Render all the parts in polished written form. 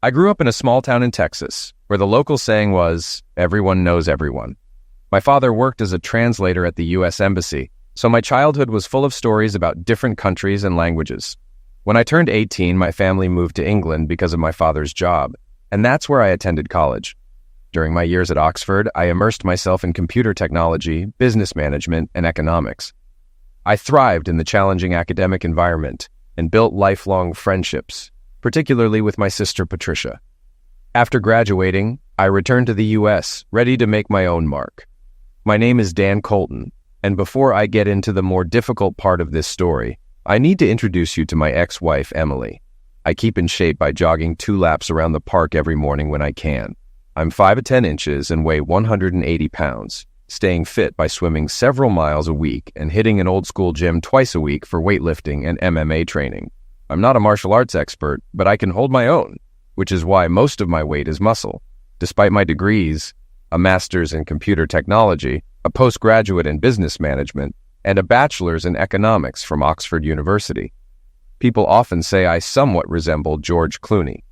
I grew up in a small town in Texas, where the local saying was, everyone knows everyone. My father worked as a translator at the U.S. Embassy, so my childhood was full of stories about different countries and languages. When I turned 18, my family moved to England because of my father's job, and that's where I attended college. During my years at Oxford, I immersed myself in computer technology, business management, and economics. I thrived in the challenging academic environment and built lifelong friendships, particularly with my sister Patricia. After graduating, I returned to the U.S., ready to make my own mark. My name is Dan Colton, and before I get into the more difficult part of this story, I need to introduce you to my ex-wife, Emily. I keep in shape by jogging 2 laps around the park every morning when I can. I'm 5'10" and weigh 180 pounds, staying fit by swimming several miles a week and hitting an old-school gym twice a week for weightlifting and MMA training. I'm not a martial arts expert, but I can hold my own, which is why most of my weight is muscle. Despite my degrees, a master's in computer technology, a postgraduate in business management, and a bachelor's in economics from Oxford University, people often say I somewhat resemble George Clooney.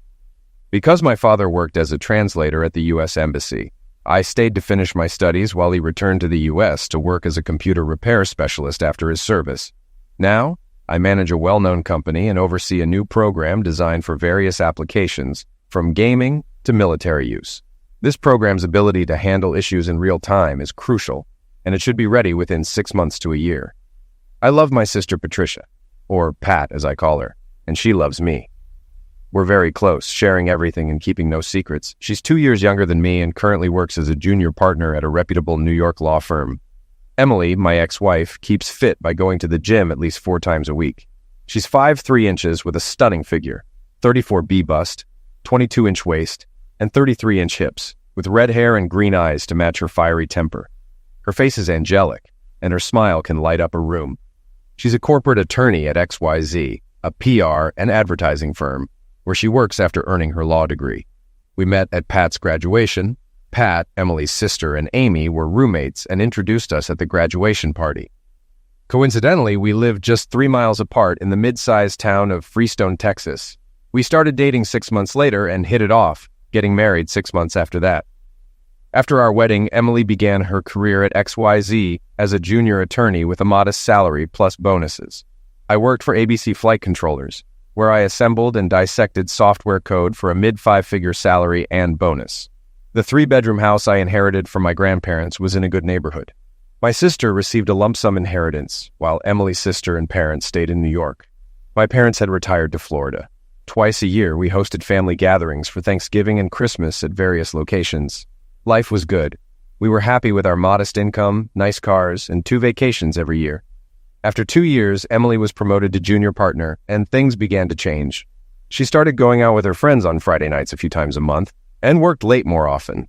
Because my father worked as a translator at the U.S. Embassy, I stayed to finish my studies while he returned to the U.S. to work as a computer repair specialist after his service. Now, I manage a well-known company and oversee a new program designed for various applications, from gaming to military use. This program's ability to handle issues in real time is crucial, and it should be ready within 6 months to a year. I love my sister Patricia, or Pat as I call her, and she loves me. We're very close, sharing everything and keeping no secrets. She's 2 years younger than me and currently works as a junior partner at a reputable New York law firm. Emily, my ex-wife, keeps fit by going to the gym at least 4 times a week. She's 5'3" with a stunning figure, 34B bust, 22-inch waist, and 33-inch hips, with red hair and green eyes to match her fiery temper. Her face is angelic, and her smile can light up a room. She's a corporate attorney at XYZ, a PR and advertising firm, where she works after earning her law degree. We met at Pat's graduation. Pat, Emily's sister, and Amy were roommates and introduced us at the graduation party. Coincidentally, we lived just 3 miles apart in the mid-sized town of Freestone, Texas. We started dating 6 months later and hit it off, getting married 6 months after that. After our wedding, Emily began her career at XYZ as a junior attorney with a modest salary plus bonuses. I worked for ABC Flight Controllers, where I assembled and dissected software code for a mid-5-figure salary and bonus. The 3-bedroom house I inherited from my grandparents was in a good neighborhood. My sister received a lump sum inheritance, while Emily's sister and parents stayed in New York. My parents had retired to Florida. Twice a year, we hosted family gatherings for Thanksgiving and Christmas at various locations. Life was good. We were happy with our modest income, nice cars, and 2 vacations every year. After 2 years, Emily was promoted to junior partner, and things began to change. She started going out with her friends on Friday nights a few times a month, and worked late more often.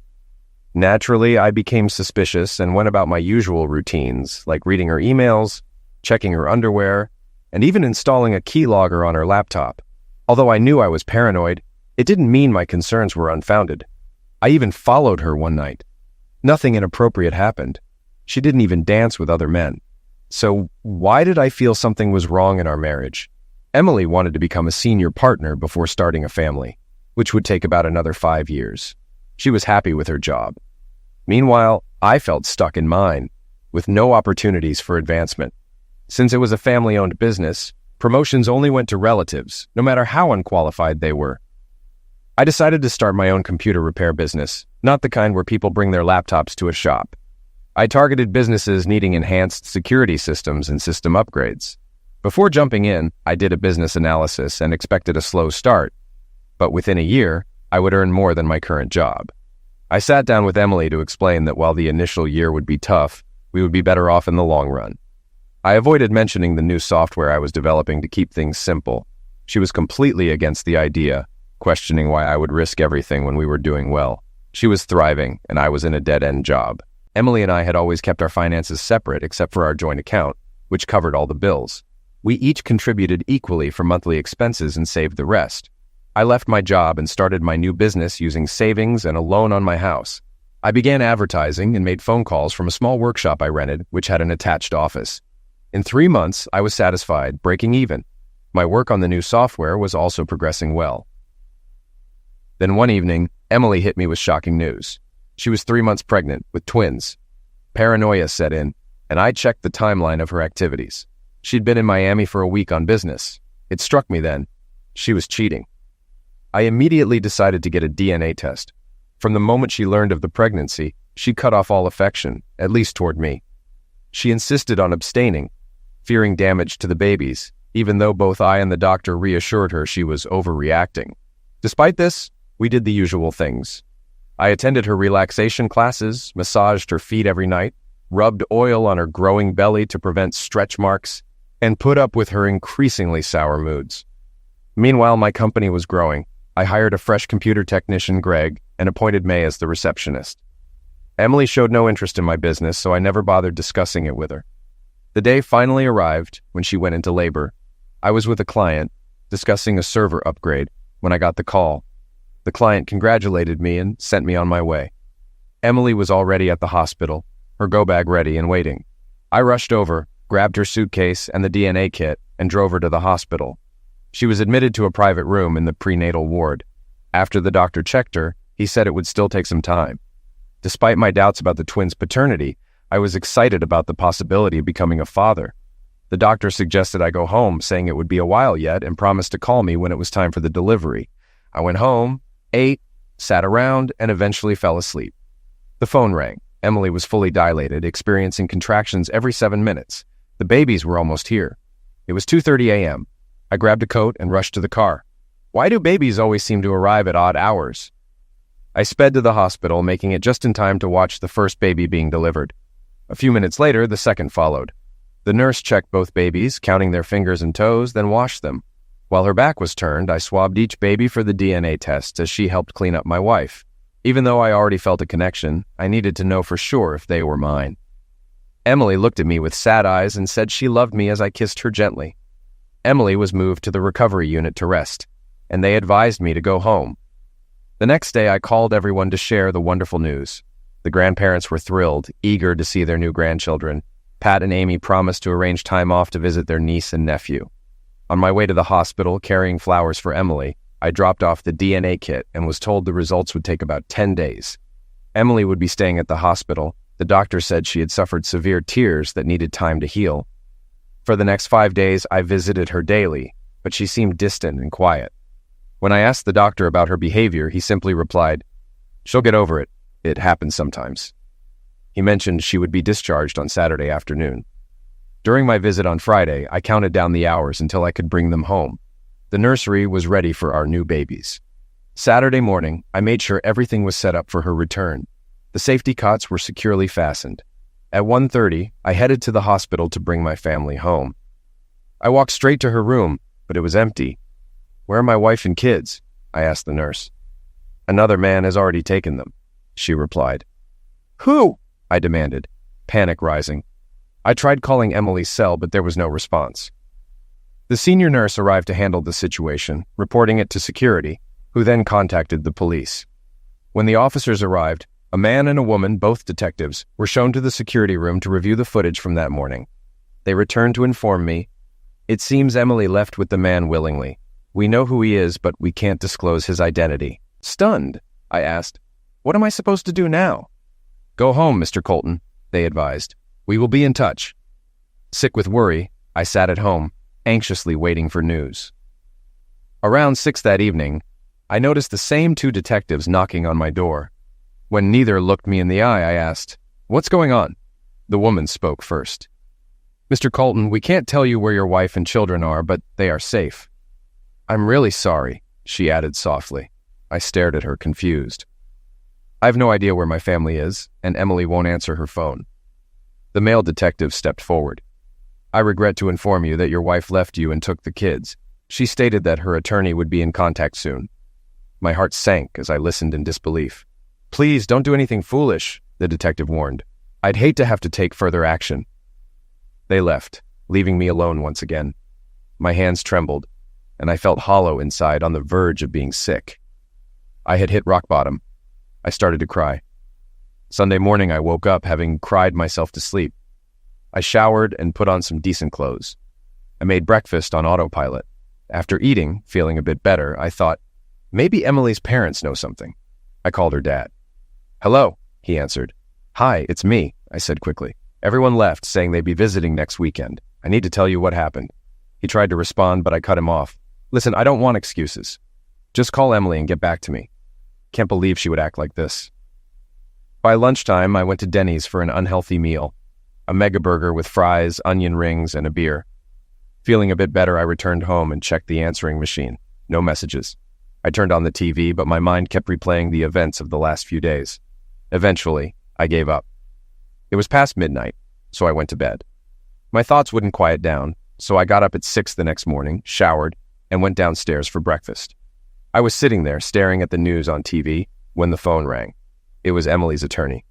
Naturally, I became suspicious and went about my usual routines, like reading her emails, checking her underwear, and even installing a keylogger on her laptop. Although I knew I was paranoid, it didn't mean my concerns were unfounded. I even followed her one night. Nothing inappropriate happened. She didn't even dance with other men. So why did I feel something was wrong in our marriage? Emily wanted to become a senior partner before starting a family, which would take about another 5 years. She was happy with her job. Meanwhile, I felt stuck in mine, with no opportunities for advancement. Since it was a family-owned business, promotions only went to relatives, no matter how unqualified they were. I decided to start my own computer repair business, not the kind where people bring their laptops to a shop. I targeted businesses needing enhanced security systems and system upgrades. Before jumping in, I did a business analysis and expected a slow start, but within a year, I would earn more than my current job. I sat down with Emily to explain that while the initial year would be tough, we would be better off in the long run. I avoided mentioning the new software I was developing to keep things simple. She was completely against the idea, questioning why I would risk everything when we were doing well. She was thriving, and I was in a dead-end job. Emily and I had always kept our finances separate except for our joint account, which covered all the bills. We each contributed equally for monthly expenses and saved the rest. I left my job and started my new business using savings and a loan on my house. I began advertising and made phone calls from a small workshop I rented, which had an attached office. In 3 months, I was satisfied, breaking even. My work on the new software was also progressing well. Then one evening, Emily hit me with shocking news. She was 3 months pregnant with twins. Paranoia set in, and I checked the timeline of her activities. She'd been in Miami for a week on business. It struck me then. She was cheating. I immediately decided to get a DNA test. From the moment she learned of the pregnancy, she cut off all affection, at least toward me. She insisted on abstaining, fearing damage to the babies, even though both I and the doctor reassured her she was overreacting. Despite this, we did the usual things. I attended her relaxation classes, massaged her feet every night, rubbed oil on her growing belly to prevent stretch marks, and put up with her increasingly sour moods. Meanwhile, my company was growing. I hired a fresh computer technician, Greg, and appointed May as the receptionist. Emily showed no interest in my business, so I never bothered discussing it with her. The day finally arrived when she went into labor. I was with a client, discussing a server upgrade, when I got the call. The client congratulated me and sent me on my way. Emily was already at the hospital, her go-bag ready and waiting. I rushed over, grabbed her suitcase and the DNA kit, and drove her to the hospital. She was admitted to a private room in the prenatal ward. After the doctor checked her, he said it would still take some time. Despite my doubts about the twins' paternity, I was excited about the possibility of becoming a father. The doctor suggested I go home, saying it would be a while yet, and promised to call me when it was time for the delivery. I went home, ate, sat around, and eventually fell asleep. The phone rang. Emily was fully dilated, experiencing contractions every 7 minutes. The babies were almost here. It was 2:30 a.m. I grabbed a coat and rushed to the car. Why do babies always seem to arrive at odd hours? I sped to the hospital, making it just in time to watch the first baby being delivered. A few minutes later, the second followed. The nurse checked both babies, counting their fingers and toes, then washed them. While her back was turned, I swabbed each baby for the DNA test as she helped clean up my wife. Even though I already felt a connection, I needed to know for sure if they were mine. Emily looked at me with sad eyes and said she loved me as I kissed her gently. Emily was moved to the recovery unit to rest, and they advised me to go home. The next day, I called everyone to share the wonderful news. The grandparents were thrilled, eager to see their new grandchildren. Pat and Amy promised to arrange time off to visit their niece and nephew. On my way to the hospital, carrying flowers for Emily, I dropped off the DNA kit and was told the results would take about 10 days. Emily would be staying at the hospital. The doctor said she had suffered severe tears that needed time to heal. For the next 5 days, I visited her daily, but she seemed distant and quiet. When I asked the doctor about her behavior, he simply replied, "She'll get over it. It happens sometimes." He mentioned she would be discharged on Saturday afternoon. During my visit on Friday, I counted down the hours until I could bring them home. The nursery was ready for our new babies. Saturday morning, I made sure everything was set up for her return. The safety cots were securely fastened. At 1:30, I headed to the hospital to bring my family home. I walked straight to her room, but it was empty. "Where are my wife and kids?" I asked the nurse. "Another man has already taken them," she replied. "Who?" I demanded, panic rising. I tried calling Emily's cell, but there was no response. The senior nurse arrived to handle the situation, reporting it to security, who then contacted the police. When the officers arrived, a man and a woman, both detectives, were shown to the security room to review the footage from that morning. They returned to inform me, "It seems Emily left with the man willingly. We know who he is, but we can't disclose his identity." Stunned, I asked, "What am I supposed to do now?" "Go home, Mr. Colton," they advised. "We will be in touch." Sick with worry, I sat at home, anxiously waiting for news. Around 6 that evening, I noticed the same 2 detectives knocking on my door. When neither looked me in the eye, I asked, "What's going on?" The woman spoke first. "Mr. Colton, we can't tell you where your wife and children are, but they are safe." "I'm really sorry," she added softly. I stared at her, confused. "I have no idea where my family is, and Emily won't answer her phone." The male detective stepped forward. "I regret to inform you that your wife left you and took the kids. She stated that her attorney would be in contact soon." My heart sank as I listened in disbelief. "Please, don't do anything foolish," the detective warned. "I'd hate to have to take further action." They left, leaving me alone once again. My hands trembled, and I felt hollow inside, on the verge of being sick. I had hit rock bottom. I started to cry. Sunday morning, I woke up having cried myself to sleep. I showered and put on some decent clothes. I made breakfast on autopilot. After eating, feeling a bit better, I thought, Maybe Emily's parents know something. I called her dad. "Hello," he answered. "Hi, it's me," I said quickly. "Everyone left, saying they'd be visiting next weekend. I need to tell you what happened." He tried to respond, but I cut him off. "Listen, I don't want excuses. Just call Emily and get back to me." Can't believe she would act like this. By lunchtime, I went to Denny's for an unhealthy meal. A mega burger with fries, onion rings, and a beer. Feeling a bit better, I returned home and checked the answering machine. No messages. I turned on the TV, but my mind kept replaying the events of the last few days. Eventually, I gave up. It was past midnight, so I went to bed. My thoughts wouldn't quiet down, so I got up at 6 the next morning, showered, and went downstairs for breakfast. I was sitting there staring at the news on TV when the phone rang. It was Emily's attorney.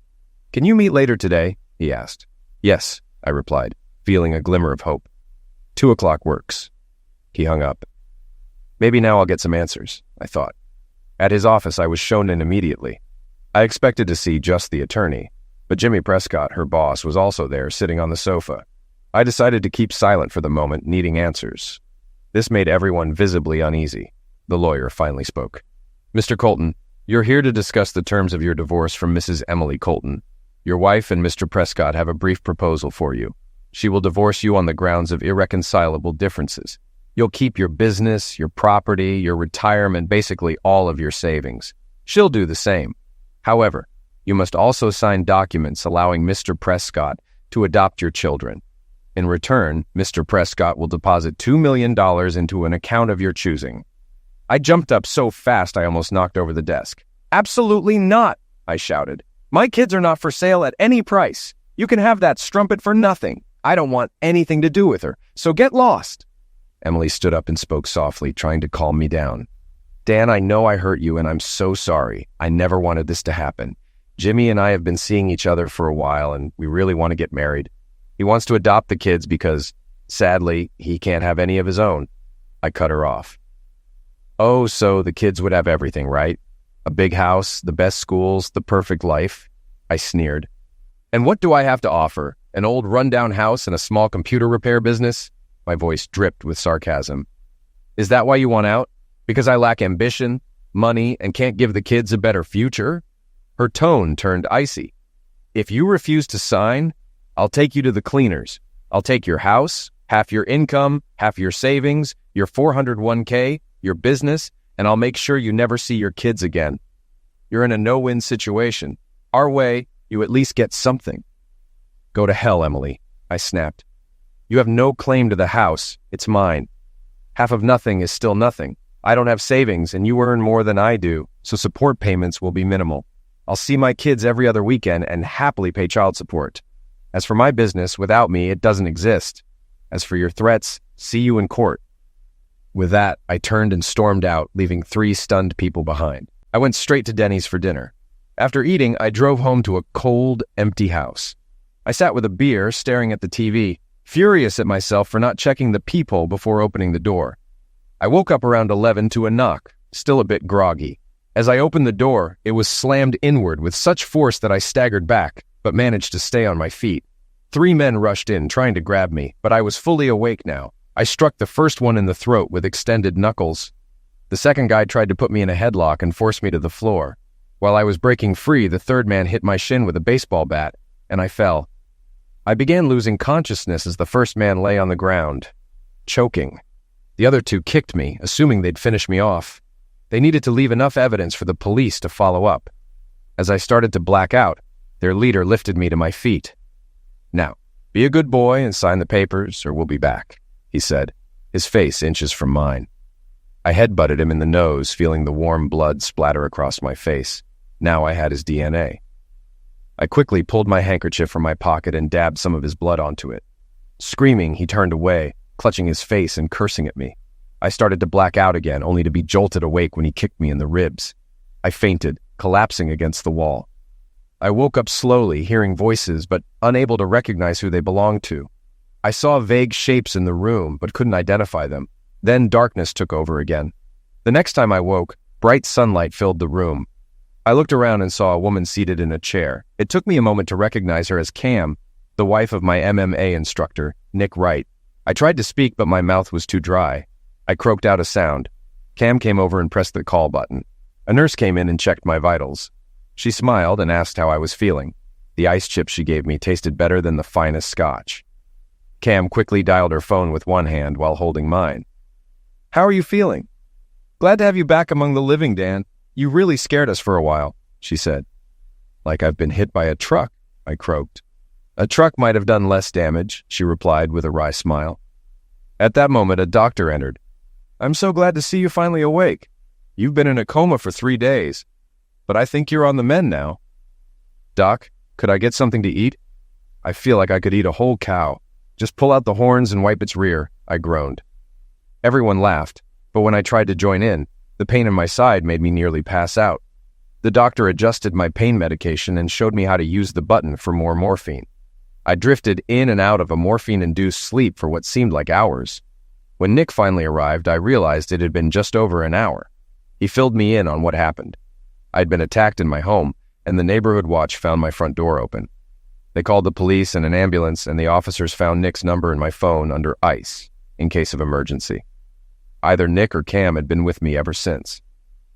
"Can you meet later today?" he asked. "Yes," I replied, feeling a glimmer of hope. 2 o'clock works." He hung up. Maybe now I'll get some answers, I thought. At his office, I was shown in immediately. I expected to see just the attorney, but Jimmy Prescott, her boss, was also there, sitting on the sofa. I decided to keep silent for the moment, needing answers. This made everyone visibly uneasy. The lawyer finally spoke. "Mr. Colton, you're here to discuss the terms of your divorce from Mrs. Emily Colton. Your wife and Mr. Prescott have a brief proposal for you. She will divorce you on the grounds of irreconcilable differences. You'll keep your business, your property, your retirement, basically all of your savings. She'll do the same. However, you must also sign documents allowing Mr. Prescott to adopt your children. In return, Mr. Prescott will deposit $2 million into an account of your choosing." I jumped up so fast I almost knocked over the desk. "Absolutely not," I shouted. "My kids are not for sale at any price. You can have that strumpet for nothing. I don't want anything to do with her, so get lost." Emily stood up and spoke softly, trying to calm me down. "Dan, I know I hurt you, and I'm so sorry. I never wanted this to happen. Jimmy and I have been seeing each other for a while, and we really want to get married. He wants to adopt the kids because, sadly, he can't have any of his own." I cut her off. "Oh, so the kids would have everything, right? A big house, the best schools, the perfect life?" I sneered. "And what do I have to offer? An old rundown house and a small computer repair business?" My voice dripped with sarcasm. "Is that why you want out? Because I lack ambition, money, and can't give the kids a better future?" Her tone turned icy. "If you refuse to sign, I'll take you to the cleaners. I'll take your house, half your income, half your savings, your 401k, your business, and I'll make sure you never see your kids again. You're in a no-win situation. Our way, you at least get something." "Go to hell, Emily," I snapped. "You have no claim to the house. It's mine. Half of nothing is still nothing. I don't have savings, and you earn more than I do, so support payments will be minimal. I'll see my kids every other weekend and happily pay child support. As for my business, without me, it doesn't exist. As for your threats, see you in court." With that, I turned and stormed out, leaving 3 stunned people behind. I went straight to Denny's for dinner. After eating, I drove home to a cold, empty house. I sat with a beer, staring at the TV, furious at myself for not checking the peephole before opening the door. I woke up around 11 to a knock, still a bit groggy. As I opened the door, it was slammed inward with such force that I staggered back, but managed to stay on my feet. 3 men rushed in, trying to grab me, but I was fully awake now. I struck the first one in the throat with extended knuckles. The second guy tried to put me in a headlock and force me to the floor. While I was breaking free, the third man hit my shin with a baseball bat, and I fell. I began losing consciousness as the first man lay on the ground, choking. The other 2 kicked me, assuming they'd finish me off. They needed to leave enough evidence for the police to follow up. As I started to black out, their leader lifted me to my feet. "Now, be a good boy and sign the papers, or we'll be back," he said, his face inches from mine. I headbutted him in the nose, feeling the warm blood splatter across my face. Now I had his DNA. I quickly pulled my handkerchief from my pocket and dabbed some of his blood onto it. Screaming, he turned away, clutching his face and cursing at me. I started to black out again, only to be jolted awake when he kicked me in the ribs. I fainted, collapsing against the wall. I woke up slowly, hearing voices, but unable to recognize who they belonged to. I saw vague shapes in the room, but couldn't identify them. Then darkness took over again. The next time I woke, bright sunlight filled the room. I looked around and saw a woman seated in a chair. It took me a moment to recognize her as Cam, the wife of my MMA instructor, Nick Wright. I tried to speak, but my mouth was too dry. I croaked out a sound. Cam came over and pressed the call button. A nurse came in and checked my vitals. She smiled and asked how I was feeling. The ice chips she gave me tasted better than the finest scotch. Cam quickly dialed her phone with one hand while holding mine. "How are you feeling?" "Glad to have you back among the living, Dan. You really scared us for a while," she said. "Like I've been hit by a truck," I croaked. "A truck might have done less damage," she replied with a wry smile. At that moment, a doctor entered. "I'm so glad to see you finally awake. You've been in a coma for 3 days, but I think you're on the mend now." "Doc, could I get something to eat? I feel like I could eat a whole cow. Just pull out the horns and wipe its rear," I groaned. Everyone laughed, but when I tried to join in, the pain in my side made me nearly pass out. The doctor adjusted my pain medication and showed me how to use the button for more morphine. I drifted in and out of a morphine-induced sleep for what seemed like hours. When Nick finally arrived, I realized it had been just over an hour. He filled me in on what happened. I'd been attacked in my home, and the neighborhood watch found my front door open. They called the police and an ambulance, and the officers found Nick's number in my phone under ice, in case of emergency. Either Nick or Cam had been with me ever since.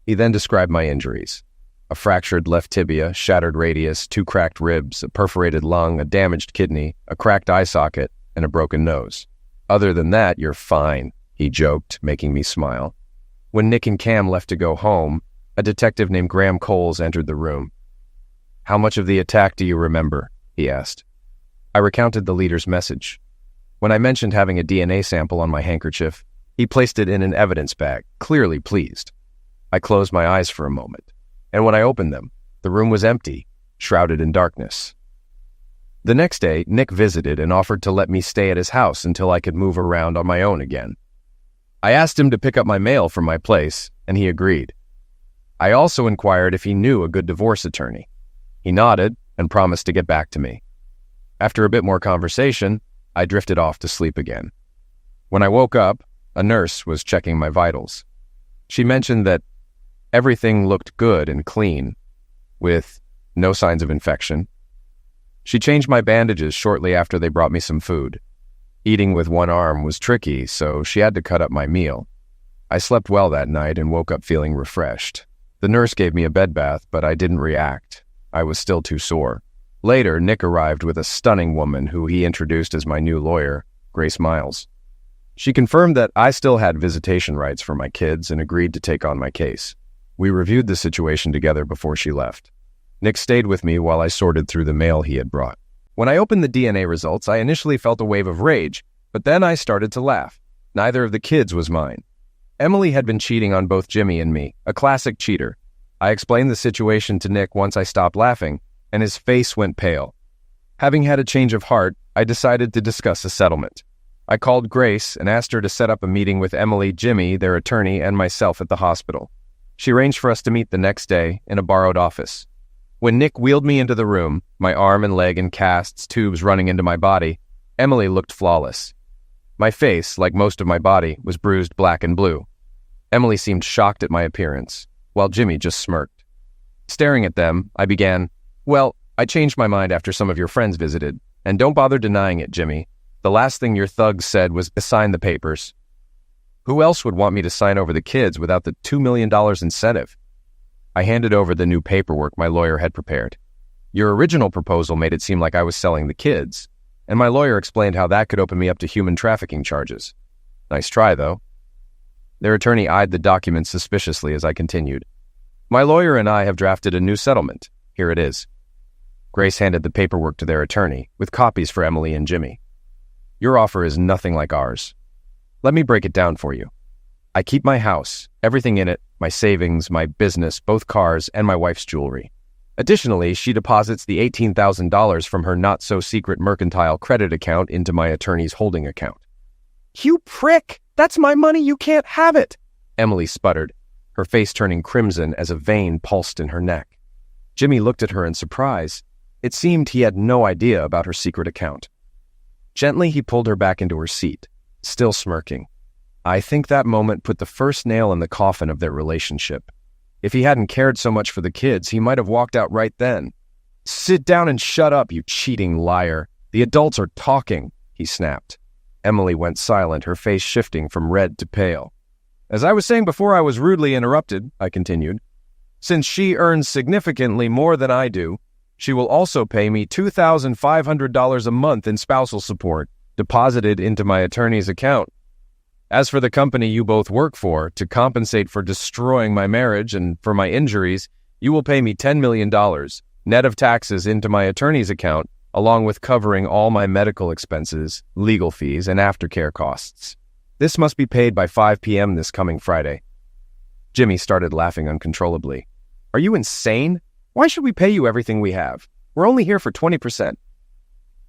He then described my injuries: a fractured left tibia, shattered radius, 2 cracked ribs, a perforated lung, a damaged kidney, a cracked eye socket, and a broken nose. "Other than that, you're fine," he joked, making me smile. When Nick and Cam left to go home, a detective named Graham Coles entered the room. "How much of the attack do you remember?" he asked. I recounted the leader's message. When I mentioned having a DNA sample on my handkerchief, he placed it in an evidence bag, clearly pleased. I closed my eyes for a moment, and when I opened them, the room was empty, shrouded in darkness. The next day, Nick visited and offered to let me stay at his house until I could move around on my own again. I asked him to pick up my mail from my place, and he agreed. I also inquired if he knew a good divorce attorney. He nodded and promised to get back to me. After a bit more conversation, I drifted off to sleep again. When I woke up, a nurse was checking my vitals. She mentioned that everything looked good and clean, with no signs of infection. She changed my bandages shortly after they brought me some food. Eating with one arm was tricky, so she had to cut up my meal. I slept well that night and woke up feeling refreshed. The nurse gave me a bed bath, but I didn't react. I was still too sore. Later, Nick arrived with a stunning woman who he introduced as my new lawyer, Grace Miles. She confirmed that I still had visitation rights for my kids and agreed to take on my case. We reviewed the situation together before she left. Nick stayed with me while I sorted through the mail he had brought. When I opened the DNA results, I initially felt a wave of rage, but then I started to laugh. Neither of the kids was mine. Emily had been cheating on both Jimmy and me, a classic cheater. I explained the situation to Nick once I stopped laughing, and his face went pale. Having had a change of heart, I decided to discuss a settlement. I called Grace and asked her to set up a meeting with Emily, Jimmy, their attorney, and myself at the hospital. She arranged for us to meet the next day in a borrowed office. When Nick wheeled me into the room, my arm and leg in casts, tubes running into my body, Emily looked flawless. My face, like most of my body, was bruised black and blue. Emily seemed shocked at my appearance, while Jimmy just smirked. Staring at them, I began, "Well, I changed my mind after some of your friends visited, and don't bother denying it, Jimmy. The last thing your thugs said was sign the papers." Who else would want me to sign over the kids without the $2 million incentive? I handed over the new paperwork my lawyer had prepared. Your original proposal made it seem like I was selling the kids, and my lawyer explained how that could open me up to human trafficking charges. Nice try, though. Their attorney eyed the documents suspiciously as I continued. My lawyer and I have drafted a new settlement. Here it is. Grace handed the paperwork to their attorney, with copies for Emily and Jimmy. Your offer is nothing like ours. Let me break it down for you. I keep my house, everything in it, my savings, my business, both cars, and my wife's jewelry. Additionally, she deposits the $18,000 from her not-so-secret mercantile credit account into my attorney's holding account. "You prick! That's my money! You can't have it!" Emily sputtered, her face turning crimson as a vein pulsed in her neck. Jimmy looked at her in surprise. It seemed he had no idea about her secret account. Gently, he pulled her back into her seat, still smirking. I think that moment put the first nail in the coffin of their relationship. If he hadn't cared so much for the kids, he might have walked out right then. "Sit down and shut up, you cheating liar. The adults are talking," he snapped. Emily went silent, her face shifting from red to pale. As I was saying before I was rudely interrupted, I continued, since she earns significantly more than I do, she will also pay me $2,500 a month in spousal support, deposited into my attorney's account. As for the company you both work for, to compensate for destroying my marriage and for my injuries, you will pay me $10 million, net of taxes, into my attorney's account, along with covering all my medical expenses, legal fees, and aftercare costs. This must be paid by 5 p.m. this coming Friday. Jimmy started laughing uncontrollably. Are you insane? Why should we pay you everything we have? We're only here for 20%.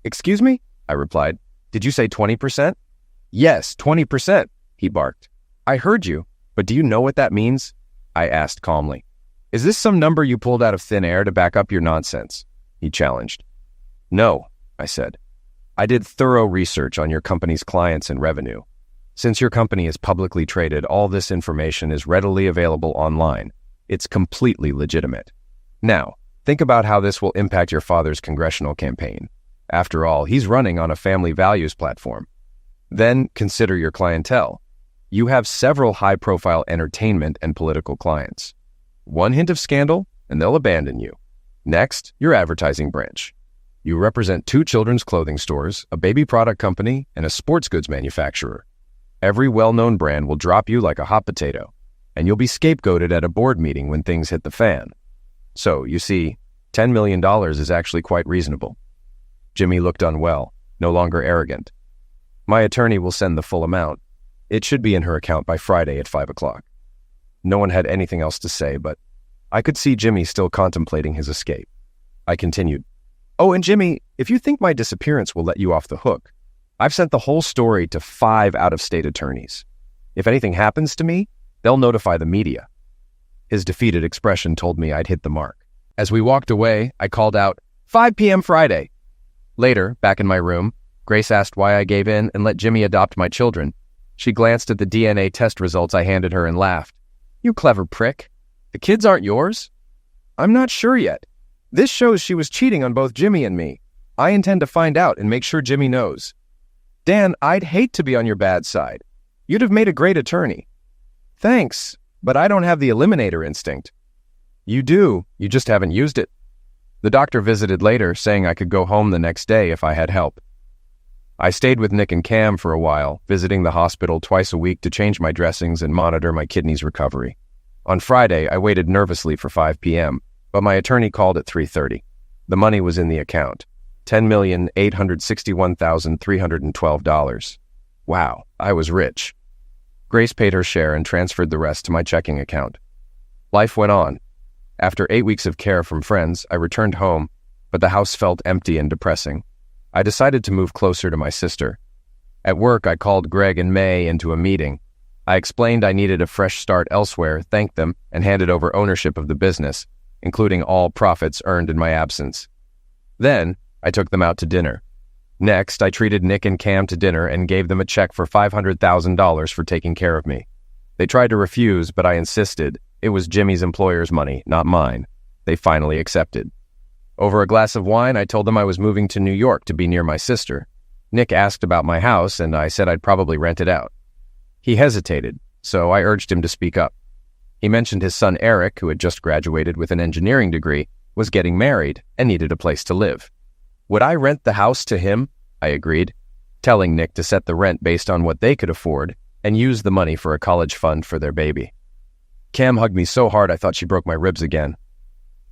Excuse me? I replied. Did you say 20%? Yes, 20%, he barked. I heard you, but do you know what that means? I asked calmly. Is this some number you pulled out of thin air to back up your nonsense? He challenged. No, I said. I did thorough research on your company's clients and revenue. Since your company is publicly traded, all this information is readily available online. It's completely legitimate. Now, think about how this will impact your father's congressional campaign. After all, he's running on a family values platform. Then consider your clientele. You have several high-profile entertainment and political clients. One hint of scandal, and they'll abandon you. Next, your advertising branch. You represent 2 children's clothing stores, a baby product company, and a sports goods manufacturer. Every well-known brand will drop you like a hot potato, and you'll be scapegoated at a board meeting when things hit the fan. So, you see, $10 million is actually quite reasonable. Jimmy looked unwell, no longer arrogant. My attorney will send the full amount. It should be in her account by Friday at 5 o'clock. No one had anything else to say, but I could see Jimmy still contemplating his escape. I continued, Oh, and Jimmy, if you think my disappearance will let you off the hook, I've sent the whole story to 5 out-of-state attorneys. If anything happens to me, they'll notify the media. His defeated expression told me I'd hit the mark. As we walked away, I called out, 5 p.m. Friday. Later, back in my room, Grace asked why I gave in and let Jimmy adopt my children. She glanced at the DNA test results I handed her and laughed. You clever prick. The kids aren't yours? I'm not sure yet. This shows she was cheating on both Jimmy and me. I intend to find out and make sure Jimmy knows. Dan, I'd hate to be on your bad side. You'd have made a great attorney. Thanks, but I don't have the eliminator instinct. You do, you just haven't used it. The doctor visited later, saying I could go home the next day if I had help. I stayed with Nick and Cam for a while, visiting the hospital twice a week to change my dressings and monitor my kidney's recovery. On Friday, I waited nervously for 5 p.m., but my attorney called at 3:30. The money was in the account, $10,861,312. Wow, I was rich. Grace paid her share and transferred the rest to my checking account. Life went on. After 8 weeks of care from friends, I returned home, but the house felt empty and depressing. I decided to move closer to my sister. At work, I called Greg and May into a meeting. I explained I needed a fresh start elsewhere, thanked them, and handed over ownership of the business, including all profits earned in my absence. Then, I took them out to dinner. Next, I treated Nick and Cam to dinner and gave them a check for $500,000 for taking care of me. They tried to refuse, but I insisted. It was Jimmy's employer's money, not mine. They finally accepted. Over a glass of wine, I told them I was moving to New York to be near my sister. Nick asked about my house, and I said I'd probably rent it out. He hesitated, so I urged him to speak up. He mentioned his son Eric, who had just graduated with an engineering degree, was getting married and needed a place to live. Would I rent the house to him? I agreed, telling Nick to set the rent based on what they could afford and use the money for a college fund for their baby. Cam hugged me so hard I thought she broke my ribs again.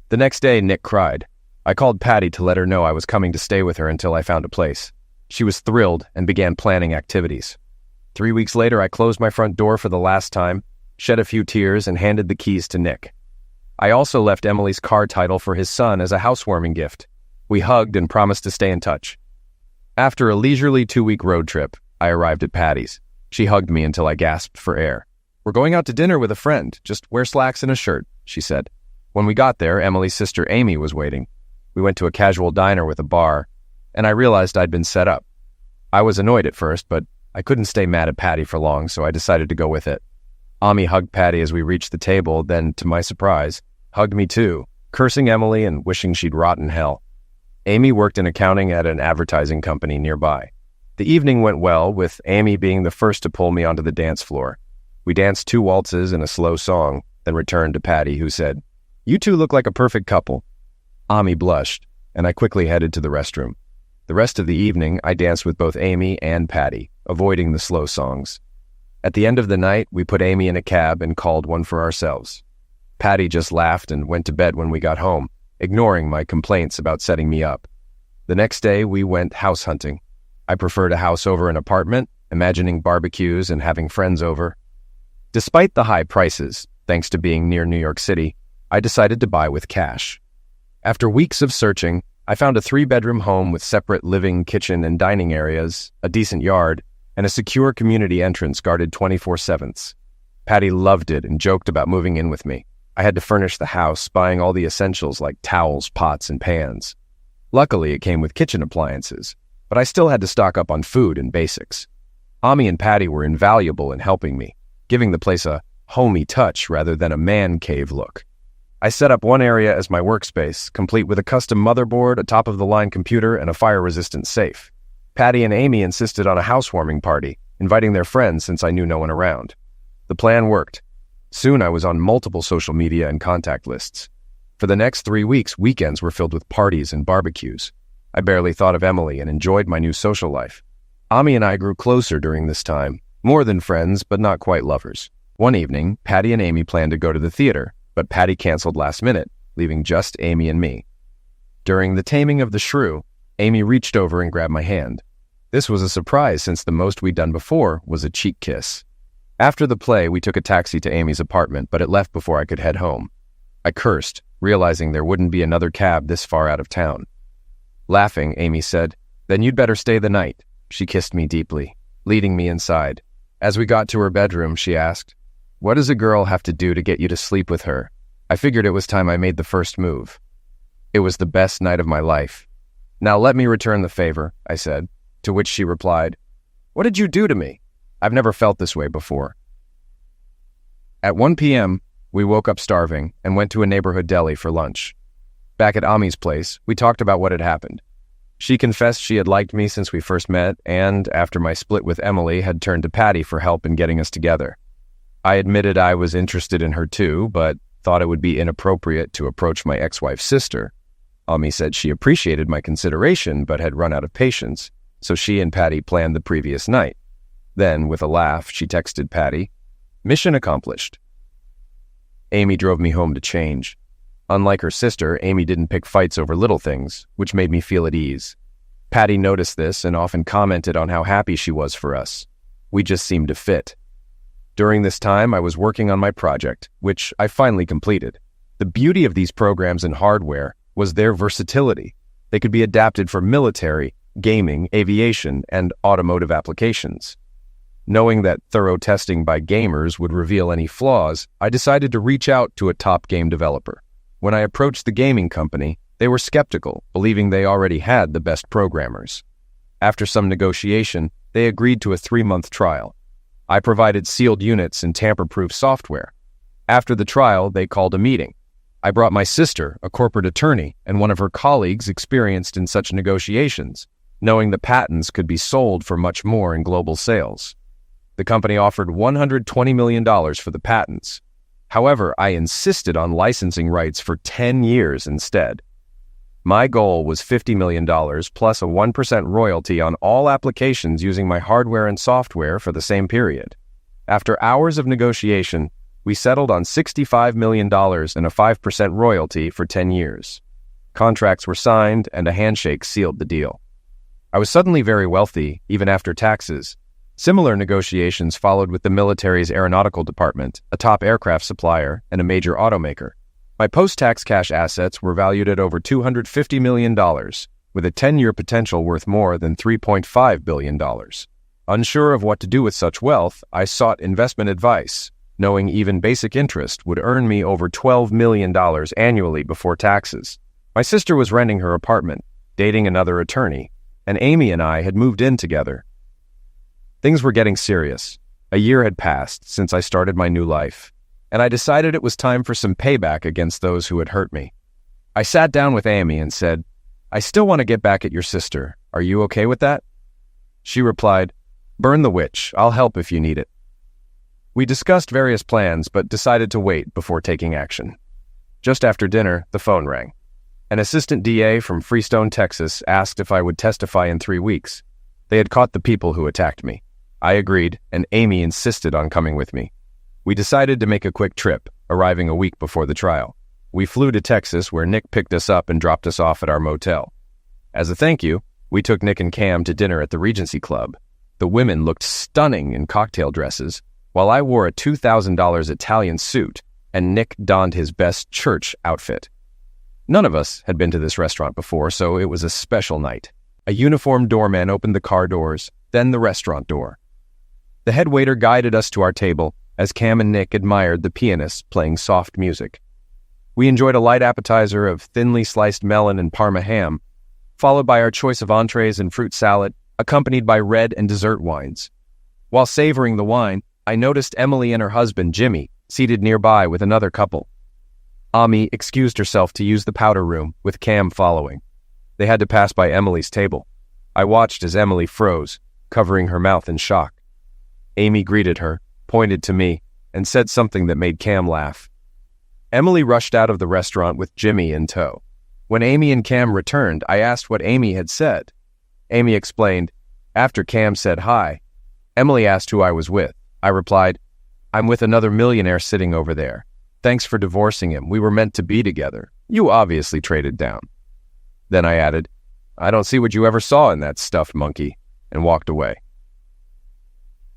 The next day, Nick cried. I called Patty to let her know I was coming to stay with her until I found a place. She was thrilled and began planning activities. 3 weeks later, I closed my front door for the last time, shed a few tears, and handed the keys to Nick. I also left Emily's car title for his son as a housewarming gift. We hugged and promised to stay in touch. After a leisurely 2-week road trip, I arrived at Patty's. She hugged me until I gasped for air. We're going out to dinner with a friend. Just wear slacks and a shirt, she said. When we got there, Emily's sister Amy was waiting. We went to a casual diner with a bar, and I realized I'd been set up. I was annoyed at first, but I couldn't stay mad at Patty for long, so I decided to go with it. Ami hugged Patty as we reached the table, then, to my surprise, hugged me too, cursing Emily and wishing she'd rot in hell. Amy worked in accounting at an advertising company nearby. The evening went well, with Amy being the first to pull me onto the dance floor. We danced 2 waltzes and a slow song, then returned to Patty, who said, "You two look like a perfect couple." Ami blushed, and I quickly headed to the restroom. The rest of the evening, I danced with both Amy and Patty, avoiding the slow songs. At the end of the night, we put Amy in a cab and called one for ourselves. Patty just laughed and went to bed when we got home, ignoring my complaints about setting me up. The next day, we went house hunting. I preferred a house over an apartment, imagining barbecues and having friends over. Despite the high prices, thanks to being near New York City, I decided to buy with cash. After weeks of searching, I found a 3-bedroom home with separate living, kitchen, and dining areas, a decent yard, and a secure community entrance guarded 24/7. Patty loved it and joked about moving in with me. I had to furnish the house, buying all the essentials like towels, pots, and pans. Luckily, it came with kitchen appliances, but I still had to stock up on food and basics. Ami and Patty were invaluable in helping me, giving the place a homey touch rather than a man cave look. I set up one area as my workspace, complete with a custom motherboard, a top-of-the-line computer, and a fire-resistant safe. Patty and Amy insisted on a housewarming party, inviting their friends since I knew no one around. The plan worked. Soon I was on multiple social media and contact lists. For the next 3 weeks, weekends were filled with parties and barbecues. I barely thought of Emily and enjoyed my new social life. Ami and I grew closer during this time, more than friends, but not quite lovers. One evening, Patty and Amy planned to go to the theater, but Patty canceled last minute, leaving just Amy and me. During the taming of the shrew, Amy reached over and grabbed my hand. This was a surprise since the most we'd done before was a cheek kiss. After the play, we took a taxi to Amy's apartment, but it left before I could head home. I cursed, realizing there wouldn't be another cab this far out of town. Laughing, Amy said, "Then you'd better stay the night." She kissed me deeply, leading me inside. As we got to her bedroom, she asked, "What does a girl have to do to get you to sleep with her?" I figured it was time I made the first move. It was the best night of my life. "Now let me return the favor," I said, to which she replied, "What did you do to me? I've never felt this way before." At 1 p.m., we woke up starving and went to a neighborhood deli for lunch. Back at Ami's place, we talked about what had happened. She confessed she had liked me since we first met and, after my split with Emily, had turned to Patty for help in getting us together. I admitted I was interested in her too, but thought it would be inappropriate to approach my ex-wife's sister. Ami said she appreciated my consideration but had run out of patience, so she and Patty planned the previous night. Then, with a laugh, she texted Patty, "Mission accomplished." Amy drove me home to change. Unlike her sister, Amy didn't pick fights over little things, which made me feel at ease. Patty noticed this and often commented on how happy she was for us. We just seemed to fit. During this time, I was working on my project, which I finally completed. The beauty of these programs and hardware was their versatility. They could be adapted for military, gaming, aviation, and automotive applications. Knowing that thorough testing by gamers would reveal any flaws, I decided to reach out to a top game developer. When I approached the gaming company, they were skeptical, believing they already had the best programmers. After some negotiation, they agreed to a 3-month trial. I provided sealed units and tamper-proof software. After the trial, they called a meeting. I brought my sister, a corporate attorney, and one of her colleagues experienced in such negotiations, knowing the patents could be sold for much more in global sales. The company offered $120 million for the patents. However, I insisted on licensing rights for 10 years instead. My goal was $50 million plus a 1% royalty on all applications using my hardware and software for the same period. After hours of negotiation, we settled on $65 million and a 5% royalty for 10 years. Contracts were signed and a handshake sealed the deal. I was suddenly very wealthy, even after taxes. Similar negotiations followed with the military's aeronautical department, a top aircraft supplier, and a major automaker. My post-tax cash assets were valued at over $250 million, with a 10-year potential worth more than $3.5 billion. Unsure of what to do with such wealth, I sought investment advice, knowing even basic interest would earn me over $12 million annually before taxes. My sister was renting her apartment, dating another attorney, and Amy and I had moved in together. Things were getting serious. A year had passed since I started my new life, and I decided it was time for some payback against those who had hurt me. I sat down with Amy and said, "I still want to get back at your sister. Are you okay with that?" She replied, "Burn the witch. I'll help if you need it." We discussed various plans, but decided to wait before taking action. Just after dinner, the phone rang. An assistant DA from Freestone, Texas, asked if I would testify in 3 weeks. They had caught the people who attacked me. I agreed, and Amy insisted on coming with me. We decided to make a quick trip, arriving a week before the trial. We flew to Texas, where Nick picked us up and dropped us off at our motel. As a thank you, we took Nick and Cam to dinner at the Regency Club. The women looked stunning in cocktail dresses, while I wore a $2,000 Italian suit and Nick donned his best church outfit. None of us had been to this restaurant before, so it was a special night. A uniformed doorman opened the car doors, then the restaurant door. The head waiter guided us to our table as Cam and Nick admired the pianist playing soft music. We enjoyed a light appetizer of thinly sliced melon and Parma ham, followed by our choice of entrees and fruit salad, accompanied by red and dessert wines. While savoring the wine, I noticed Emily and her husband, Jimmy, seated nearby with another couple. Ami excused herself to use the powder room, with Cam following. They had to pass by Emily's table. I watched as Emily froze, covering her mouth in shock. Amy greeted her, pointed to me, and said something that made Cam laugh. Emily rushed out of the restaurant with Jimmy in tow. When Amy and Cam returned, I asked what Amy had said. Amy explained, after Cam said hi. Emily asked who I was with. I replied, I'm with another millionaire sitting over there. Thanks for divorcing him. We were meant to be together. You obviously traded down. Then I added, I don't see what you ever saw in that stuffed monkey, and walked away.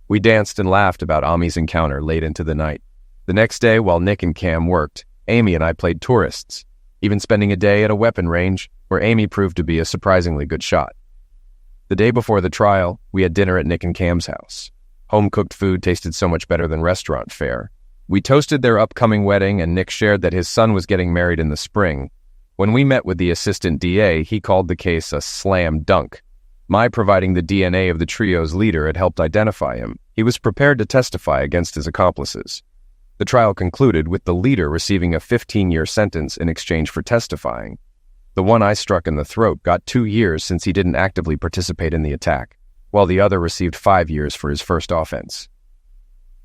We danced and laughed about Ami's encounter late into the night. The next day, while Nick and Cam worked, Amy and I played tourists, even spending a day at a weapon range where Amy proved to be a surprisingly good shot. The day before the trial, we had dinner at Nick and Cam's house. Home-cooked food tasted so much better than restaurant fare. We toasted their upcoming wedding, and Nick shared that his son was getting married in the spring. When we met with the assistant DA, he called the case a slam dunk. My providing the DNA of the trio's leader had helped identify him. He was prepared to testify against his accomplices. The trial concluded with the leader receiving a 15-year sentence in exchange for testifying. The one I struck in the throat got 2 years since he didn't actively participate in the attack, while the other received 5 years for his first offense.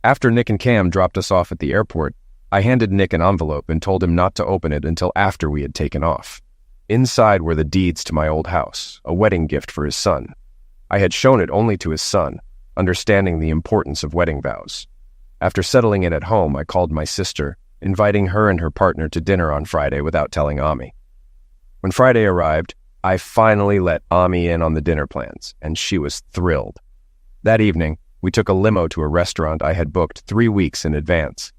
After Nick and Cam dropped us off at the airport, I handed Nick an envelope and told him not to open it until after we had taken off. Inside were the deeds to my old house, a wedding gift for his son. I had shown it only to his son, understanding the importance of wedding vows. After settling it at home, I called my sister, inviting her and her partner to dinner on Friday without telling Ami. When Friday arrived, I finally let Ami in on the dinner plans, and she was thrilled. That evening, we took a limo to a restaurant I had booked 3 weeks in advance.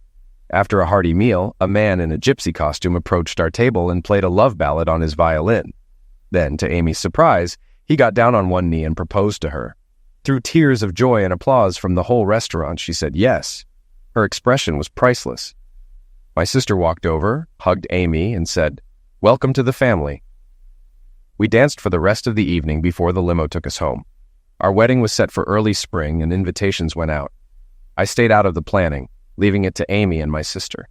After a hearty meal, a man in a gypsy costume approached our table and played a love ballad on his violin. Then, to Amy's surprise, he got down on one knee and proposed to her. Through tears of joy and applause from the whole restaurant, she said yes. Her expression was priceless. My sister walked over, hugged Amy, and said, "Welcome to the family." We danced for the rest of the evening before the limo took us home. Our wedding was set for early spring and invitations went out. I stayed out of the planning, leaving it to Amy and my sister.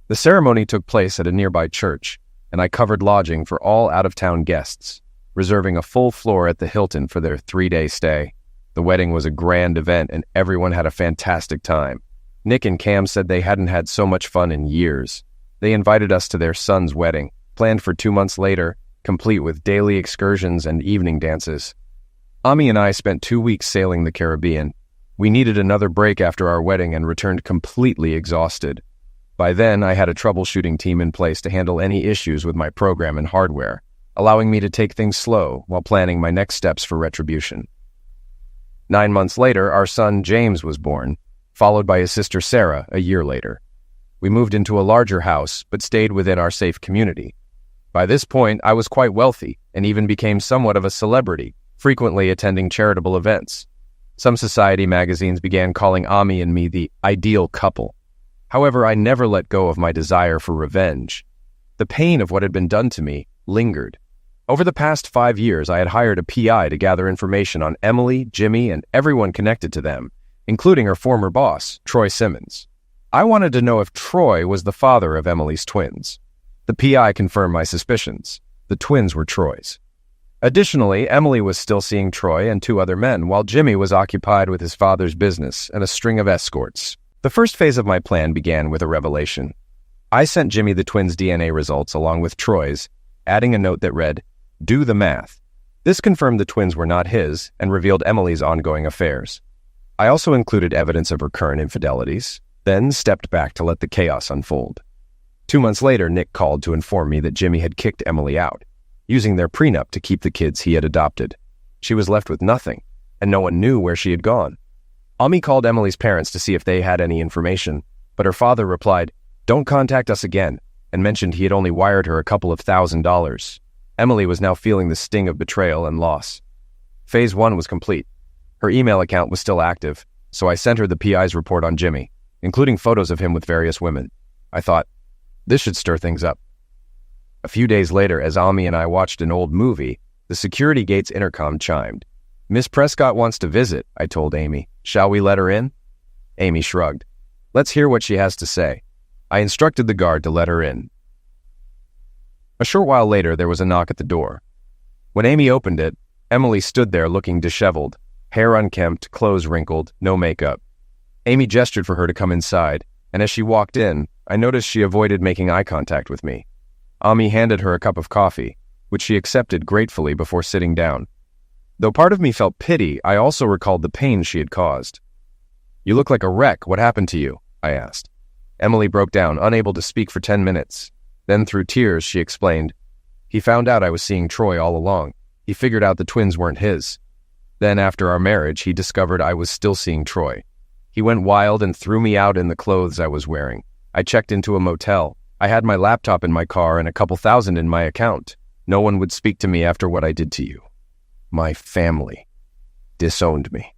The ceremony took place at a nearby church, and I covered lodging for all out-of-town guests, reserving a full floor at the Hilton for their 3-day stay. The wedding was a grand event, and everyone had a fantastic time. Nick and Cam said they hadn't had so much fun in years. They invited us to their son's wedding, planned for 2 months later, complete with daily excursions and evening dances. Ami and I spent 2 weeks sailing the Caribbean. We needed another break after our wedding and returned completely exhausted. By then, I had a troubleshooting team in place to handle any issues with my program and hardware, allowing me to take things slow while planning my next steps for retribution. 9 months later, our son James was born, followed by his sister Sarah a year later. We moved into a larger house, but stayed within our safe community. By this point, I was quite wealthy and even became somewhat of a celebrity, frequently attending charitable events. Some society magazines began calling Ami and me the ideal couple. However, I never let go of my desire for revenge. The pain of what had been done to me lingered. Over the past 5 years, I had hired a PI to gather information on Emily, Jimmy, and everyone connected to them, including her former boss, Troy Simmons. I wanted to know if Troy was the father of Emily's twins. The PI confirmed my suspicions. The twins were Troy's. Additionally, Emily was still seeing Troy and 2 other men, while Jimmy was occupied with his father's business and a string of escorts. The first phase of my plan began with a revelation. I sent Jimmy the twins' DNA results along with Troy's, adding a note that read, "Do the math." This confirmed the twins were not his and revealed Emily's ongoing affairs. I also included evidence of her current infidelities, then stepped back to let the chaos unfold. 2 months later, Nick called to inform me that Jimmy had kicked Emily out, using their prenup to keep the kids he had adopted. She was left with nothing, and no one knew where she had gone. Ami called Emily's parents to see if they had any information, but her father replied, "Don't contact us again," and mentioned he had only wired her a couple of $1,000s. Emily was now feeling the sting of betrayal and loss. Phase 1 was complete. Her email account was still active, so I sent her the PI's report on Jimmy, including photos of him with various women. I thought, this should stir things up. A few days later, as Ami and I watched an old movie, the security gate's intercom chimed. "Miss Prescott wants to visit," I told Amy. "Shall we let her in?" Amy shrugged. "Let's hear what she has to say." I instructed the guard to let her in. A short while later, there was a knock at the door. When Amy opened it, Emily stood there looking disheveled, hair unkempt, clothes wrinkled, no makeup. Amy gestured for her to come inside, and as she walked in, I noticed she avoided making eye contact with me. Ami handed her a cup of coffee, which she accepted gratefully before sitting down. Though part of me felt pity, I also recalled the pain she had caused. "You look like a wreck. What happened to you?" I asked. Emily broke down, unable to speak for 10 minutes. Then, through tears, she explained, "He found out I was seeing Troy all along. He figured out the twins weren't his. Then, after our marriage, he discovered I was still seeing Troy. He went wild and threw me out in the clothes I was wearing. I checked into a motel. I had my laptop in my car and a couple thousand in my account. No one would speak to me after what I did to you. My family disowned me."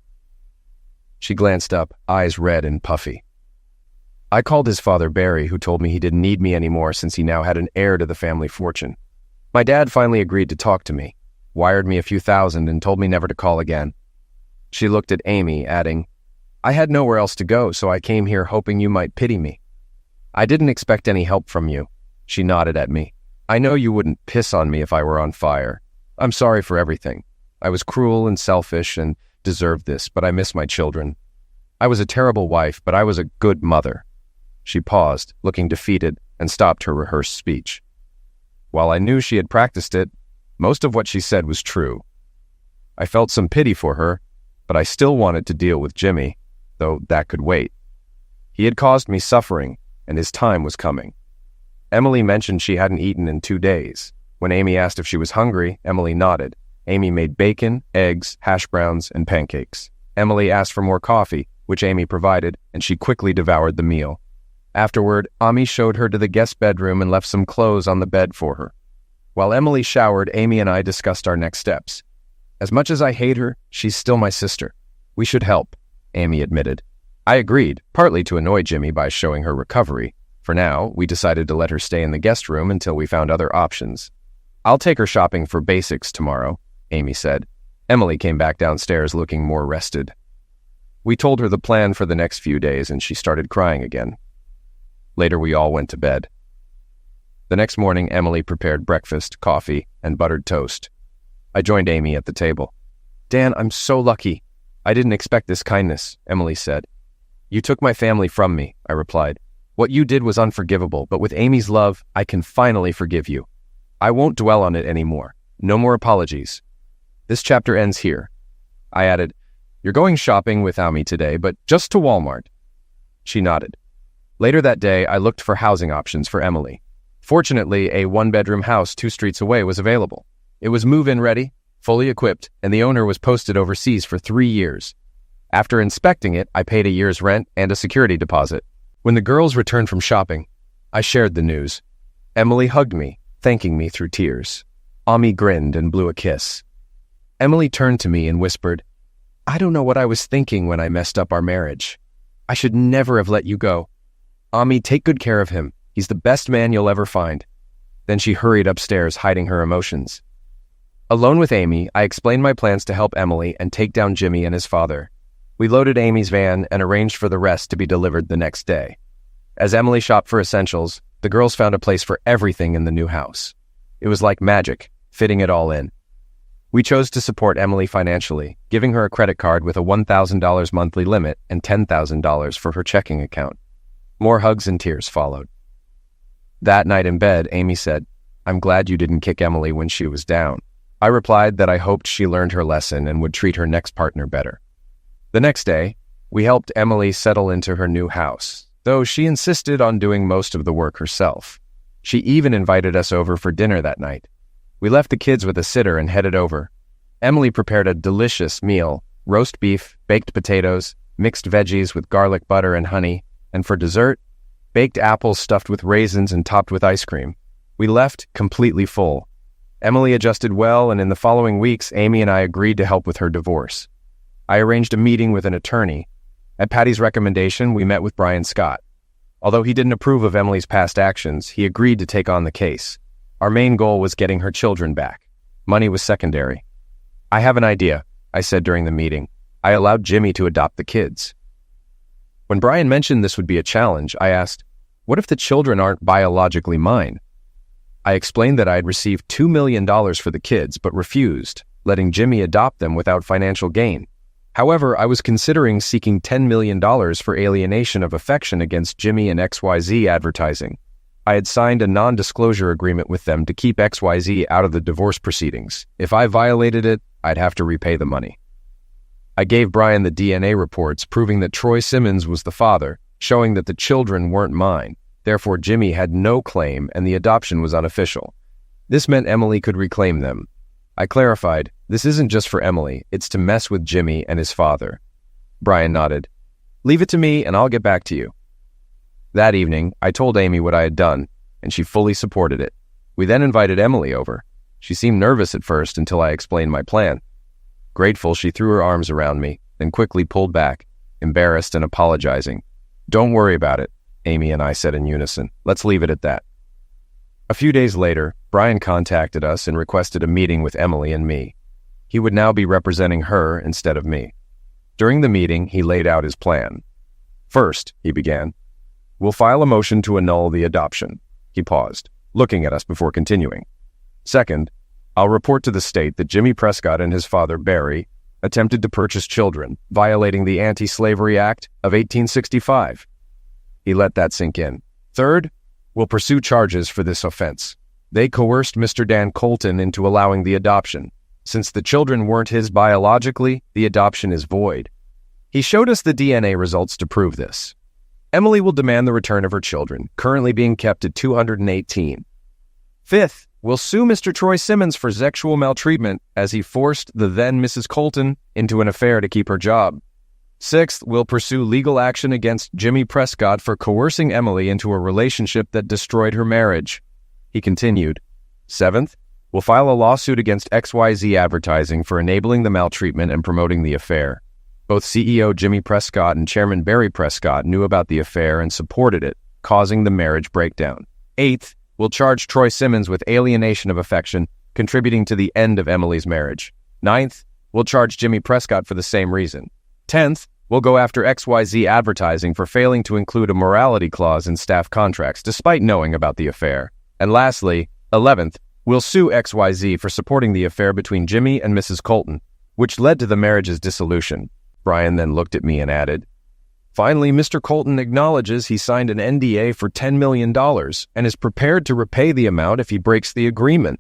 She glanced up, eyes red and puffy. I called his father Barry, who told me he didn't need me anymore since he now had an heir to the family fortune. My dad finally agreed to talk to me, wired me a few thousand, and told me never to call again. She looked at Amy, adding, "I had nowhere else to go, so I came here hoping you might pity me." "I didn't expect any help from you." She nodded at me. "I know you wouldn't piss on me if I were on fire. I'm sorry for everything. I was cruel and selfish and deserved this, but I miss my children. I was a terrible wife, but I was a good mother." She paused, looking defeated, and stopped her rehearsed speech. While I knew she had practiced it, most of what she said was true. I felt some pity for her, but I still wanted to deal with Jimmy, though that could wait. He had caused me suffering, and his time was coming. Emily mentioned she hadn't eaten in 2 days. When Amy asked if she was hungry, Emily nodded. Amy made bacon, eggs, hash browns, and pancakes. Emily asked for more coffee, which Amy provided, and she quickly devoured the meal. Afterward, Ami showed her to the guest bedroom and left some clothes on the bed for her. While Emily showered, Amy and I discussed our next steps. "As much as I hate her, she's still my sister. We should help," Amy admitted. I agreed, partly to annoy Jimmy by showing her recovery. For now, we decided to let her stay in the guest room until we found other options. "I'll take her shopping for basics tomorrow," Amy said. Emily came back downstairs looking more rested. We told her the plan for the next few days, and she started crying again. Later, we all went to bed. The next morning, Emily prepared breakfast, coffee, and buttered toast. I joined Amy at the table. "Dan, I'm so lucky. I didn't expect this kindness," Emily said. "You took my family from me," I replied. "What you did was unforgivable, but with Amy's love, I can finally forgive you. I won't dwell on it anymore. No more apologies. This chapter ends here." I added, "You're going shopping with Amy today, but just to Walmart." She nodded. Later that day, I looked for housing options for Emily. Fortunately, a one-bedroom house 2 streets away was available. It was move-in ready, fully equipped, and the owner was posted overseas for 3 years. After inspecting it, I paid a year's rent and a security deposit. When the girls returned from shopping, I shared the news. Emily hugged me, thanking me through tears. Ami grinned and blew a kiss. Emily turned to me and whispered, "I don't know what I was thinking when I messed up our marriage. I should never have let you go. Ami, take good care of him. He's the best man you'll ever find." Then she hurried upstairs, hiding her emotions. Alone with Amy, I explained my plans to help Emily and take down Jimmy and his father. We loaded Amy's van and arranged for the rest to be delivered the next day. As Emily shopped for essentials, the girls found a place for everything in the new house. It was like magic, fitting it all in. We chose to support Emily financially, giving her a credit card with a $1,000 monthly limit and $10,000 for her checking account. More hugs and tears followed. That night in bed, Amy said, "I'm glad you didn't kick Emily when she was down." I replied that I hoped she learned her lesson and would treat her next partner better. The next day, we helped Emily settle into her new house, though she insisted on doing most of the work herself. She even invited us over for dinner that night. We left the kids with a sitter and headed over. Emily prepared a delicious meal: roast beef, baked potatoes, mixed veggies with garlic butter and honey, and for dessert, baked apples stuffed with raisins and topped with ice cream. We left completely full. Emily adjusted well, and in the following weeks, Amy and I agreed to help with her divorce. I arranged a meeting with an attorney. At Patty's recommendation, we met with Brian Scott. Although he didn't approve of Emily's past actions, he agreed to take on the case. Our main goal was getting her children back. Money was secondary. "I have an idea," I said during the meeting. I allowed Jimmy to adopt the kids. When Brian mentioned this would be a challenge, I asked, "What if the children aren't biologically mine?" I explained that I had received $2 million for the kids, but refused, letting Jimmy adopt them without financial gain. However, I was considering seeking $10 million for alienation of affection against Jimmy and XYZ Advertising. I had signed a non-disclosure agreement with them to keep XYZ out of the divorce proceedings. If I violated it, I'd have to repay the money. I gave Brian the DNA reports proving that Troy Simmons was the father, showing that the children weren't mine. Therefore, Jimmy had no claim and the adoption was unofficial. This meant Emily could reclaim them. I clarified, "This isn't just for Emily, it's to mess with Jimmy and his father." Brian nodded. "Leave it to me and I'll get back to you." That evening, I told Amy what I had done, and she fully supported it. We then invited Emily over. She seemed nervous at first until I explained my plan. Grateful, she threw her arms around me, then quickly pulled back, embarrassed and apologizing. "Don't worry about it," Amy and I said in unison. "Let's leave it at that." A few days later, Brian contacted us and requested a meeting with Emily and me. He would now be representing her instead of me. During the meeting, he laid out his plan. "First," he began, "we'll file a motion to annul the adoption." He paused, looking at us before continuing. "Second, I'll report to the state that Jimmy Prescott and his father, Barry, attempted to purchase children, violating the Anti-Slavery Act of 1865. He let that sink in. "Third, we'll pursue charges for this offense. They coerced Mr. Dan Colton into allowing the adoption. Since the children weren't his biologically, the adoption is void." He showed us the DNA results to prove this. Emily will demand the return of her children, currently being kept at 218. Fifth, we'll sue Mr. Troy Simmons for sexual maltreatment as he forced the then Mrs. Colton into an affair to keep her job. Sixth, we'll pursue legal action against Jimmy Prescott for coercing Emily into a relationship that destroyed her marriage. He continued. Seventh, we'll file a lawsuit against XYZ Advertising for enabling the maltreatment and promoting the affair. Both CEO Jimmy Prescott and Chairman Barry Prescott knew about the affair and supported it, causing the marriage breakdown. Eighth, we'll charge Troy Simmons with alienation of affection, contributing to the end of Emily's marriage. Ninth, we'll charge Jimmy Prescott for the same reason. 10th, we'll go after XYZ Advertising for failing to include a morality clause in staff contracts despite knowing about the affair. And lastly, 11th, we'll sue XYZ for supporting the affair between Jimmy and Mrs. Colton, which led to the marriage's dissolution. Brian then looked at me and added, "Finally, Mr. Colton acknowledges he signed an NDA for $10 million and is prepared to repay the amount if he breaks the agreement."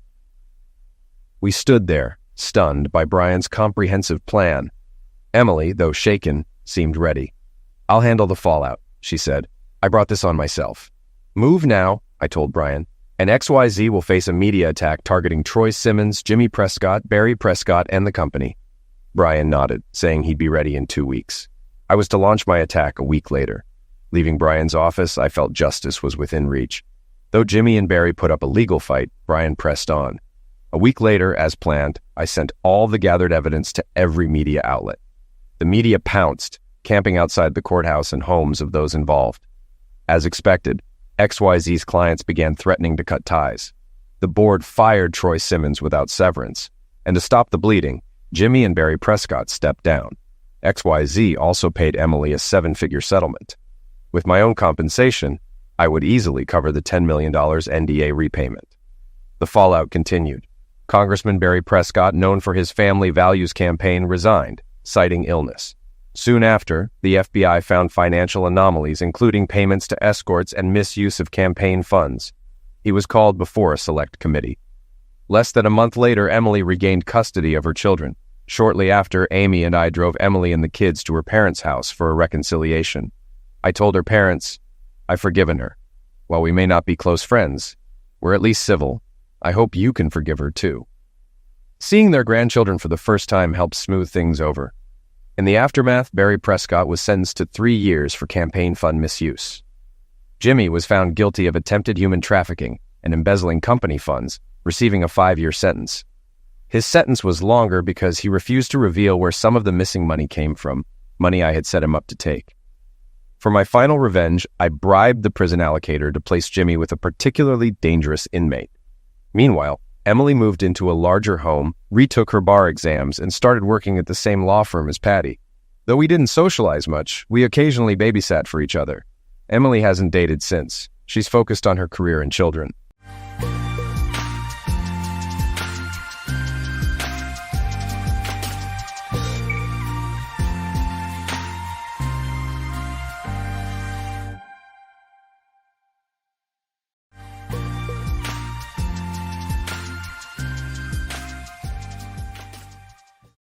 We stood there, stunned by Brian's comprehensive plan. Emily, though shaken, seemed ready. "I'll handle the fallout," she said. "I brought this on myself." "Move now," I told Brian, "and XYZ will face a media attack targeting Troy Simmons, Jimmy Prescott, Barry Prescott, and the company." Brian nodded, saying he'd be ready in 2 weeks. I was to launch my attack a week later. Leaving Brian's office, I felt justice was within reach. Though Jimmy and Barry put up a legal fight, Brian pressed on. A week later, as planned, I sent all the gathered evidence to every media outlet. The media pounced, camping outside the courthouse and homes of those involved. As expected, XYZ's clients began threatening to cut ties. The board fired Troy Simmons without severance, and to stop the bleeding, Jimmy and Barry Prescott stepped down. XYZ also paid Emily a 7-figure settlement. With my own compensation, I would easily cover the $10 million NDA repayment. The fallout continued. Congressman Barry Prescott, known for his family values campaign, resigned, citing illness. Soon after, the FBI found financial anomalies, including payments to escorts and misuse of campaign funds. He was called before a select committee. Less than a month later, Emily regained custody of her children. Shortly after, Amy and I drove Emily and the kids to her parents' house for a reconciliation. I told her parents, "I've forgiven her. While we may not be close friends, we're at least civil. I hope you can forgive her too." Seeing their grandchildren for the first time helped smooth things over. In the aftermath, Barry Prescott was sentenced to 3 years for campaign fund misuse. Jimmy was found guilty of attempted human trafficking and embezzling company funds, receiving a 5-year sentence. His sentence was longer because he refused to reveal where some of the missing money came from, money I had set him up to take. For my final revenge, I bribed the prison allocator to place Jimmy with a particularly dangerous inmate. Meanwhile, Emily moved into a larger home, retook her bar exams, and started working at the same law firm as Patty. Though we didn't socialize much, we occasionally babysat for each other. Emily hasn't dated since. She's focused on her career and children.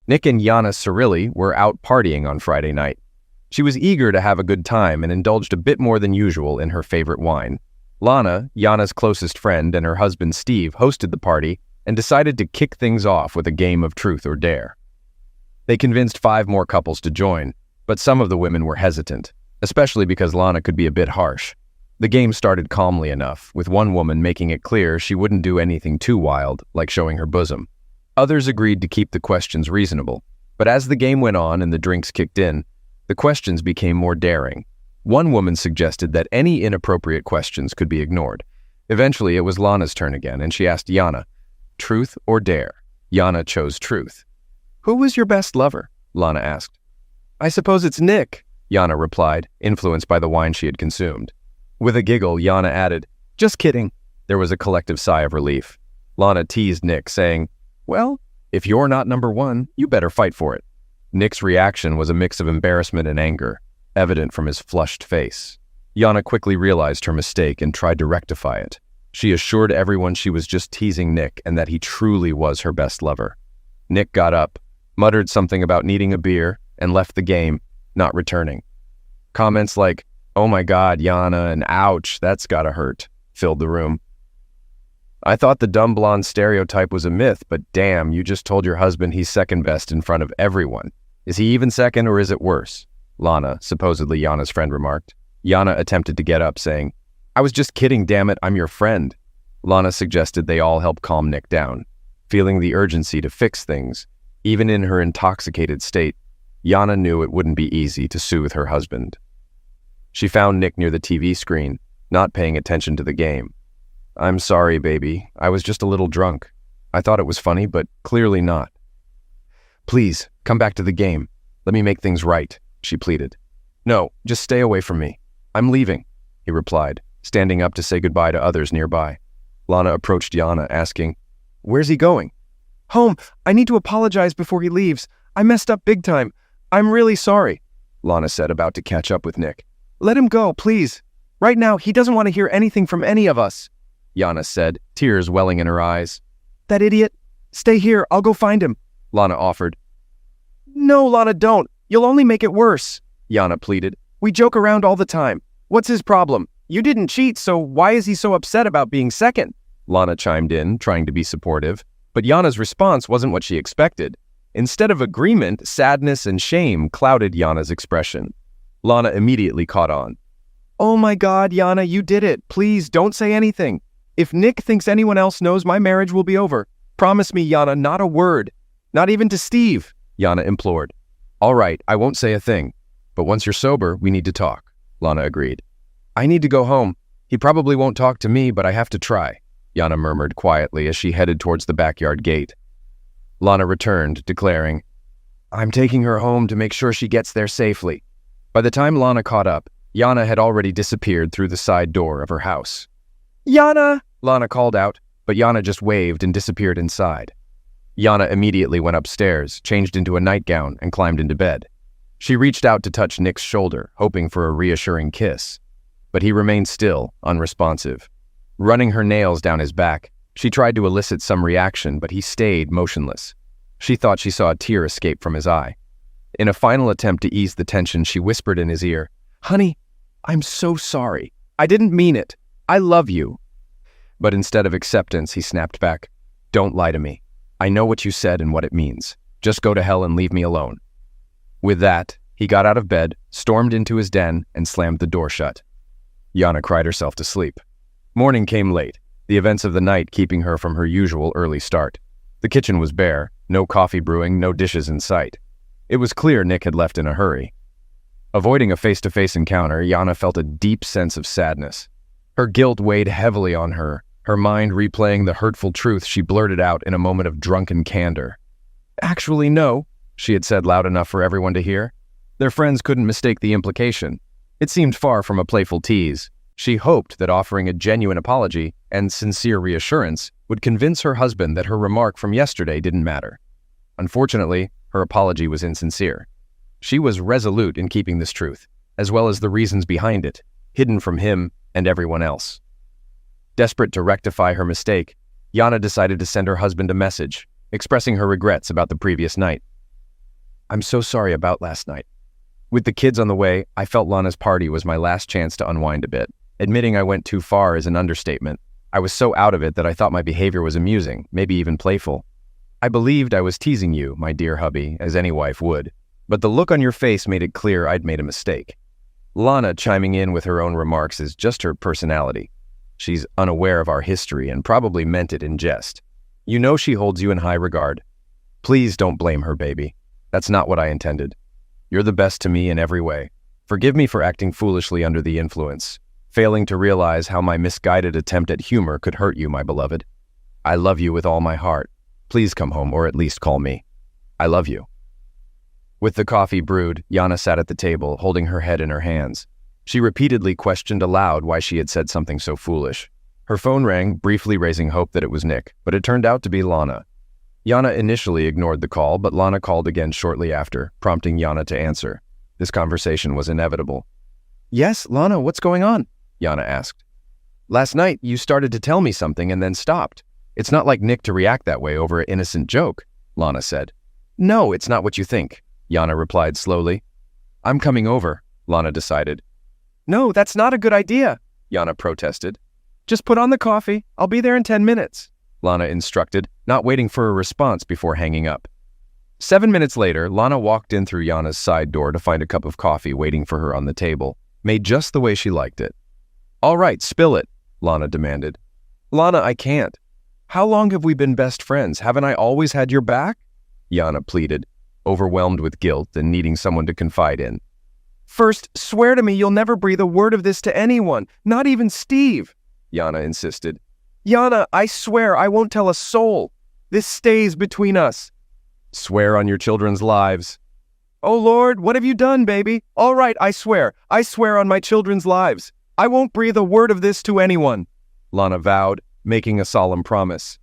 Nick and Yana Cirilli were out partying on Friday night. She was eager to have a good time and indulged a bit more than usual in her favorite wine. Lana, Yana's closest friend, and her husband Steve hosted the party and decided to kick things off with a game of truth or dare. They convinced 5 more couples to join, but some of the women were hesitant, especially because Lana could be a bit harsh. The game started calmly enough, with one woman making it clear she wouldn't do anything too wild, like showing her bosom. Others agreed to keep the questions reasonable, but as the game went on and the drinks kicked in, the questions became more daring. One woman suggested that any inappropriate questions could be ignored. Eventually, it was Lana's turn again, and she asked Yana, "Truth or dare?" Yana chose truth. "Who was your best lover?" Lana asked. "I suppose it's Nick," Yana replied, influenced by the wine she had consumed. With a giggle, Yana added, "Just kidding." There was a collective sigh of relief. Lana teased Nick, saying, "Well, if you're not number one, you better fight for it." Nick's reaction was a mix of embarrassment and anger, evident from his flushed face. Yana quickly realized her mistake and tried to rectify it. She assured everyone she was just teasing Nick and that he truly was her best lover. Nick got up, muttered something about needing a beer, and left the game, not returning. Comments like, "Oh my God, Yana," and "Ouch, that's gotta hurt," filled the room. "I thought the dumb blonde stereotype was a myth, but damn, you just told your husband he's second best in front of everyone. Is he even second or is it worse?" Lana, supposedly Yana's friend, remarked. Yana attempted to get up, saying, "I was just kidding, damn it, I'm your friend." Lana suggested they all help calm Nick down. Feeling the urgency to fix things, even in her intoxicated state, Yana knew it wouldn't be easy to soothe her husband. She found Nick near the TV screen, not paying attention to the game. "I'm sorry, baby. I was just a little drunk. I thought it was funny, but clearly not." "Please, come back to the game. Let me make things right," she pleaded. "No, just stay away from me. I'm leaving," he replied, standing up to say goodbye to others nearby. Lana approached Yana, asking, "Where's he going?" "Home. I need to apologize before he leaves. I messed up big time. I'm really sorry," Lana said, about to catch up with Nick. "Let him go, please. Right now, he doesn't want to hear anything from any of us," Yana said, tears welling in her eyes. "That idiot. Stay here. I'll go find him," Lana offered. "No, Lana, don't. You'll only make it worse," Yana pleaded. "We joke around all the time. What's his problem? You didn't cheat, so why is he so upset about being second?" Lana chimed in, trying to be supportive, but Yana's response wasn't what she expected. Instead of agreement, sadness and shame clouded Yana's expression. Lana immediately caught on. "Oh my God, Yana, you did it. Please don't say anything. If Nick thinks anyone else knows, my marriage will be over. Promise me, Yana, not a word. Not even to Steve," Yana implored. "All right, I won't say a thing. But once you're sober, we need to talk," Lana agreed. "I need to go home. He probably won't talk to me, but I have to try," Yana murmured quietly as she headed towards the backyard gate. Lana returned, declaring, "I'm taking her home to make sure she gets there safely." By the time Lana caught up, Yana had already disappeared through the side door of her house. "Yana!" Lana called out. but Yana just waved and disappeared inside. Yana immediately went upstairs, changed into a nightgown, and climbed into bed. She reached out to touch Nick's shoulder, hoping for a reassuring kiss. But he remained still, unresponsive. Running her nails down his back, she tried to elicit some reaction, but he stayed motionless. She thought she saw a tear escape from his eye. In a final attempt to ease the tension, she whispered in his ear, "Honey, I'm so sorry. I didn't mean it. I love you." But instead of acceptance, he snapped back, "Don't lie to me. I know what you said and what it means. Just go to hell and leave me alone." With that, he got out of bed, stormed into his den, and slammed the door shut. Yana cried herself to sleep. Morning came late, the events of the night keeping her from her usual early start. The kitchen was bare, no coffee brewing, no dishes in sight. It was clear Nick had left in a hurry. Avoiding a face-to-face encounter, Yana felt a deep sense of sadness. Her guilt weighed heavily on her, her mind replaying the hurtful truth she blurted out in a moment of drunken candor. "Actually, no," she had said loud enough for everyone to hear. Their friends couldn't mistake the implication. It seemed far from a playful tease. She hoped that offering a genuine apology and sincere reassurance would convince her husband that her remark from yesterday didn't matter. Unfortunately, her apology was insincere. She was resolute in keeping this truth, as well as the reasons behind it, hidden from him and everyone else. Desperate to rectify her mistake, Yana decided to send her husband a message, expressing her regrets about the previous night. "I'm so sorry about last night. With the kids on the way, I felt Lana's party was my last chance to unwind a bit. Admitting I went too far is an understatement. I was so out of it that I thought my behavior was amusing, maybe even playful. I believed I was teasing you, my dear hubby, as any wife would, but the look on your face made it clear I'd made a mistake." Lana chiming in with her own remarks is just her personality. She's unaware of our history and probably meant it in jest. You know she holds you in high regard. Please don't blame her, baby. That's not what I intended. You're the best to me in every way. Forgive me for acting foolishly under the influence, failing to realize how my misguided attempt at humor could hurt you, my beloved. I love you with all my heart. Please come home, or at least call me. I love you." With the coffee brewed, Yana sat at the table, holding her head in her hands. She repeatedly questioned aloud why she had said something so foolish. Her phone rang, briefly raising hope that it was Nick, but it turned out to be Lana. Yana initially ignored the call, but Lana called again shortly after, prompting Yana to answer. This conversation was inevitable. "Yes, Lana, what's going on?" Yana asked. "Last night, you started to tell me something and then stopped. It's not like Nick to react that way over an innocent joke," Lana said. "No, it's not what you think," Yana replied slowly. "I'm coming over," Lana decided. "No, that's not a good idea," Yana protested. "Just put on the coffee. I'll be there in 10 minutes, Lana instructed, not waiting for a response before hanging up. 7 minutes later, Lana walked in through Yana's side door to find a cup of coffee waiting for her on the table, made just the way she liked it. "All right, spill it," Lana demanded. "Lana, I can't. How long have we been best friends? Haven't I always had your back?" Yana pleaded, overwhelmed with guilt and needing someone to confide in. "First, swear to me you'll never breathe a word of this to anyone, not even Steve," Yana insisted. "Yana, I swear I won't tell a soul. This stays between us." "Swear on your children's lives." "Oh Lord, what have you done, baby? All right, I swear on my children's lives. I won't breathe a word of this to anyone," Lana vowed, making a solemn promise.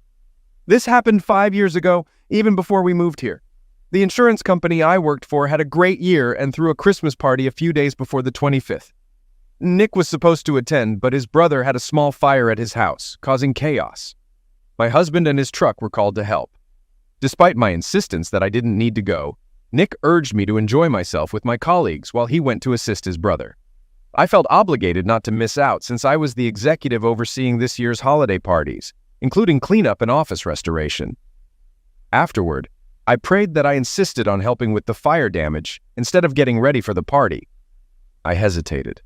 "This happened 5 years ago, even before we moved here. The insurance company I worked for had a great year and threw a Christmas party a few days before the 25th. Nick was supposed to attend, but his brother had a small fire at his house, causing chaos. My husband and his truck were called to help. Despite my insistence that I didn't need to go, Nick urged me to enjoy myself with my colleagues while he went to assist his brother. I felt obligated not to miss out since I was the executive overseeing this year's holiday parties, including cleanup and office restoration. Afterward, I prayed that I insisted on helping with the fire damage instead of getting ready for the party. I hesitated.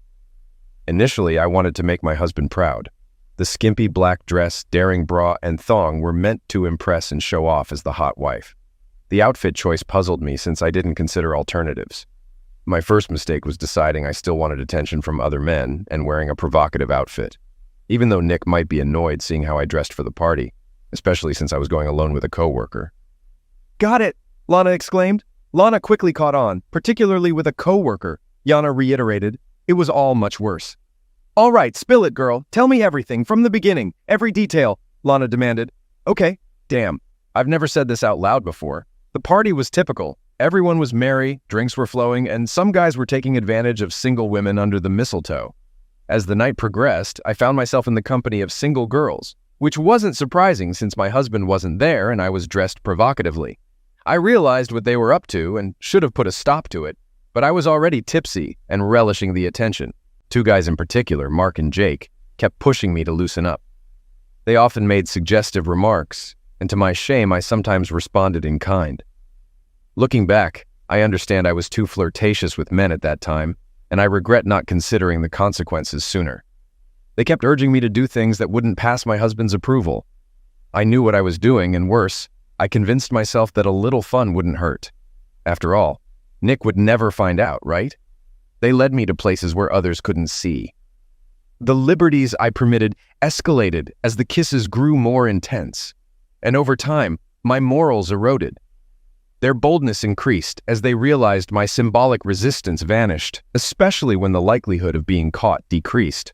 Initially, I wanted to make my husband proud. The skimpy black dress, daring bra, and thong were meant to impress and show off as the hot wife. The outfit choice puzzled me since I didn't consider alternatives. My first mistake was deciding I still wanted attention from other men and wearing a provocative outfit, even though Nick might be annoyed seeing how I dressed for the party, especially since I was going alone with a coworker. "Got it," Lana exclaimed. Lana quickly caught on, particularly with a coworker. Yana reiterated, "It was all much worse." "All right, spill it, girl. Tell me everything, from the beginning, every detail. Lana demanded. Okay, damn. I've never said this out loud before. The party was typical. Everyone was merry, drinks were flowing, and some guys were taking advantage of single women under the mistletoe. As the night progressed, I found myself in the company of single girls, which wasn't surprising since my husband wasn't there and I was dressed provocatively. I realized what they were up to and should have put a stop to it, but I was already tipsy and relishing the attention. Two guys in particular, Mark and Jake, kept pushing me to loosen up. They often made suggestive remarks, and to my shame, I sometimes responded in kind. Looking back, I understand I was too flirtatious with men at that time, and I regret not considering the consequences sooner. They kept urging me to do things that wouldn't pass my husband's approval. I knew what I was doing, and worse, I convinced myself that a little fun wouldn't hurt. After all, Nick would never find out, right? They led me to places where others couldn't see. The liberties I permitted escalated as the kisses grew more intense, and over time, my morals eroded. Their boldness increased as they realized my symbolic resistance vanished, especially when the likelihood of being caught decreased.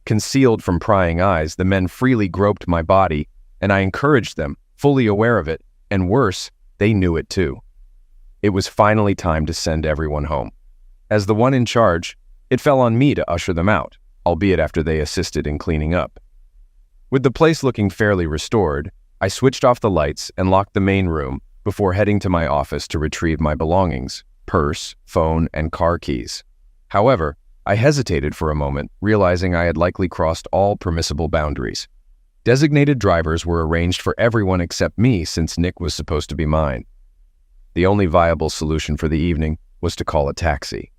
Concealed from prying eyes, the men freely groped my body, and I encouraged them, fully aware of it, and worse, they knew it too. It was finally time to send everyone home. As the one in charge, it fell on me to usher them out, albeit after they assisted in cleaning up. With the place looking fairly restored, I switched off the lights and locked the main room before heading to my office to retrieve my belongings, purse, phone, and car keys. However, I hesitated for a moment, realizing I had likely crossed all permissible boundaries. Designated drivers were arranged for everyone except me since Nick was supposed to be mine. The only viable solution for the evening was to call a taxi.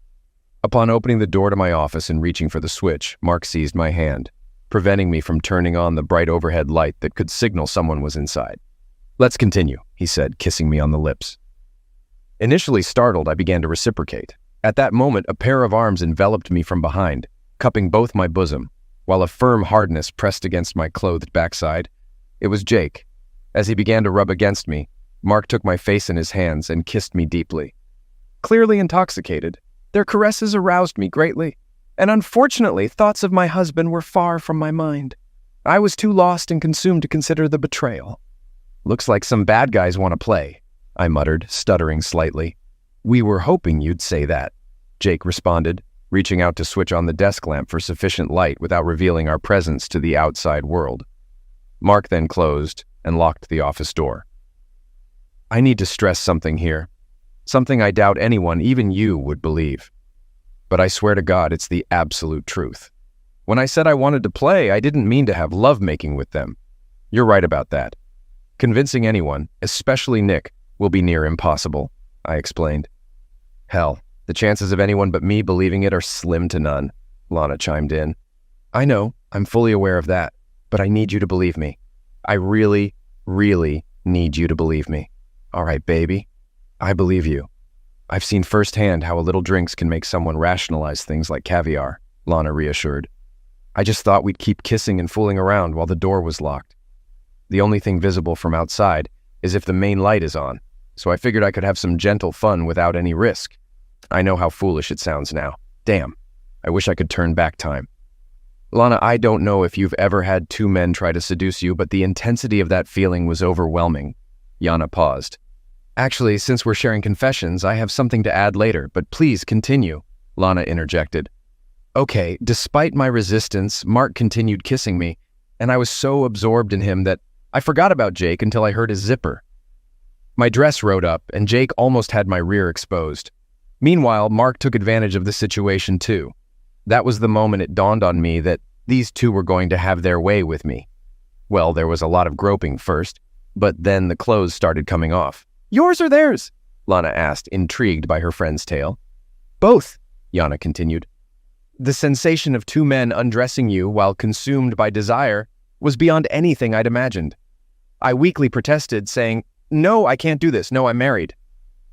Upon opening the door to my office and reaching for the switch, Mark seized my hand, preventing me from turning on the bright overhead light that could signal someone was inside. "Let's continue," he said, kissing me on the lips. Initially startled, I began to reciprocate. At that moment, a pair of arms enveloped me from behind, cupping both my bosom, while a firm hardness pressed against my clothed backside. It was Jake. As he began to rub against me, Mark took my face in his hands and kissed me deeply. Clearly intoxicated, their caresses aroused me greatly, and unfortunately, thoughts of my husband were far from my mind. I was too lost and consumed to consider the betrayal. "Looks like some bad guys want to play," I muttered, stuttering slightly. "We were hoping you'd say that," Jake responded, reaching out to switch on the desk lamp for sufficient light without revealing our presence to the outside world. Mark then closed and locked the office door. I need to stress something here, something I doubt anyone, even you, would believe. But I swear to God, it's the absolute truth. When I said I wanted to play, I didn't mean to have lovemaking with them. You're right about that. Convincing anyone, especially Nick, will be near impossible, I explained. Hell, the chances of anyone but me believing it are slim to none, Lana chimed in. I know, I'm fully aware of that, but I need you to believe me. I really, really need you to believe me. All right, baby. I believe you. I've seen firsthand how a little drinks can make someone rationalize things like caviar, Lana reassured. I just thought we'd keep kissing and fooling around while the door was locked. The only thing visible from outside is if the main light is on, so I figured I could have some gentle fun without any risk. I know how foolish it sounds now. Damn, I wish I could turn back time. Lana, I don't know if you've ever had two men try to seduce you, but the intensity of that feeling was overwhelming. Yana paused. Actually, since we're sharing confessions, I have something to add later, but please continue, Lana interjected. Okay, despite my resistance, Mark continued kissing me, and I was so absorbed in him that I forgot about Jake until I heard his zipper. My dress rode up, and Jake almost had my rear exposed. Meanwhile, Mark took advantage of the situation too. That was the moment it dawned on me that these two were going to have their way with me. Well, there was a lot of groping first, but then the clothes started coming off. Yours or theirs? Lana asked, intrigued by her friend's tale. Both, Yana continued. The sensation of two men undressing you while consumed by desire was beyond anything I'd imagined. I weakly protested, saying, No, I can't do this. No, I'm married.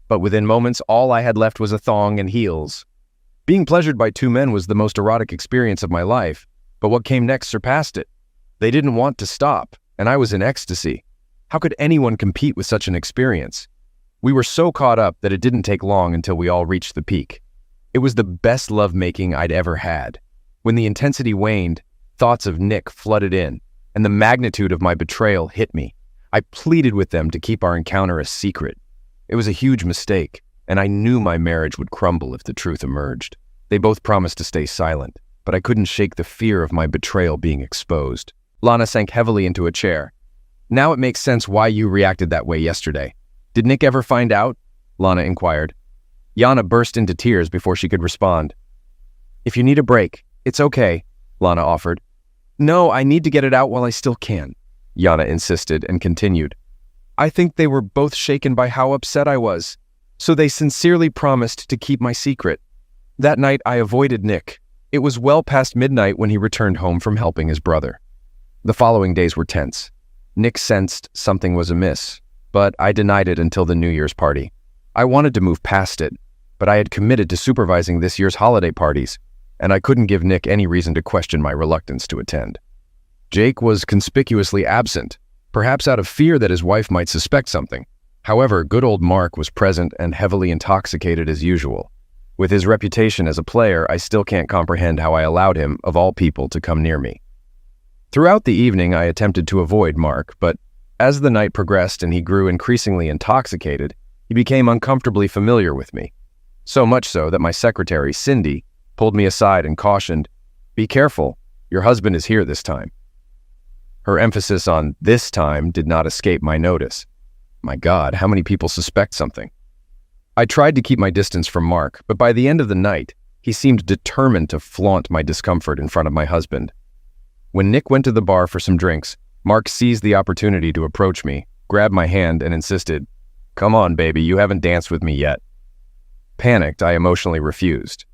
But within moments, all I had left was a thong and heels. Being pleasured by two men was the most erotic experience of my life, but what came next surpassed it. They didn't want to stop, and I was in ecstasy. How could anyone compete with such an experience? We were so caught up that it didn't take long until we all reached the peak. It was the best lovemaking I'd ever had. When the intensity waned, thoughts of Nick flooded in, and the magnitude of my betrayal hit me. I pleaded with them to keep our encounter a secret. It was a huge mistake, and I knew my marriage would crumble if the truth emerged. They both promised to stay silent, but I couldn't shake the fear of my betrayal being exposed. Lana sank heavily into a chair. Now it makes sense why you reacted that way yesterday. Did Nick ever find out? Lana inquired. Yana burst into tears before she could respond. If you need a break, it's okay, Lana offered. No, I need to get it out while I still can, Yana insisted and continued. I think they were both shaken by how upset I was, so they sincerely promised to keep my secret. That night I avoided Nick. It was well past midnight when he returned home from helping his brother. The following days were tense. Nick sensed something was amiss, but I denied it until the New Year's party. I wanted to move past it, but I had committed to supervising this year's holiday parties, and I couldn't give Nick any reason to question my reluctance to attend. Jake was conspicuously absent, perhaps out of fear that his wife might suspect something. However, good old Mark was present and heavily intoxicated as usual. With his reputation as a player, I still can't comprehend how I allowed him, of all people, to come near me. Throughout the evening, I attempted to avoid Mark, but as the night progressed and he grew increasingly intoxicated, he became uncomfortably familiar with me. So much so that my secretary, Cindy, pulled me aside and cautioned, "Be careful, your husband is here this time." Her emphasis on "this time" did not escape my notice. My God, how many people suspect something? I tried to keep my distance from Mark, but by the end of the night, he seemed determined to flaunt my discomfort in front of my husband. When Nick went to the bar for some drinks, Mark seized the opportunity to approach me, grabbed my hand, and insisted, "Come on, baby, you haven't danced with me yet." Panicked, I emotionally refused.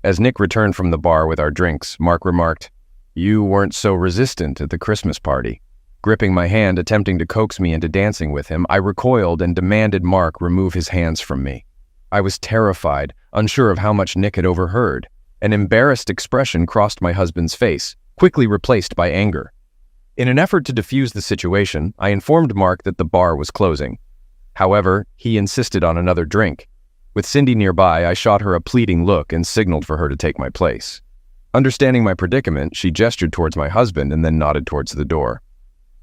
As Nick returned from the bar with our drinks, Mark remarked, "You weren't so resistant at the Christmas party." Gripping my hand, attempting to coax me into dancing with him, I recoiled and demanded Mark remove his hands from me. I was terrified, unsure of how much Nick had overheard. An embarrassed expression crossed my husband's face, quickly replaced by anger. In an effort to defuse the situation, I informed Mark that the bar was closing. However, he insisted on another drink. With Cindy nearby, I shot her a pleading look and signaled for her to take my place. Understanding my predicament, she gestured towards my husband and then nodded towards the door.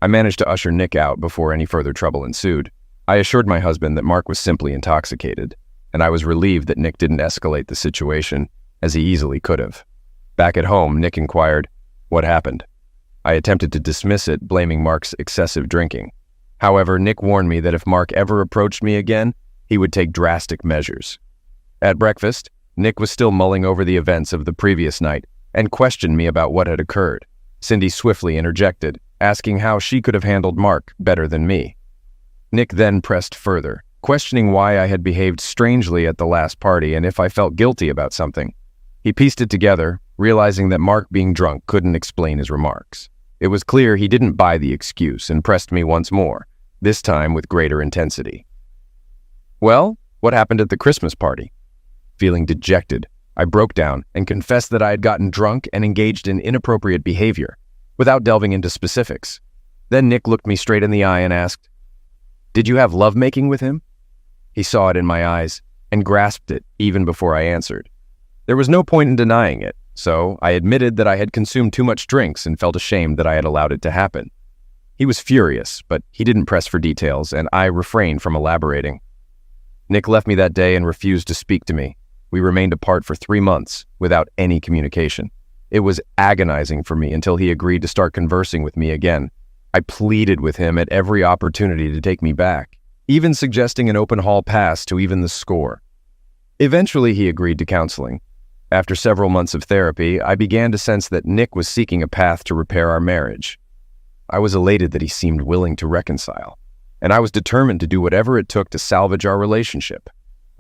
I managed to usher Nick out before any further trouble ensued. I assured my husband that Mark was simply intoxicated, and I was relieved that Nick didn't escalate the situation, as he easily could have. Back at home, Nick inquired, "What happened?" I attempted to dismiss it, blaming Mark's excessive drinking. However, Nick warned me that if Mark ever approached me again, he would take drastic measures. At breakfast, Nick was still mulling over the events of the previous night and questioned me about what had occurred. Cindy swiftly interjected, asking how she could have handled Mark better than me. Nick then pressed further, questioning why I had behaved strangely at the last party and if I felt guilty about something. He pieced it together, realizing that Mark being drunk couldn't explain his remarks. It was clear he didn't buy the excuse and pressed me once more, this time with greater intensity. "Well, what happened at the Christmas party?" Feeling dejected, I broke down and confessed that I had gotten drunk and engaged in inappropriate behavior, without delving into specifics. Then Nick looked me straight in the eye and asked, "Did you have lovemaking with him?" He saw it in my eyes and grasped it even before I answered. There was no point in denying it, so I admitted that I had consumed too much drinks and felt ashamed that I had allowed it to happen. He was furious, but he didn't press for details, and I refrained from elaborating. Nick left me that day and refused to speak to me. We remained apart for 3 months, without any communication. It was agonizing for me until he agreed to start conversing with me again. I pleaded with him at every opportunity to take me back, even suggesting an open hall pass to even the score. Eventually, he agreed to counseling. After several months of therapy, I began to sense that Nick was seeking a path to repair our marriage. I was elated that he seemed willing to reconcile, and I was determined to do whatever it took to salvage our relationship.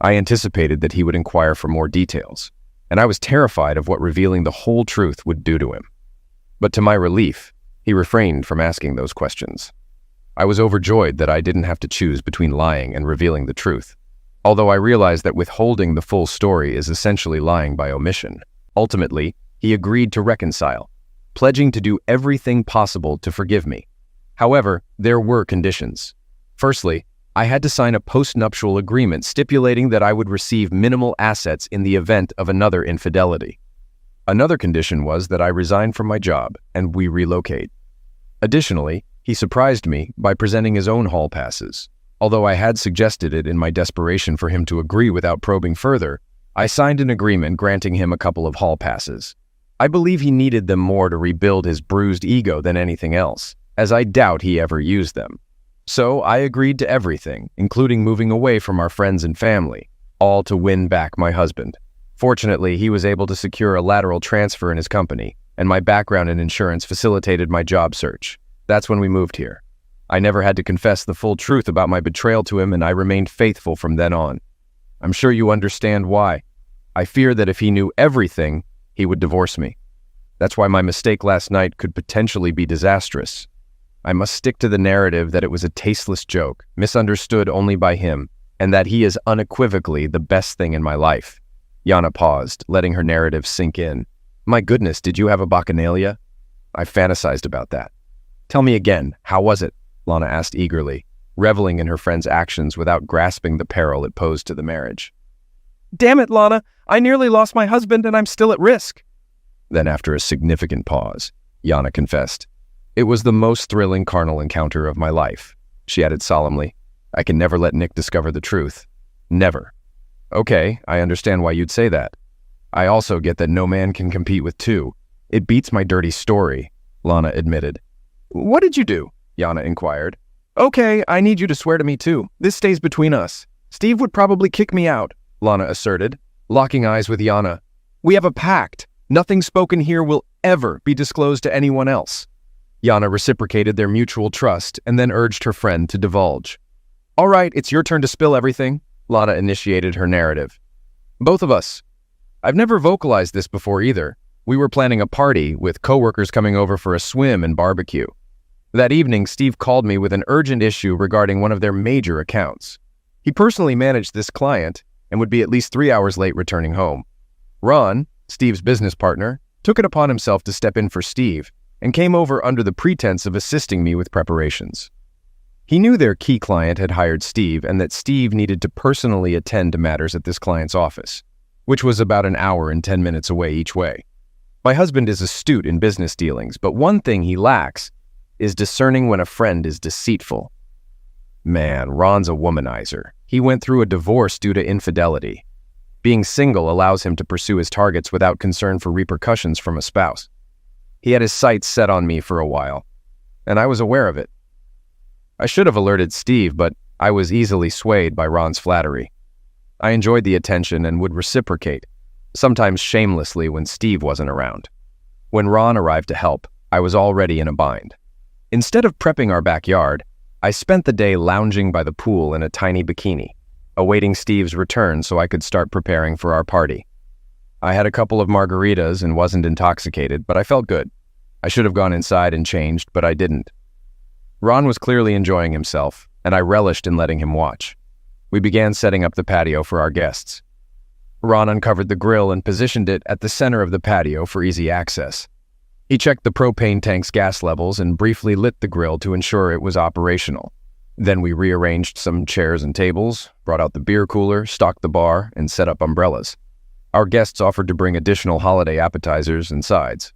I anticipated that he would inquire for more details, and I was terrified of what revealing the whole truth would do to him. But to my relief, he refrained from asking those questions. I was overjoyed that I didn't have to choose between lying and revealing the truth, although I realized that withholding the full story is essentially lying by omission. Ultimately, he agreed to reconcile, pledging to do everything possible to forgive me. However, there were conditions. Firstly, I had to sign a post-nuptial agreement stipulating that I would receive minimal assets in the event of another infidelity. Another condition was that I resign from my job and we relocate. Additionally, he surprised me by presenting his own hall passes. Although I had suggested it in my desperation for him to agree without probing further, I signed an agreement granting him a couple of hall passes. I believe he needed them more to rebuild his bruised ego than anything else, as I doubt he ever used them. So I agreed to everything, including moving away from our friends and family, all to win back my husband. Fortunately, he was able to secure a lateral transfer in his company, and my background in insurance facilitated my job search. That's when we moved here. I never had to confess the full truth about my betrayal to him, and I remained faithful from then on. I'm sure you understand why. I fear that if he knew everything, he would divorce me. That's why my mistake last night could potentially be disastrous. I must stick to the narrative that it was a tasteless joke, misunderstood only by him, and that he is unequivocally the best thing in my life. Yana paused, letting her narrative sink in. My goodness, did you have a bacchanalia? I fantasized about that. Tell me again, how was it? Lana asked eagerly, reveling in her friend's actions without grasping the peril it posed to the marriage. Damn it, Lana, I nearly lost my husband and I'm still at risk. Then after a significant pause, Yana confessed. It was the most thrilling carnal encounter of my life, she added solemnly. I can never let Nick discover the truth. Never. Okay, I understand why you'd say that. I also get that no man can compete with two. It beats my dirty story, Lana admitted. What did you do? Yana inquired. Okay, I need you to swear to me too. This stays between us. Steve would probably kick me out, Lana asserted, locking eyes with Yana. We have a pact. Nothing spoken here will ever be disclosed to anyone else. Yana reciprocated their mutual trust and then urged her friend to divulge. All right, it's your turn to spill everything. Lana initiated her narrative. Both of us. I've never vocalized this before either. We were planning a party with coworkers coming over for a swim and barbecue. That evening, Steve called me with an urgent issue regarding one of their major accounts. He personally managed this client and would be at least 3 hours late returning home. Ron, Steve's business partner, took it upon himself to step in for Steve and came over under the pretense of assisting me with preparations. He knew their key client had hired Steve and that Steve needed to personally attend to matters at this client's office, which was about an hour and 10 minutes away each way. My husband is astute in business dealings, but one thing he lacks is discerning when a friend is deceitful. Man, Ron's a womanizer. He went through a divorce due to infidelity. Being single allows him to pursue his targets without concern for repercussions from a spouse. He had his sights set on me for a while, and I was aware of it. I should have alerted Steve, but I was easily swayed by Ron's flattery. I enjoyed the attention and would reciprocate, sometimes shamelessly when Steve wasn't around. When Ron arrived to help, I was already in a bind. Instead of prepping our backyard, I spent the day lounging by the pool in a tiny bikini, awaiting Steve's return so I could start preparing for our party. I had a couple of margaritas and wasn't intoxicated, but I felt good. I should have gone inside and changed, but I didn't. Ron was clearly enjoying himself, and I relished in letting him watch. We began setting up the patio for our guests. Ron uncovered the grill and positioned it at the center of the patio for easy access. He checked the propane tank's gas levels and briefly lit the grill to ensure it was operational. Then we rearranged some chairs and tables, brought out the beer cooler, stocked the bar, and set up umbrellas. Our guests offered to bring additional holiday appetizers and sides.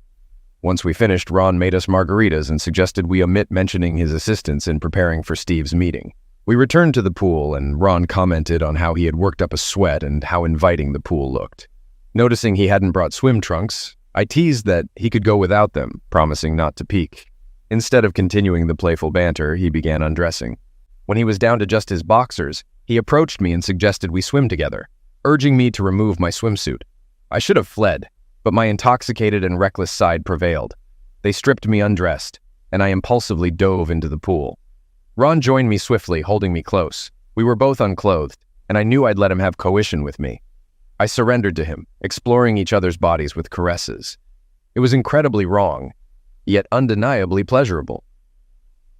Once we finished, Ron made us margaritas and suggested we omit mentioning his assistance in preparing for Steve's meeting. We returned to the pool, and Ron commented on how he had worked up a sweat and how inviting the pool looked. Noticing he hadn't brought swim trunks, I teased that he could go without them, promising not to peek. Instead of continuing the playful banter, he began undressing. When he was down to just his boxers, he approached me and suggested we swim together, urging me to remove my swimsuit. I should have fled, but my intoxicated and reckless side prevailed. They stripped me undressed, and I impulsively dove into the pool. Ron joined me swiftly, holding me close. We were both unclothed, and I knew I'd let him have coition with me. I surrendered to him, exploring each other's bodies with caresses. It was incredibly wrong, yet undeniably pleasurable.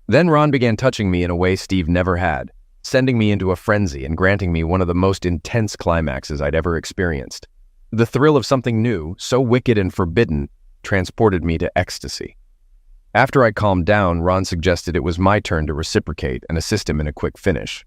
Then Ron began touching me in a way Steve never had, sending me into a frenzy and granting me one of the most intense climaxes I'd ever experienced. The thrill of something new, so wicked and forbidden, transported me to ecstasy. After I calmed down, Ron suggested it was my turn to reciprocate and assist him in a quick finish.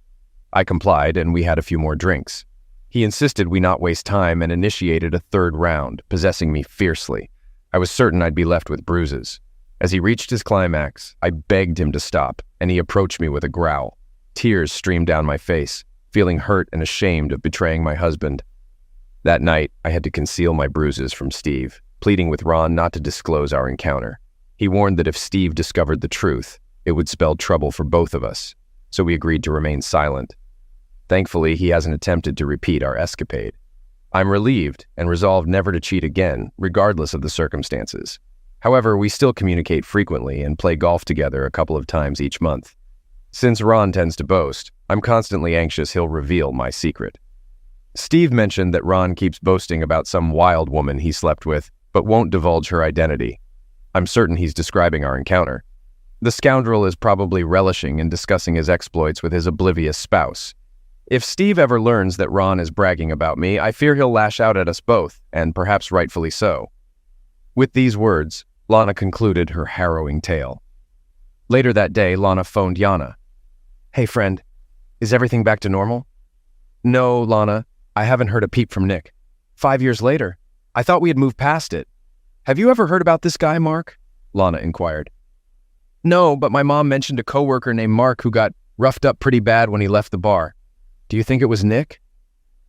I complied, and we had a few more drinks. He insisted we not waste time and initiated a third round, possessing me fiercely. I was certain I'd be left with bruises. As he reached his climax, I begged him to stop, and he approached me with a growl. Tears streamed down my face, feeling hurt and ashamed of betraying my husband. That night, I had to conceal my bruises from Steve, pleading with Ron not to disclose our encounter. He warned that if Steve discovered the truth, it would spell trouble for both of us, so we agreed to remain silent. Thankfully, he hasn't attempted to repeat our escapade. I'm relieved and resolved never to cheat again, regardless of the circumstances. However, we still communicate frequently and play golf together a couple of times each month. Since Ron tends to boast, I'm constantly anxious he'll reveal my secret. Steve mentioned that Ron keeps boasting about some wild woman he slept with, but won't divulge her identity. I'm certain he's describing our encounter. The scoundrel is probably relishing in discussing his exploits with his oblivious spouse. If Steve ever learns that Ron is bragging about me, I fear he'll lash out at us both, and perhaps rightfully so. With these words, Lana concluded her harrowing tale. Later that day, Lana phoned Yana. "Hey friend, is everything back to normal?" "No, Lana, I haven't heard a peep from Nick. 5 years later. I thought we had moved past it. Have you ever heard about this guy, Mark?" Lana inquired. "No, but my mom mentioned a coworker named Mark who got roughed up pretty bad when he left the bar. Do you think it was Nick?"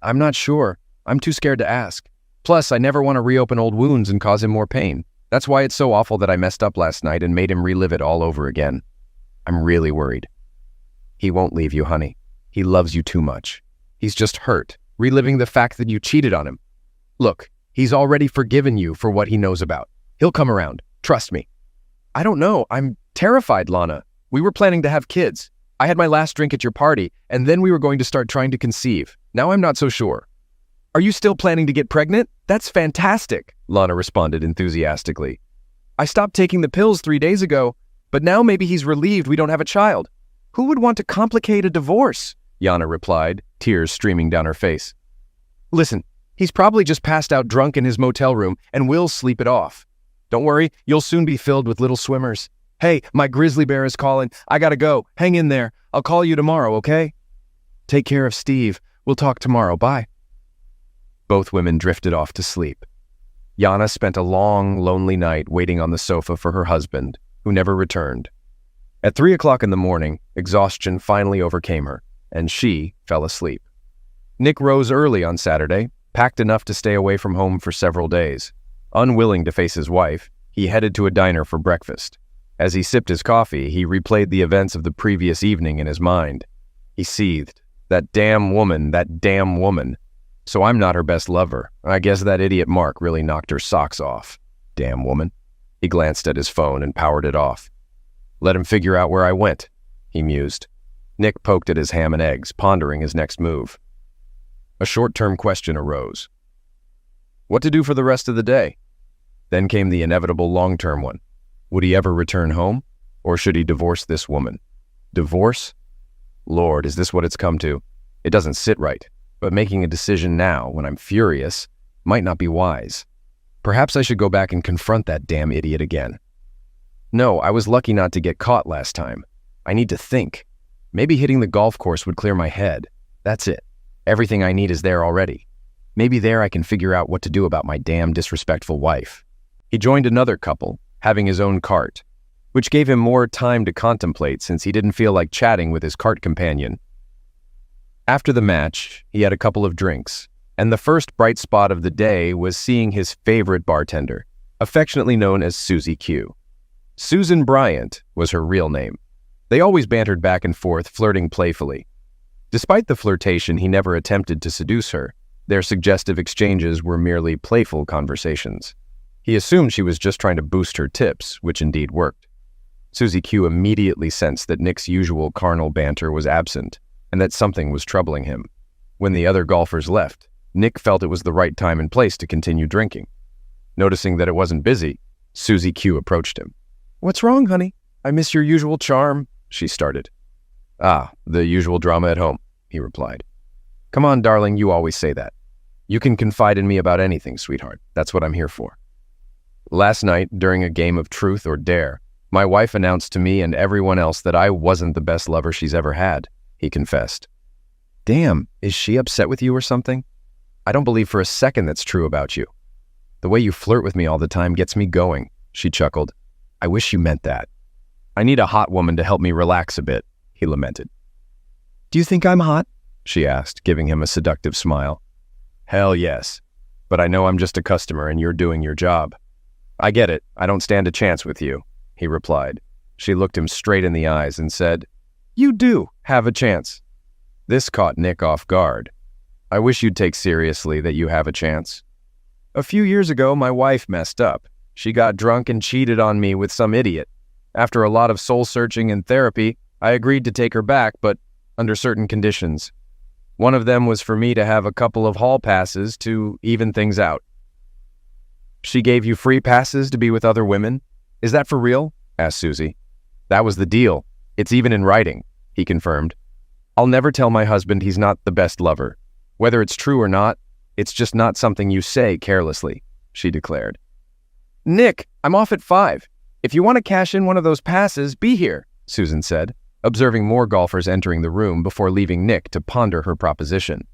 "I'm not sure. I'm too scared to ask. Plus, I never want to reopen old wounds and cause him more pain. That's why it's so awful that I messed up last night and made him relive it all over again. I'm really worried." "He won't leave you, honey. He loves you too much. He's just hurt, reliving the fact that you cheated on him. Look, he's already forgiven you for what he knows about. He'll come around. Trust me." "I don't know. I'm terrified, Lana. We were planning to have kids. I had my last drink at your party, and then we were going to start trying to conceive. Now I'm not so sure." "Are you still planning to get pregnant? That's fantastic," Lana responded enthusiastically. "I stopped taking the pills 3 days ago, but now maybe he's relieved we don't have a child. Who would want to complicate a divorce?" Yana replied, tears streaming down her face. "Listen, he's probably just passed out drunk in his motel room, and we'll sleep it off. Don't worry, you'll soon be filled with little swimmers. Hey, my grizzly bear is calling. I gotta go. Hang in there. I'll call you tomorrow, okay? Take care of Steve. We'll talk tomorrow. Bye." Both women drifted off to sleep. Yana spent a long, lonely night waiting on the sofa for her husband, who never returned. At 3 o'clock in the morning, exhaustion finally overcame her, and she fell asleep. Nick rose early on Saturday, packed enough to stay away from home for several days. Unwilling to face his wife, he headed to a diner for breakfast. As he sipped his coffee, he replayed the events of the previous evening in his mind. He seethed. That damn woman. So I'm not her best lover. I guess that idiot Mark really knocked her socks off. Damn woman. He glanced at his phone and powered it off. Let him figure out where I went, he mused. Nick poked at his ham and eggs, pondering his next move. A short-term question arose. What to do for the rest of the day? Then came the inevitable long-term one. Would he ever return home? Or should he divorce this woman? Divorce? Lord, is this what it's come to? It doesn't sit right, but making a decision now, when I'm furious, might not be wise. Perhaps I should go back and confront that damn idiot again. No, I was lucky not to get caught last time. I need to think. Maybe hitting the golf course would clear my head. That's it. Everything I need is there already. Maybe there I can figure out what to do about my damn disrespectful wife. He joined another couple, having his own cart, which gave him more time to contemplate since he didn't feel like chatting with his cart companion. After the match, he had a couple of drinks, and the first bright spot of the day was seeing his favorite bartender, affectionately known as Susie Q. Susan Bryant was her real name. They always bantered back and forth, flirting playfully. Despite the flirtation, he never attempted to seduce her. Their suggestive exchanges were merely playful conversations. He assumed she was just trying to boost her tips, which indeed worked. Susie Q immediately sensed that Nick's usual carnal banter was absent, and that something was troubling him. When the other golfers left, Nick felt it was the right time and place to continue drinking. Noticing that it wasn't busy, Susie Q approached him. "What's wrong, honey? I miss your usual charm," she started. "Ah, the usual drama at home," he replied. "Come on, darling, you always say that. You can confide in me about anything, sweetheart. That's what I'm here for." Last night, during a game of truth or dare, my wife announced to me and everyone else that I wasn't the best lover she's ever had, he confessed. "Damn, is she upset with you or something? I don't believe for a second that's true about you. The way you flirt with me all the time gets me going," she chuckled. I wish you meant that. I need a hot woman to help me relax a bit, he lamented. Do you think I'm hot? She asked, giving him a seductive smile. Hell yes, but I know I'm just a customer and you're doing your job. I get it, I don't stand a chance with you, he replied. She looked him straight in the eyes and said, You do have a chance. This caught Nick off guard. I wish you'd take seriously that you have a chance. A few years ago, my wife messed up. She got drunk and cheated on me with some idiot. After a lot of soul-searching and therapy, I agreed to take her back, but under certain conditions. One of them was for me to have a couple of hall passes to even things out. She gave you free passes to be with other women? Is that for real? Asked Susie. That was the deal. It's even in writing, he confirmed. I'll never tell my husband he's not the best lover. Whether it's true or not, it's just not something you say carelessly, she declared. Nick, I'm off at 5. If you want to cash in one of those passes, be here, Susan said, observing more golfers entering the room before leaving Nick to ponder her proposition.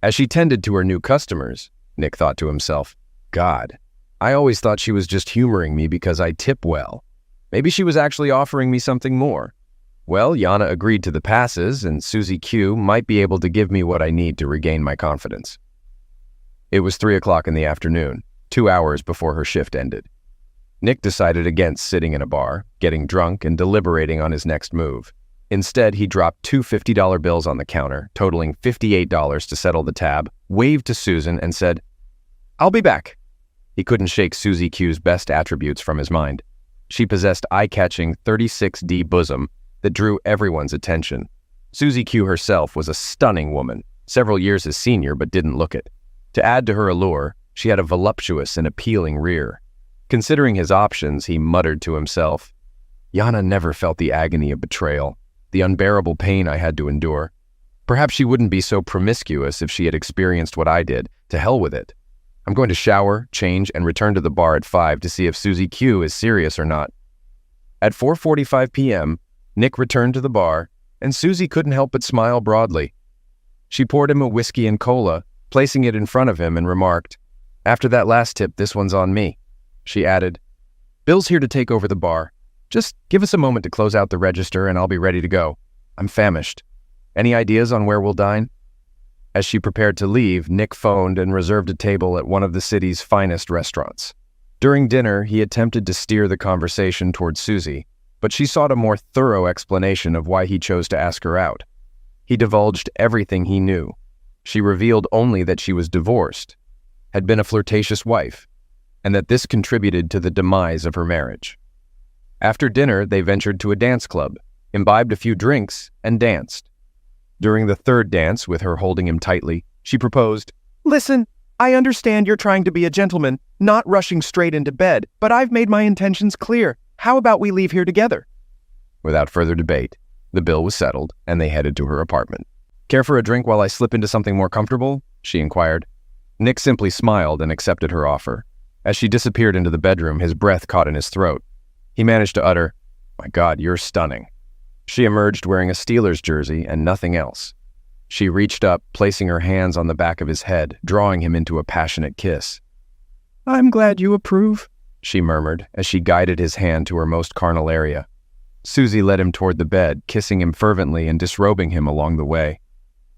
As she tended to her new customers, Nick thought to himself, God, I always thought she was just humoring me because I tip well. Maybe she was actually offering me something more. Well, Yana agreed to the passes, and Susie Q might be able to give me what I need to regain my confidence. It was 3 o'clock in the afternoon, 2 hours before her shift ended. Nick decided against sitting in a bar, getting drunk, and deliberating on his next move. Instead, he dropped 2 $50 bills on the counter, totaling $58 to settle the tab, waved to Susan, and said, I'll be back. He couldn't shake Susie Q's best attributes from his mind. She possessed eye-catching 36D bosom that drew everyone's attention. Susie Q herself was a stunning woman, several years his senior but didn't look it. To add to her allure, she had a voluptuous and appealing rear. Considering his options, he muttered to himself, Yana never felt the agony of betrayal, the unbearable pain I had to endure. Perhaps she wouldn't be so promiscuous if she had experienced what I did. To hell with it. I'm going to shower, change, and return to the bar at 5 to see if Susie Q is serious or not. At 4:45 p.m., Nick returned to the bar, and Susie couldn't help but smile broadly. She poured him a whiskey and cola, placing it in front of him, and remarked, After that last tip, this one's on me. She added, Bill's here to take over the bar. Just give us a moment to close out the register and I'll be ready to go. I'm famished. Any ideas on where we'll dine? As she prepared to leave, Nick phoned and reserved a table at one of the city's finest restaurants. During dinner, he attempted to steer the conversation toward Susie, but she sought a more thorough explanation of why he chose to ask her out. He divulged everything he knew. She revealed only that she was divorced, had been a flirtatious wife, and that this contributed to the demise of her marriage. After dinner, they ventured to a dance club, imbibed a few drinks, and danced. During the third dance, with her holding him tightly, she proposed, Listen, I understand you're trying to be a gentleman, not rushing straight into bed, but I've made my intentions clear. How about we leave here together? Without further debate, the bill was settled, and they headed to her apartment. Care for a drink while I slip into something more comfortable? She inquired. Nick simply smiled and accepted her offer. As she disappeared into the bedroom, his breath caught in his throat. He managed to utter, My God, you're stunning. She emerged wearing a Steelers jersey and nothing else. She reached up, placing her hands on the back of his head, drawing him into a passionate kiss. I'm glad you approve, she murmured as she guided his hand to her most carnal area. Susie led him toward the bed, kissing him fervently and disrobing him along the way.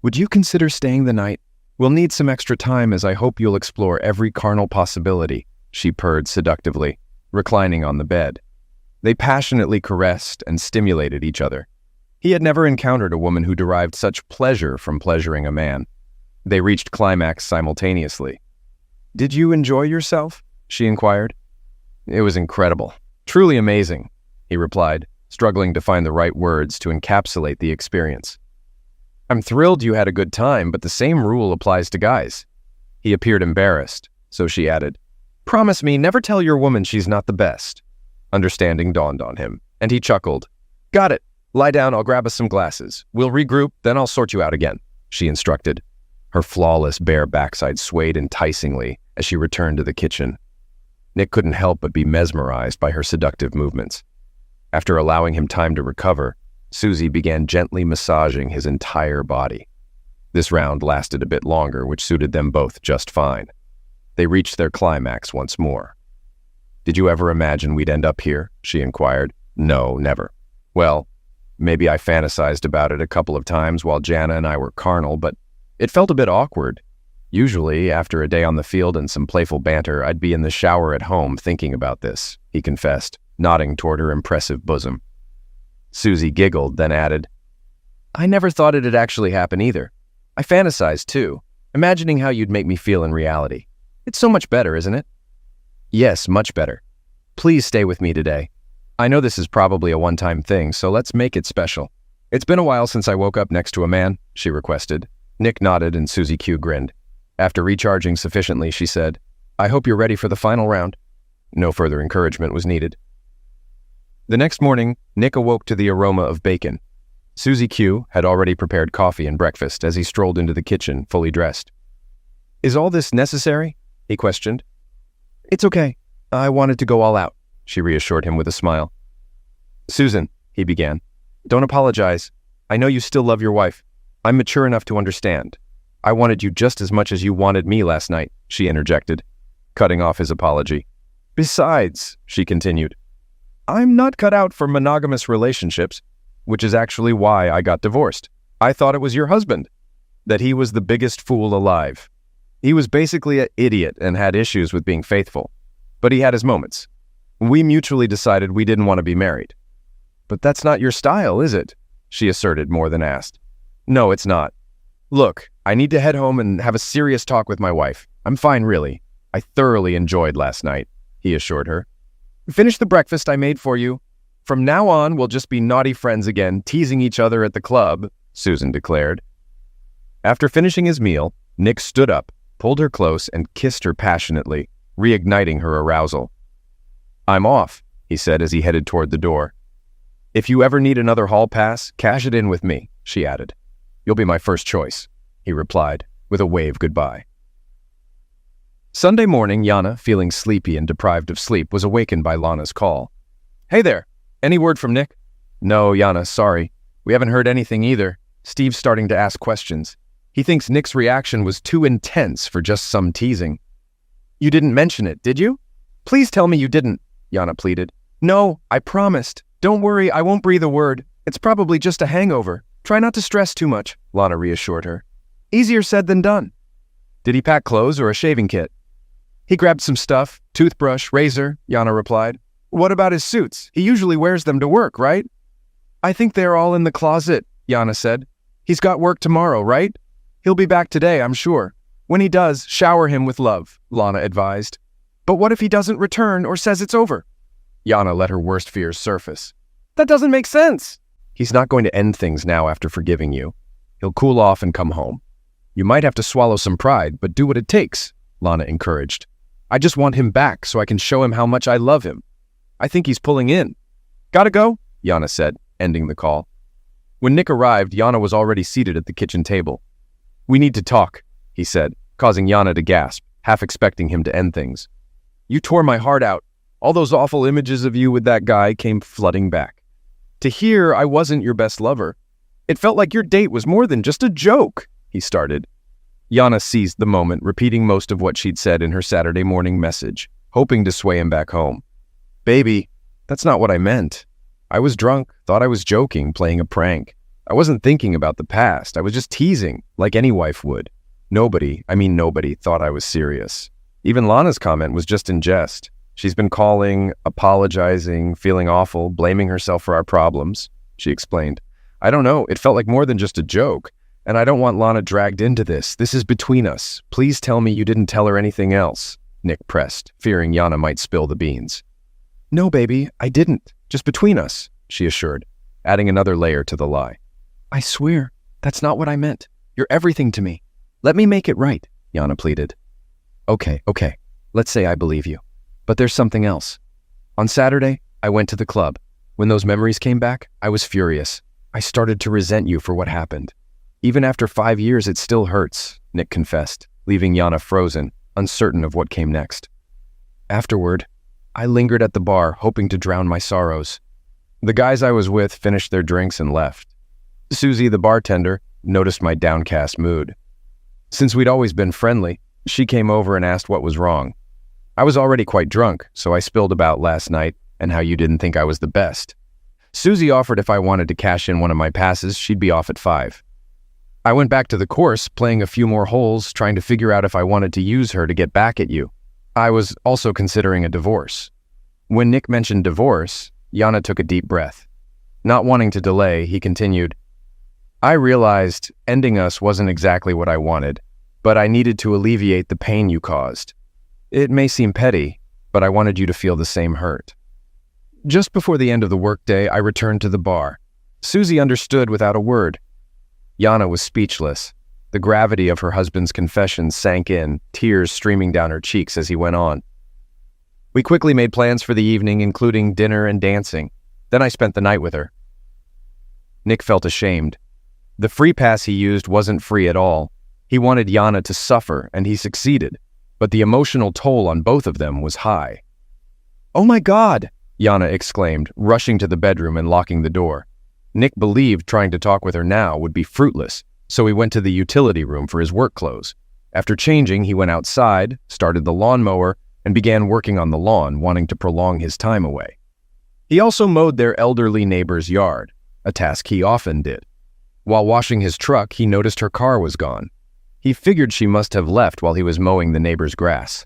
Would you consider staying the night? We'll need some extra time as I hope you'll explore every carnal possibility, she purred seductively, reclining on the bed. They passionately caressed and stimulated each other. He had never encountered a woman who derived such pleasure from pleasuring a man. They reached climax simultaneously. Did you enjoy yourself? She inquired. It was incredible. Truly amazing, he replied, struggling to find the right words to encapsulate the experience. I'm thrilled you had a good time, but the same rule applies to guys. He appeared embarrassed, so she added, Promise me never tell your woman she's not the best. Understanding dawned on him, and he chuckled. Got it. Lie down, I'll grab us some glasses. We'll regroup, then I'll sort you out again, she instructed. Her flawless bare backside swayed enticingly as she returned to the kitchen. Nick couldn't help but be mesmerized by her seductive movements. After allowing him time to recover, Susie began gently massaging his entire body. This round lasted a bit longer, which suited them both just fine. They reached their climax once more. Did you ever imagine we'd end up here? She inquired. No, never. Well, maybe I fantasized about it a couple of times while Jana and I were carnal, but it felt a bit awkward. Usually, after a day on the field and some playful banter, I'd be in the shower at home thinking about this, he confessed, nodding toward her impressive bosom. Susie giggled, then added, I never thought it'd actually happen either. I fantasized too, imagining how you'd make me feel in reality. It's so much better, isn't it? Yes, much better. Please stay with me today. I know this is probably a one-time thing, so let's make it special. It's been a while since I woke up next to a man, she requested. Nick nodded and Susie Q grinned. After recharging sufficiently, she said, I hope you're ready for the final round. No further encouragement was needed. The next morning, Nick awoke to the aroma of bacon. Susie Q had already prepared coffee and breakfast as he strolled into the kitchen, fully dressed. Is all this necessary? He questioned. It's okay. I wanted to go all out, she reassured him with a smile. Susan, he began, don't apologize. I know you still love your wife. I'm mature enough to understand. I wanted you just as much as you wanted me last night, she interjected, cutting off his apology. Besides, she continued, I'm not cut out for monogamous relationships, which is actually why I got divorced. I thought it was your husband, that he was the biggest fool alive. He was basically an idiot and had issues with being faithful, but he had his moments. We mutually decided we didn't want to be married. But that's not your style, is it? She asserted more than asked. No, it's not. Look, I need to head home and have a serious talk with my wife. I'm fine, really. I thoroughly enjoyed last night, he assured her. Finish the breakfast I made for you. From now on, we'll just be naughty friends again, teasing each other at the club, Susan declared. After finishing his meal, Nick stood up, pulled her close, and kissed her passionately, reigniting her arousal. I'm off, he said as he headed toward the door. If you ever need another hall pass, cash it in with me, she added. You'll be my first choice, he replied, with a wave goodbye. Sunday morning, Jana, feeling sleepy and deprived of sleep, was awakened by Lana's call. Hey there, any word from Nick? No, Jana, sorry. We haven't heard anything either. Steve's starting to ask questions. He thinks Nick's reaction was too intense for just some teasing. You didn't mention it, did you? Please tell me you didn't, Jana pleaded. No, I promised. Don't worry, I won't breathe a word. It's probably just a hangover. Try not to stress too much, Lana reassured her. Easier said than done. Did he pack clothes or a shaving kit? He grabbed some stuff, toothbrush, razor, Jana replied. What about his suits? He usually wears them to work, right? I think they're all in the closet, Jana said. He's got work tomorrow, right? He'll be back today, I'm sure. When he does, shower him with love, Lana advised. But what if he doesn't return or says it's over? Jana let her worst fears surface. That doesn't make sense. He's not going to end things now after forgiving you. He'll cool off and come home. You might have to swallow some pride, but do what it takes, Lana encouraged. I just want him back so I can show him how much I love him. I think he's pulling in. Gotta go, Jana said, ending the call. When Nick arrived, Jana was already seated at the kitchen table. We need to talk, he said, causing Jana to gasp, half expecting him to end things. You tore my heart out. All those awful images of you with that guy came flooding back. To hear I wasn't your best lover. It felt like your date was more than just a joke, he started. Jana seized the moment, repeating most of what she'd said in her Saturday morning message, hoping to sway him back home. Baby, that's not what I meant. I was drunk, thought I was joking, playing a prank. I wasn't thinking about the past. I was just teasing, like any wife would. Nobody thought I was serious. Even Lana's comment was just in jest. She's been calling, apologizing, feeling awful, blaming herself for our problems, she explained. I don't know, it felt like more than just a joke. And I don't want Lana dragged into this. This is between us. Please tell me you didn't tell her anything else, Nick pressed, fearing Jana might spill the beans. No, baby, I didn't. Just between us, she assured, adding another layer to the lie. I swear, that's not what I meant. You're everything to me. Let me make it right, Jana pleaded. Okay, let's say I believe you. But there's something else. On Saturday, I went to the club. When those memories came back, I was furious. I started to resent you for what happened. Even after 5 years, it still hurts, Nick confessed, leaving Jana frozen, uncertain of what came next. Afterward, I lingered at the bar, hoping to drown my sorrows. The guys I was with finished their drinks and left. Susie, the bartender, noticed my downcast mood. Since we'd always been friendly, she came over and asked what was wrong. I was already quite drunk, so I spilled about last night and how you didn't think I was the best. Susie offered if I wanted to cash in one of my passes, she'd be off at 5. I went back to the course, playing a few more holes, trying to figure out if I wanted to use her to get back at you. I was also considering a divorce. When Nick mentioned divorce, Yana took a deep breath. Not wanting to delay, he continued, I realized ending us wasn't exactly what I wanted, but I needed to alleviate the pain you caused. It may seem petty, but I wanted you to feel the same hurt. Just before the end of the workday, I returned to the bar. Susie understood without a word. Yana was speechless. The gravity of her husband's confession sank in, tears streaming down her cheeks as he went on. We quickly made plans for the evening, including dinner and dancing. Then I spent the night with her. Nick felt ashamed. The free pass he used wasn't free at all. He wanted Yana to suffer, and he succeeded. But the emotional toll on both of them was high. "Oh my God!" Yana exclaimed, rushing to the bedroom and locking the door. Nick believed trying to talk with her now would be fruitless, so he went to the utility room for his work clothes. After changing, he went outside, started the lawnmower, and began working on the lawn, wanting to prolong his time away. He also mowed their elderly neighbor's yard, a task he often did. While washing his truck, he noticed her car was gone. He figured she must have left while he was mowing the neighbor's grass.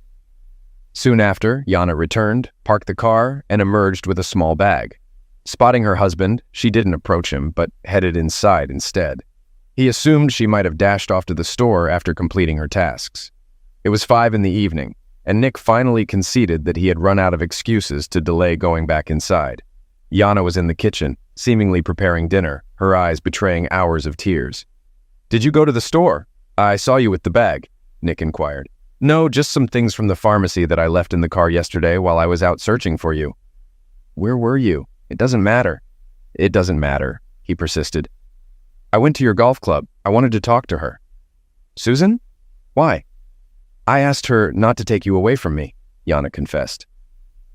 Soon after, Yana returned, parked the car, and emerged with a small bag. Spotting her husband, she didn't approach him, but headed inside instead. He assumed she might have dashed off to the store after completing her tasks. It was 5 in the evening, and Nick finally conceded that he had run out of excuses to delay going back inside. Yana was in the kitchen, seemingly preparing dinner, her eyes betraying hours of tears. "Did you go to the store? I saw you with the bag," Nick inquired. "No, just some things from the pharmacy that I left in the car yesterday while I was out searching for you." "Where were you? It doesn't matter." "It doesn't matter," he persisted. "I went to your golf club. I wanted to talk to her." "Susan? Why?" "I asked her not to take you away from me," Yana confessed.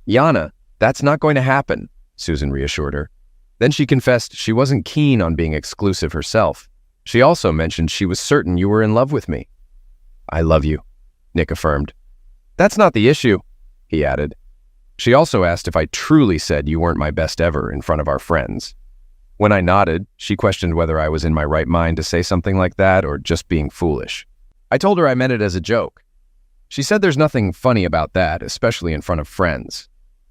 "Yana, that's not going to happen," Susan reassured her. Then she confessed she wasn't keen on being exclusive herself. She also mentioned she was certain you were in love with me. "I love you," Nick affirmed. "That's not the issue," he added. She also asked if I truly said you weren't my best ever in front of our friends. When I nodded, she questioned whether I was in my right mind to say something like that or just being foolish. I told her I meant it as a joke. She said there's nothing funny about that, especially in front of friends.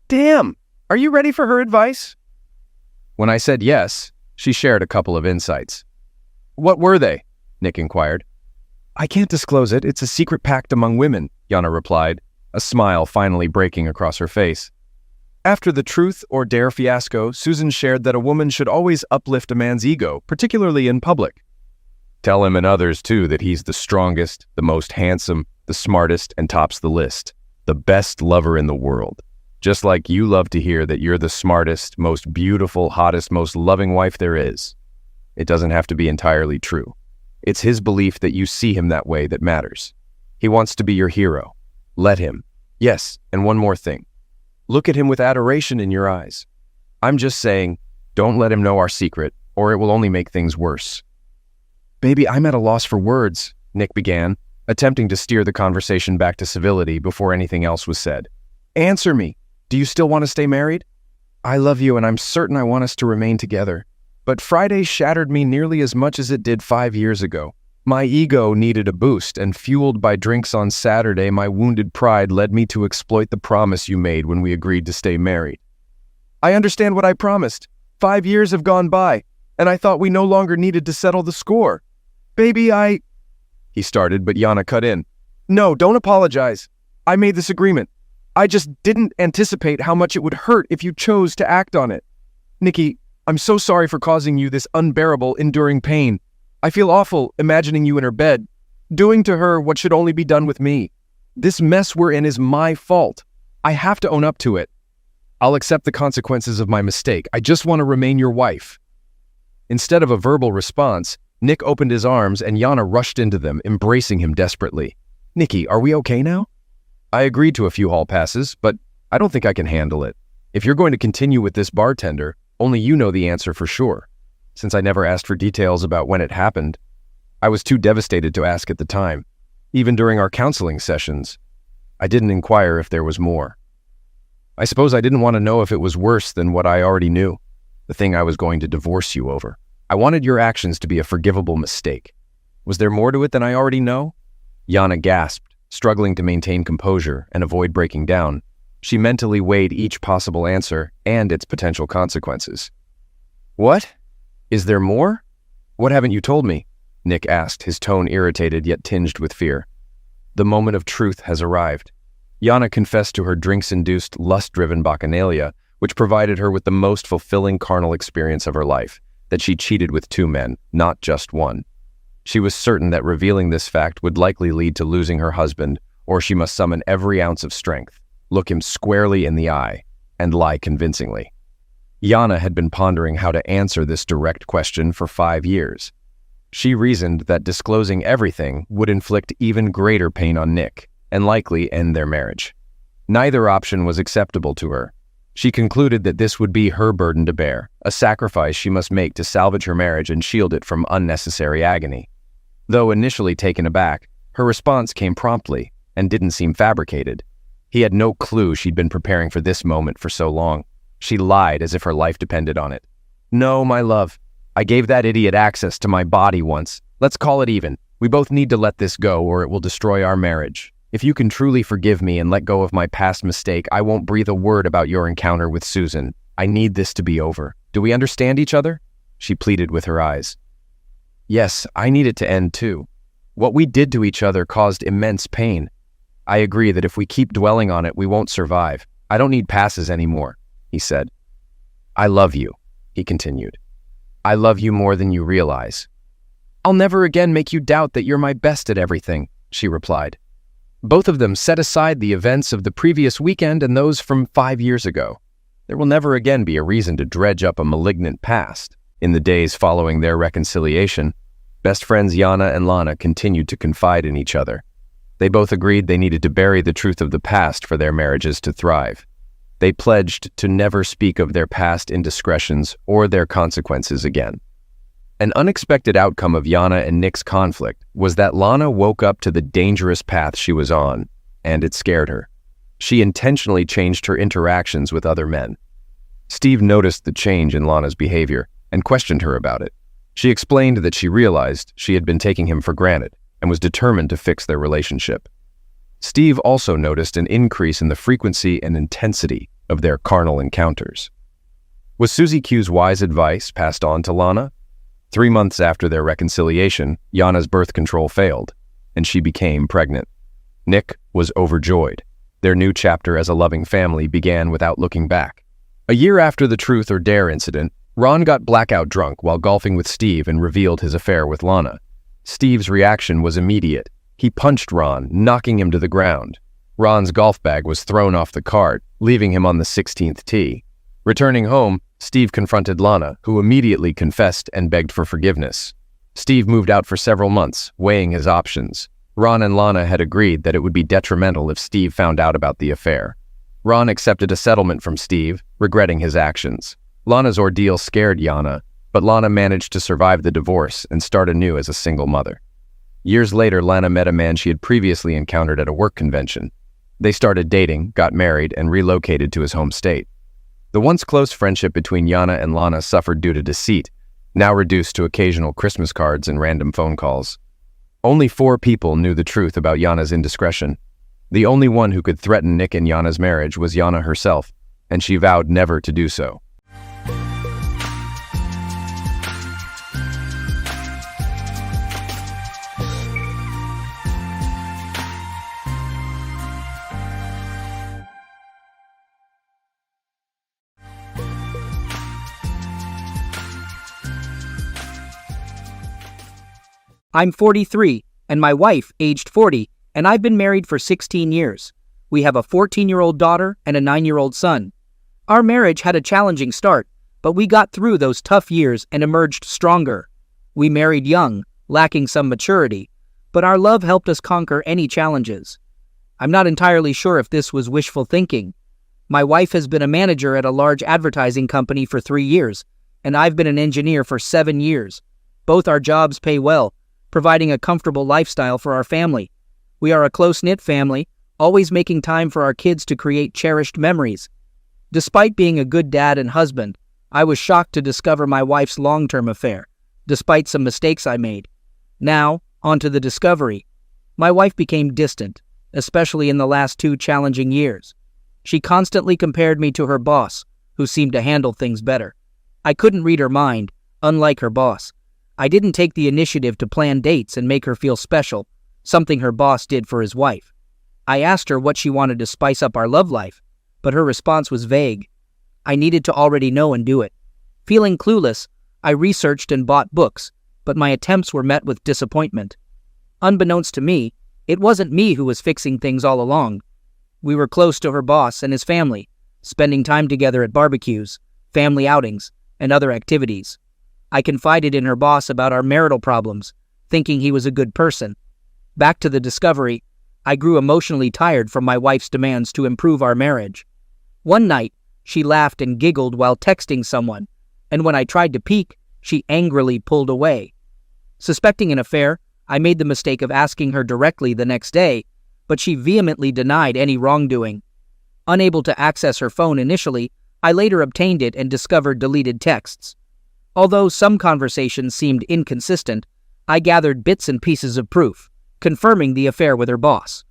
Damn! Are you ready for her advice? When I said yes, she shared a couple of insights. "What were they?" Nick inquired. "I can't disclose it. It's a secret pact among women," Yana replied, a smile finally breaking across her face. After the truth or dare fiasco, Susan shared that a woman should always uplift a man's ego, particularly in public. "Tell him and others, too, that he's the strongest, the most handsome, the smartest, and tops the list. The best lover in the world. Just like you love to hear that you're the smartest, most beautiful, hottest, most loving wife there is. It doesn't have to be entirely true. It's his belief that you see him that way that matters. He wants to be your hero. Let him. Yes, and one more thing. Look at him with adoration in your eyes. I'm just saying, don't let him know our secret, or it will only make things worse." "Baby, I'm at a loss for words," Nick began, attempting to steer the conversation back to civility before anything else was said. "Answer me. Do you still want to stay married? I love you, and I'm certain I want us to remain together. But Friday shattered me nearly as much as it did 5 years ago. My ego needed a boost, and fueled by drinks on Saturday, my wounded pride led me to exploit the promise you made when we agreed to stay married. I understand what I promised. 5 years have gone by, and I thought we no longer needed to settle the score. Baby, He started, but Yana cut in. "No, don't apologize. I made this agreement. I just didn't anticipate how much it would hurt if you chose to act on it. Nikki, I'm so sorry for causing you this unbearable, enduring pain. I feel awful imagining you in her bed, doing to her what should only be done with me. This mess we're in is my fault. I have to own up to it. I'll accept the consequences of my mistake. I just want to remain your wife." Instead of a verbal response, Nick opened his arms and Yana rushed into them, embracing him desperately. "Nikki, are we okay now?" "I agreed to a few hall passes, but I don't think I can handle it. If you're going to continue with this bartender, only you know the answer for sure. Since I never asked for details about when it happened, I was too devastated to ask at the time, even during our counseling sessions. I didn't inquire if there was more. I suppose I didn't want to know if it was worse than what I already knew, the thing I was going to divorce you over. I wanted your actions to be a forgivable mistake. Was there more to it than I already know? Yana gasped, struggling to maintain composure and avoid breaking down. She mentally weighed each possible answer and its potential consequences. What? Is there more? What haven't you told me? Nick asked, his tone irritated yet tinged with fear. The moment of truth has arrived. Yana confessed to her drinks-induced, lust-driven bacchanalia, which provided her with the most fulfilling carnal experience of her life, that she cheated with 2 men, not just one. She was certain that revealing this fact would likely lead to losing her husband, or she must summon every ounce of strength, look him squarely in the eye, and lie convincingly. Yana had been pondering how to answer this direct question for 5 years. She reasoned that disclosing everything would inflict even greater pain on Nick, and likely end their marriage. Neither option was acceptable to her. She concluded that this would be her burden to bear, a sacrifice she must make to salvage her marriage and shield it from unnecessary agony. Though initially taken aback, her response came promptly and didn't seem fabricated. He had no clue she'd been preparing for this moment for so long. She lied as if her life depended on it. No, my love. I gave that idiot access to my body once. Let's call it even. We both need to let this go or it will destroy our marriage. If you can truly forgive me and let go of my past mistake, I won't breathe a word about your encounter with Susan. I need this to be over. Do we understand each other? She pleaded with her eyes. Yes, I need it to end too. What we did to each other caused immense pain. I agree that if we keep dwelling on it, we won't survive. I don't need passes anymore, he said. I love you, he continued. I love you more than you realize. I'll never again make you doubt that you're my best at everything, she replied. Both of them set aside the events of the previous weekend and those from 5 years ago. There will never again be a reason to dredge up a malignant past. In the days following their reconciliation, best friends Yana and Lana continued to confide in each other. They both agreed they needed to bury the truth of the past for their marriages to thrive. They pledged to never speak of their past indiscretions or their consequences again. An unexpected outcome of Yana and Nick's conflict was that Lana woke up to the dangerous path she was on, and it scared her. She intentionally changed her interactions with other men. Steve noticed the change in Lana's behavior and questioned her about it. She explained that she realized she had been taking him for granted and was determined to fix their relationship. Steve also noticed an increase in the frequency and intensity of their carnal encounters. Was Susie Q's wise advice passed on to Lana? 3 months after their reconciliation, Yana's birth control failed, and she became pregnant. Nick was overjoyed. Their new chapter as a loving family began without looking back. A year after the truth or dare incident, Ron got blackout drunk while golfing with Steve and revealed his affair with Lana. Steve's reaction was immediate. He punched Ron, knocking him to the ground. Ron's golf bag was thrown off the cart, leaving him on the 16th tee. Returning home, Steve confronted Lana, who immediately confessed and begged for forgiveness. Steve moved out for several months, weighing his options. Ron and Lana had agreed that it would be detrimental if Steve found out about the affair. Ron accepted a settlement from Steve, regretting his actions. Lana's ordeal scared Yana, but Lana managed to survive the divorce and start anew as a single mother. Years later, Lana met a man she had previously encountered at a work convention. They started dating, got married, and relocated to his home state. The once close friendship between Yana and Lana suffered due to deceit, now reduced to occasional Christmas cards and random phone calls. Only 4 people knew the truth about Yana's indiscretion. The only one who could threaten Nick and Yana's marriage was Yana herself, and she vowed never to do so. I'm 43, and my wife, aged 40, and I've been married for 16 years. We have a 14-year-old daughter and a 9-year-old son. Our marriage had a challenging start, but we got through those tough years and emerged stronger. We married young, lacking some maturity, but our love helped us conquer any challenges. I'm not entirely sure if this was wishful thinking. My wife has been a manager at a large advertising company for 3 years, and I've been an engineer for 7 years. Both our jobs pay well, providing a comfortable lifestyle for our family. We are a close-knit family, always making time for our kids to create cherished memories. Despite being a good dad and husband, I was shocked to discover my wife's long-term affair, despite some mistakes I made. Now, on to the discovery. My wife became distant, especially in the last 2 challenging years. She constantly compared me to her boss, who seemed to handle things better. I couldn't read her mind, unlike her boss. I didn't take the initiative to plan dates and make her feel special, something her boss did for his wife. I asked her what she wanted to spice up our love life, but her response was vague. I needed to already know and do it. Feeling clueless, I researched and bought books, but my attempts were met with disappointment. Unbeknownst to me, it wasn't me who was fixing things all along. We were close to her boss and his family, spending time together at barbecues, family outings, and other activities. I confided in her boss about our marital problems, thinking he was a good person. Back to the discovery, I grew emotionally tired from my wife's demands to improve our marriage. One night, she laughed and giggled while texting someone, and when I tried to peek, she angrily pulled away. Suspecting an affair, I made the mistake of asking her directly the next day, but she vehemently denied any wrongdoing. Unable to access her phone initially, I later obtained it and discovered deleted texts. Although some conversations seemed inconsistent, I gathered bits and pieces of proof, confirming the affair with her boss.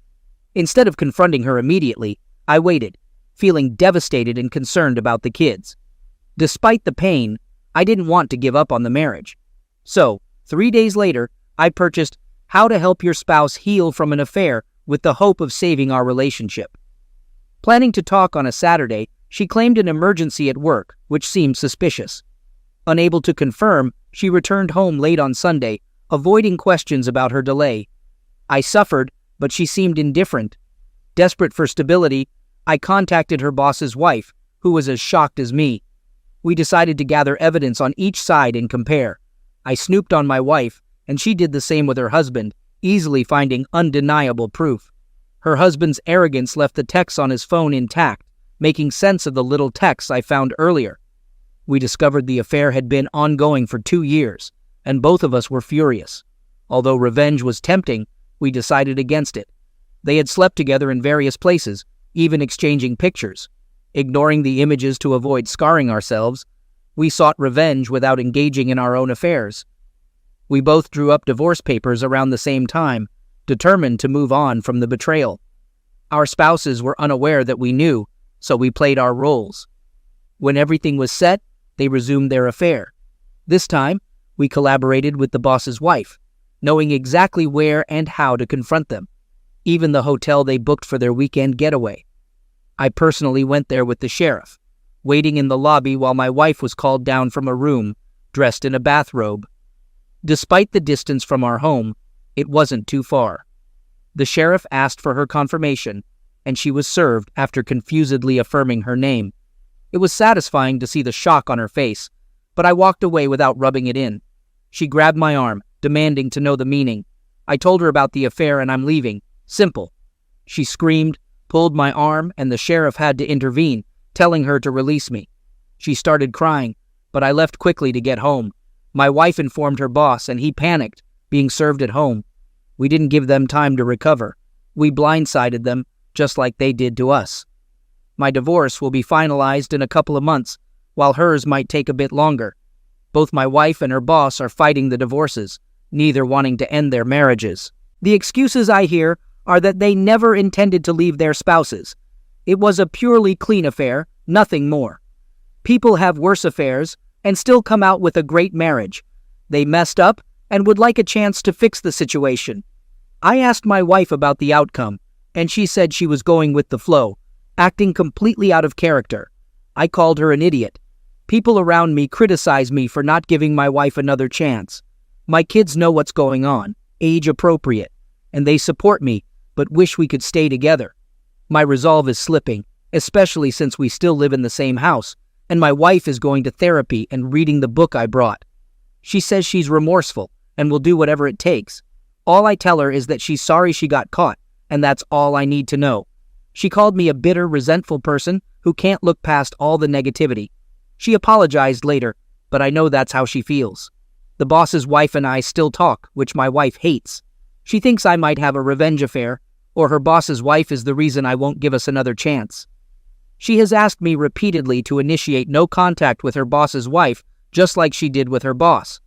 Instead of confronting her immediately, I waited, feeling devastated and concerned about the kids. Despite the pain, I didn't want to give up on the marriage. So, 3 days later, I purchased How to Help Your Spouse Heal from an Affair with the hope of saving our relationship. Planning to talk on a Saturday, she claimed an emergency at work, which seemed suspicious. Unable to confirm, she returned home late on Sunday, avoiding questions about her delay. I suffered, but she seemed indifferent. Desperate for stability, I contacted her boss's wife, who was as shocked as me. We decided to gather evidence on each side and compare. I snooped on my wife, and she did the same with her husband, easily finding undeniable proof. Her husband's arrogance left the texts on his phone intact, making sense of the little texts I found earlier. We discovered the affair had been ongoing for 2 years, and both of us were furious. Although revenge was tempting, we decided against it. They had slept together in various places, even exchanging pictures. Ignoring the images to avoid scarring ourselves, we sought revenge without engaging in our own affairs. We both drew up divorce papers around the same time, determined to move on from the betrayal. Our spouses were unaware that we knew, so we played our roles. When everything was set, they resumed their affair. This time, we collaborated with the boss's wife, knowing exactly where and how to confront them, even the hotel they booked for their weekend getaway. I personally went there with the sheriff, waiting in the lobby while my wife was called down from a room, dressed in a bathrobe. Despite the distance from our home, it wasn't too far. The sheriff asked for her confirmation, and she was served after confusedly affirming her name. It was satisfying to see the shock on her face, but I walked away without rubbing it in. She grabbed my arm, demanding to know the meaning. I told her about the affair and I'm leaving. Simple. She screamed, pulled my arm, and the sheriff had to intervene, telling her to release me. She started crying, but I left quickly to get home. My wife informed her boss, and he panicked, being served at home. We didn't give them time to recover. We blindsided them, just like they did to us. My divorce will be finalized in a couple of months, while hers might take a bit longer. Both my wife and her boss are fighting the divorces, neither wanting to end their marriages. The excuses I hear are that they never intended to leave their spouses. It was a purely clean affair, nothing more. People have worse affairs and still come out with a great marriage. They messed up and would like a chance to fix the situation. I asked my wife about the outcome, and she said she was going with the flow, acting completely out of character. I called her an idiot. People around me criticize me for not giving my wife another chance. My kids know what's going on, age appropriate, and they support me, but wish we could stay together. My resolve is slipping, especially since we still live in the same house, and my wife is going to therapy and reading the book I brought. She says she's remorseful and will do whatever it takes. All I tell her is that she's sorry she got caught, and that's all I need to know. She called me a bitter, resentful person who can't look past all the negativity. She apologized later, but I know that's how she feels. The boss's wife and I still talk, which my wife hates. She thinks I might have a revenge affair, or her boss's wife is the reason I won't give us another chance. She has asked me repeatedly to initiate no contact with her boss's wife, just like she did with her boss.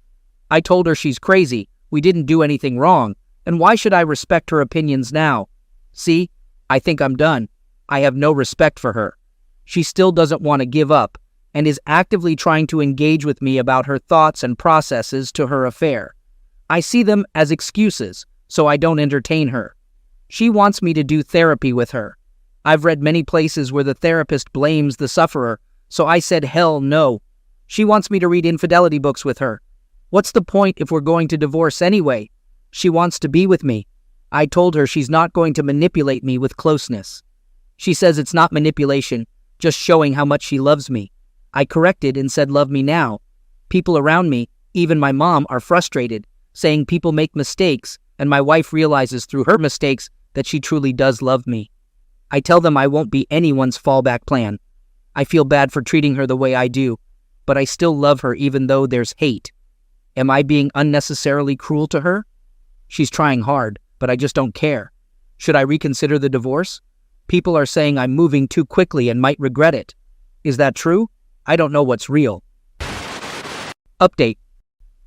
I told her she's crazy, we didn't do anything wrong, and why should I respect her opinions now? See, I think I'm done. I have no respect for her. She still doesn't want to give up, and is actively trying to engage with me about her thoughts and processes to her affair. I see them as excuses, so I don't entertain her. She wants me to do therapy with her. I've read many places where the therapist blames the sufferer, so I said hell no. She wants me to read infidelity books with her. What's the point if we're going to divorce anyway? She wants to be with me. I told her she's not going to manipulate me with closeness. She says it's not manipulation, just showing how much she loves me. I corrected and said love me now. People around me, even my mom, are frustrated, saying people make mistakes, and my wife realizes through her mistakes that she truly does love me. I tell them I won't be anyone's fallback plan. I feel bad for treating her the way I do, but I still love her even though there's hate. Am I being unnecessarily cruel to her? She's trying hard, but I just don't care. Should I reconsider the divorce? People are saying I'm moving too quickly and might regret it. Is that true? I don't know what's real. Update.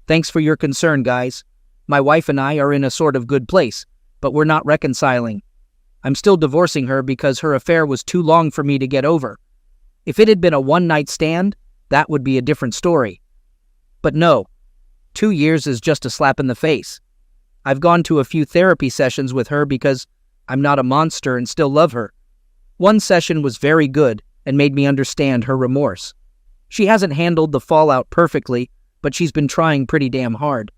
Thanks for your concern, guys. My wife and I are in a sort of good place, but we're not reconciling. I'm still divorcing her because her affair was too long for me to get over. If it had been a one-night stand, that would be a different story. But no, 2 years is just a slap in the face. I've gone to a few therapy sessions with her because I'm not a monster and still love her. One session was very good and made me understand her remorse. She hasn't handled the fallout perfectly, but she's been trying pretty damn hard.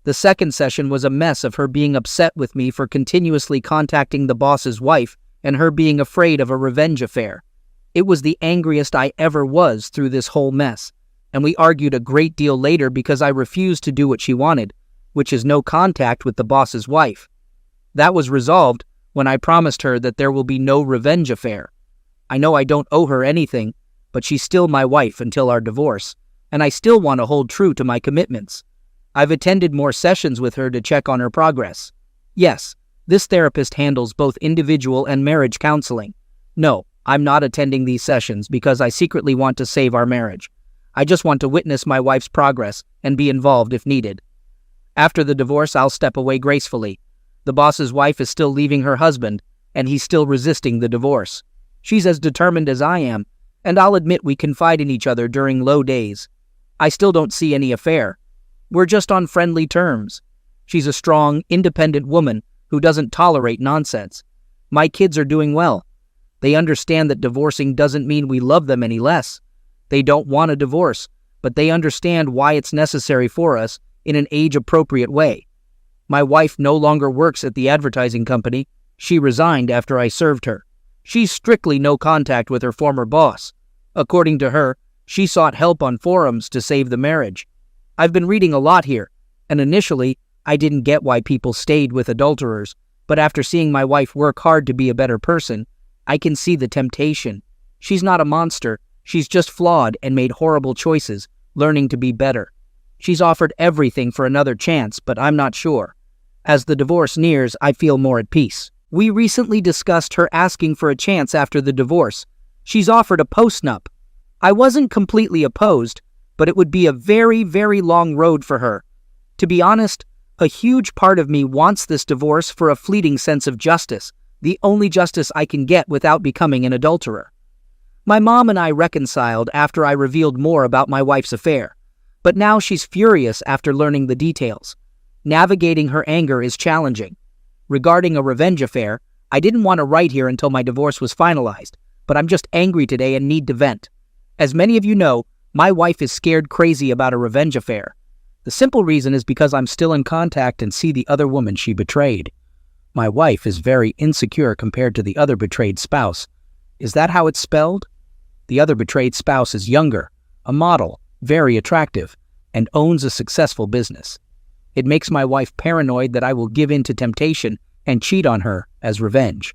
The second session was a mess of her being upset with me for continuously contacting the boss's wife and her being afraid of a revenge affair. It was the angriest I ever was through this whole mess, and we argued a great deal later because I refused to do what she wanted, which is no contact with the boss's wife. That was resolved when I promised her that there will be no revenge affair. I know I don't owe her anything, but she's still my wife until our divorce, and I still want to hold true to my commitments. I've attended more sessions with her to check on her progress. Yes, this therapist handles both individual and marriage counseling. No, I'm not attending these sessions because I secretly want to save our marriage. I just want to witness my wife's progress and be involved if needed. After the divorce, I'll step away gracefully. The boss's wife is still leaving her husband, and he's still resisting the divorce. She's as determined as I am, and I'll admit we confide in each other during low days. I still don't see any affair. We're just on friendly terms. She's a strong, independent woman who doesn't tolerate nonsense. My kids are doing well. They understand that divorcing doesn't mean we love them any less. They don't want a divorce, but they understand why it's necessary for us in an age-appropriate way. My wife no longer works at the advertising company. She resigned after I served her. She's strictly no contact with her former boss. According to her, she sought help on forums to save the marriage. I've been reading a lot here, and initially, I didn't get why people stayed with adulterers, but after seeing my wife work hard to be a better person, I can see the temptation. She's not a monster, she's just flawed and made horrible choices, learning to be better. She's offered everything for another chance, but I'm not sure. As the divorce nears, I feel more at peace. We recently discussed her asking for a chance after the divorce. She's offered a postnup. I wasn't completely opposed, but it would be a very, very long road for her. To be honest, a huge part of me wants this divorce for a fleeting sense of justice, the only justice I can get without becoming an adulterer. My mom and I reconciled after I revealed more about my wife's affair, but now she's furious after learning the details. Navigating her anger is challenging. Regarding a revenge affair, I didn't want to write here until my divorce was finalized, but I'm just angry today and need to vent. As many of you know, my wife is scared crazy about a revenge affair. The simple reason is because I'm still in contact and see the other woman she betrayed. My wife is very insecure compared to the other betrayed spouse. Is that how it's spelled? The other betrayed spouse is younger, a model, very attractive, and owns a successful business. It makes my wife paranoid that I will give in to temptation and cheat on her as revenge.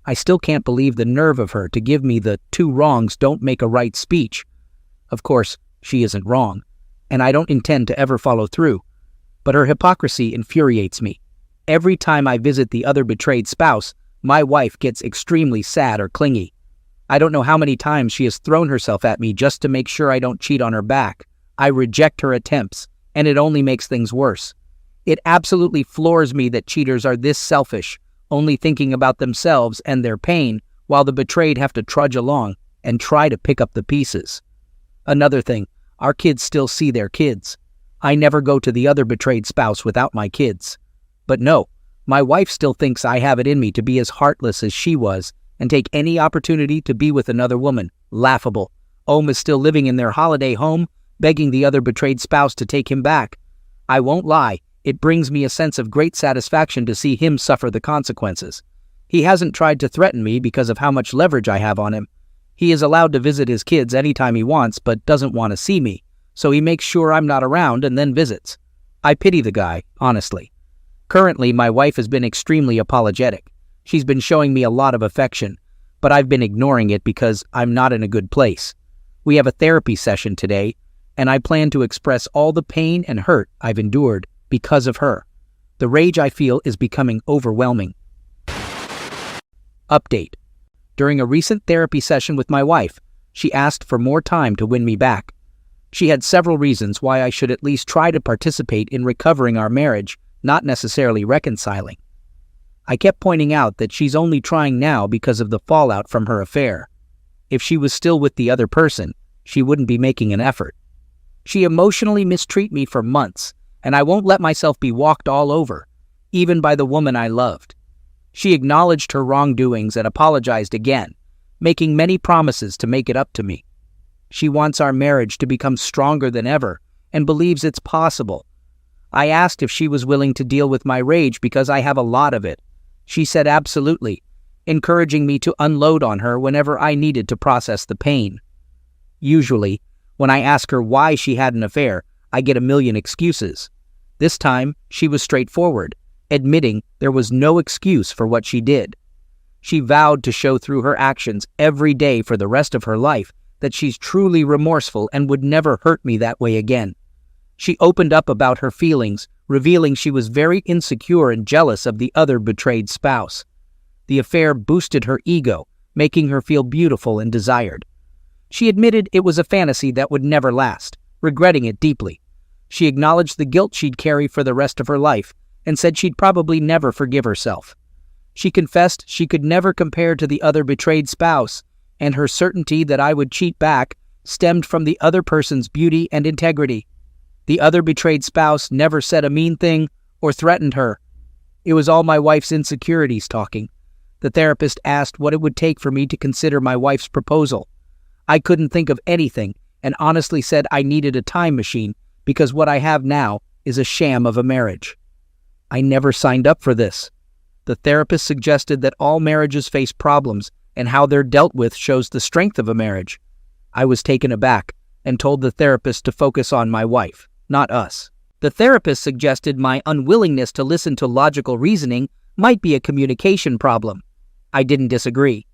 I still can't believe the nerve of her to give me the two wrongs don't make a right speech. Of course, she isn't wrong, and I don't intend to ever follow through, but her hypocrisy infuriates me. Every time I visit the other betrayed spouse, my wife gets extremely sad or clingy. I don't know how many times she has thrown herself at me just to make sure I don't cheat on her back. I reject her attempts, and it only makes things worse. It absolutely floors me that cheaters are this selfish, only thinking about themselves and their pain, while the betrayed have to trudge along and try to pick up the pieces. Another thing, our kids still see their kids. I never go to the other betrayed spouse without my kids. But no, my wife still thinks I have it in me to be as heartless as she was and take any opportunity to be with another woman. Laughable. Ohm is still living in their holiday home, begging the other betrayed spouse to take him back. I won't lie, it brings me a sense of great satisfaction to see him suffer the consequences. He hasn't tried to threaten me because of how much leverage I have on him. He is allowed to visit his kids anytime he wants, but doesn't want to see me, so he makes sure I'm not around and then visits. I pity the guy, honestly. Currently, my wife has been extremely apologetic. She's been showing me a lot of affection, but I've been ignoring it because I'm not in a good place. We have a therapy session today, and I plan to express all the pain and hurt I've endured because of her. The rage I feel is becoming overwhelming. Update. During a recent therapy session with my wife, she asked for more time to win me back. She had several reasons why I should at least try to participate in recovering our marriage, not necessarily reconciling. I kept pointing out that she's only trying now because of the fallout from her affair. If she was still with the other person, she wouldn't be making an effort. She emotionally mistreated me for months, and I won't let myself be walked all over, even by the woman I loved. She acknowledged her wrongdoings and apologized again, making many promises to make it up to me. She wants our marriage to become stronger than ever and believes it's possible. I asked if she was willing to deal with my rage because I have a lot of it. She said absolutely, encouraging me to unload on her whenever I needed to process the pain. Usually, when I ask her why she had an affair, I get a million excuses. This time, she was straightforward, admitting there was no excuse for what she did. She vowed to show through her actions every day for the rest of her life that she's truly remorseful and would never hurt me that way again. She opened up about her feelings, revealing she was very insecure and jealous of the other betrayed spouse. The affair boosted her ego, making her feel beautiful and desired. She admitted it was a fantasy that would never last, regretting it deeply. She acknowledged the guilt she'd carry for the rest of her life and said she'd probably never forgive herself. She confessed she could never compare to the other betrayed spouse, and her certainty that I would cheat back stemmed from the other person's beauty and integrity. The other betrayed spouse never said a mean thing or threatened her. It was all my wife's insecurities talking. The therapist asked what it would take for me to consider my wife's proposal. I couldn't think of anything and honestly said I needed a time machine because what I have now is a sham of a marriage. I never signed up for this. The therapist suggested that all marriages face problems and how they're dealt with shows the strength of a marriage. I was taken aback and told the therapist to focus on my wife, not us. The therapist suggested my unwillingness to listen to logical reasoning might be a communication problem. I didn't disagree.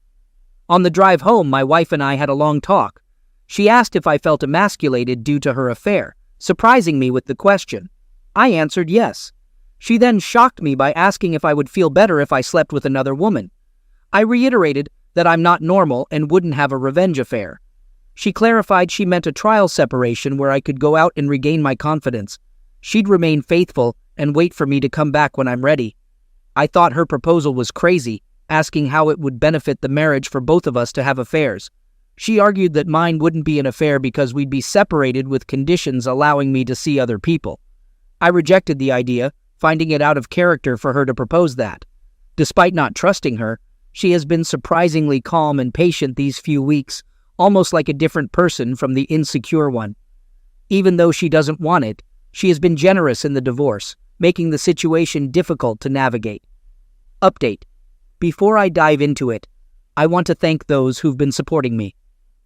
On the drive home, my wife and I had a long talk. She asked if I felt emasculated due to her affair, surprising me with the question. I answered yes. She then shocked me by asking if I would feel better if I slept with another woman. I reiterated that I'm not normal and wouldn't have a revenge affair. She clarified she meant a trial separation where I could go out and regain my confidence. She'd remain faithful and wait for me to come back when I'm ready. I thought her proposal was crazy, asking how it would benefit the marriage for both of us to have affairs. She argued that mine wouldn't be an affair because we'd be separated with conditions allowing me to see other people. I rejected the idea, finding it out of character for her to propose that. Despite not trusting her, she has been surprisingly calm and patient these few weeks, almost like a different person from the insecure one. Even though she doesn't want it, she has been generous in the divorce, making the situation difficult to navigate. Update. Before I dive into it, I want to thank those who've been supporting me.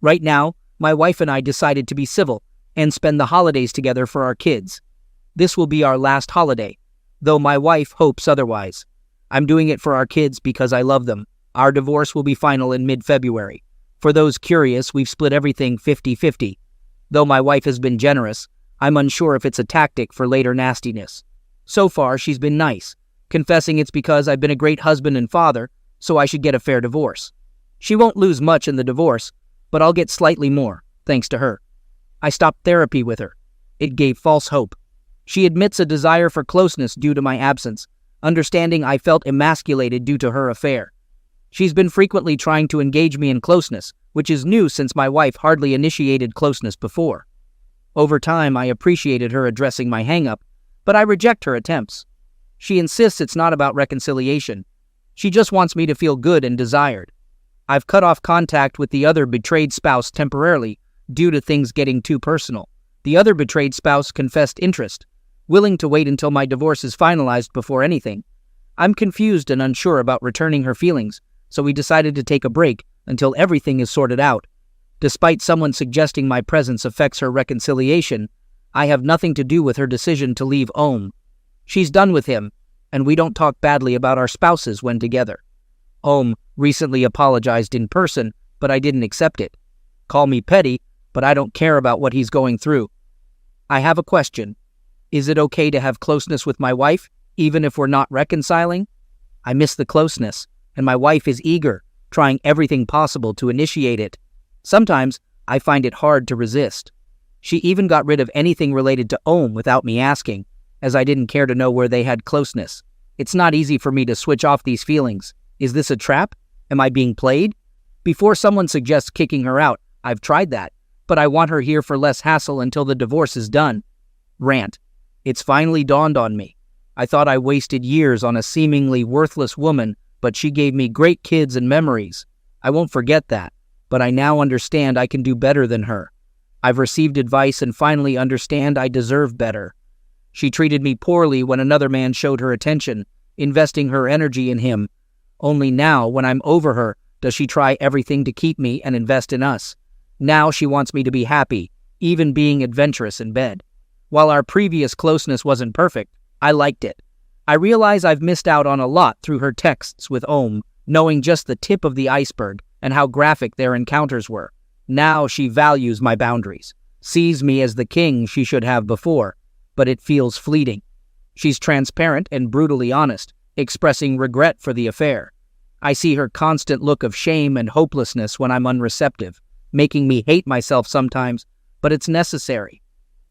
Right now, my wife and I decided to be civil and spend the holidays together for our kids. This will be our last holiday, though my wife hopes otherwise. I'm doing it for our kids because I love them. Our divorce will be final in mid-February. For those curious, we've split everything 50-50. Though my wife has been generous, I'm unsure if it's a tactic for later nastiness. So far, she's been nice, confessing it's because I've been a great husband and father, so I should get a fair divorce. She won't lose much in the divorce, but I'll get slightly more, thanks to her. I stopped therapy with her. It gave false hope. She admits a desire for closeness due to my absence, understanding I felt emasculated due to her affair. She's been frequently trying to engage me in closeness, which is new since my wife hardly initiated closeness before. Over time, I appreciated her addressing my hang-up, but I reject her attempts. She insists it's not about reconciliation. She just wants me to feel good and desired. I've cut off contact with the other betrayed spouse temporarily due to things getting too personal. The other betrayed spouse confessed interest, willing to wait until my divorce is finalized before anything. I'm confused and unsure about returning her feelings, so we decided to take a break until everything is sorted out. Despite someone suggesting my presence affects her reconciliation, I have nothing to do with her decision to leave Ohm. She's done with him, and we don't talk badly about our spouses when together. Ohm recently apologized in person, but I didn't accept it. Call me petty, but I don't care about what he's going through. I have a question. Is it okay to have closeness with my wife, even if we're not reconciling? I miss the closeness, and my wife is eager, trying everything possible to initiate it. Sometimes I find it hard to resist. She even got rid of anything related to Ohm without me asking, as I didn't care to know where they had closeness. It's not easy for me to switch off these feelings. Is this a trap? Am I being played? Before someone suggests kicking her out, I've tried that, but I want her here for less hassle until the divorce is done. Rant. It's finally dawned on me. I thought I wasted years on a seemingly worthless woman, but she gave me great kids and memories. I won't forget that, but I now understand I can do better than her. I've received advice and finally understand I deserve better. She treated me poorly when another man showed her attention, investing her energy in him. Only now, when I'm over her, does she try everything to keep me and invest in us. Now she wants me to be happy, even being adventurous in bed. While our previous closeness wasn't perfect, I liked it. I realize I've missed out on a lot through her texts with Ohm, knowing just the tip of the iceberg and how graphic their encounters were. Now she values my boundaries, sees me as the king she should have before, but it feels fleeting. She's transparent and brutally honest, expressing regret for the affair. I see her constant look of shame and hopelessness when I'm unreceptive, making me hate myself sometimes, but it's necessary.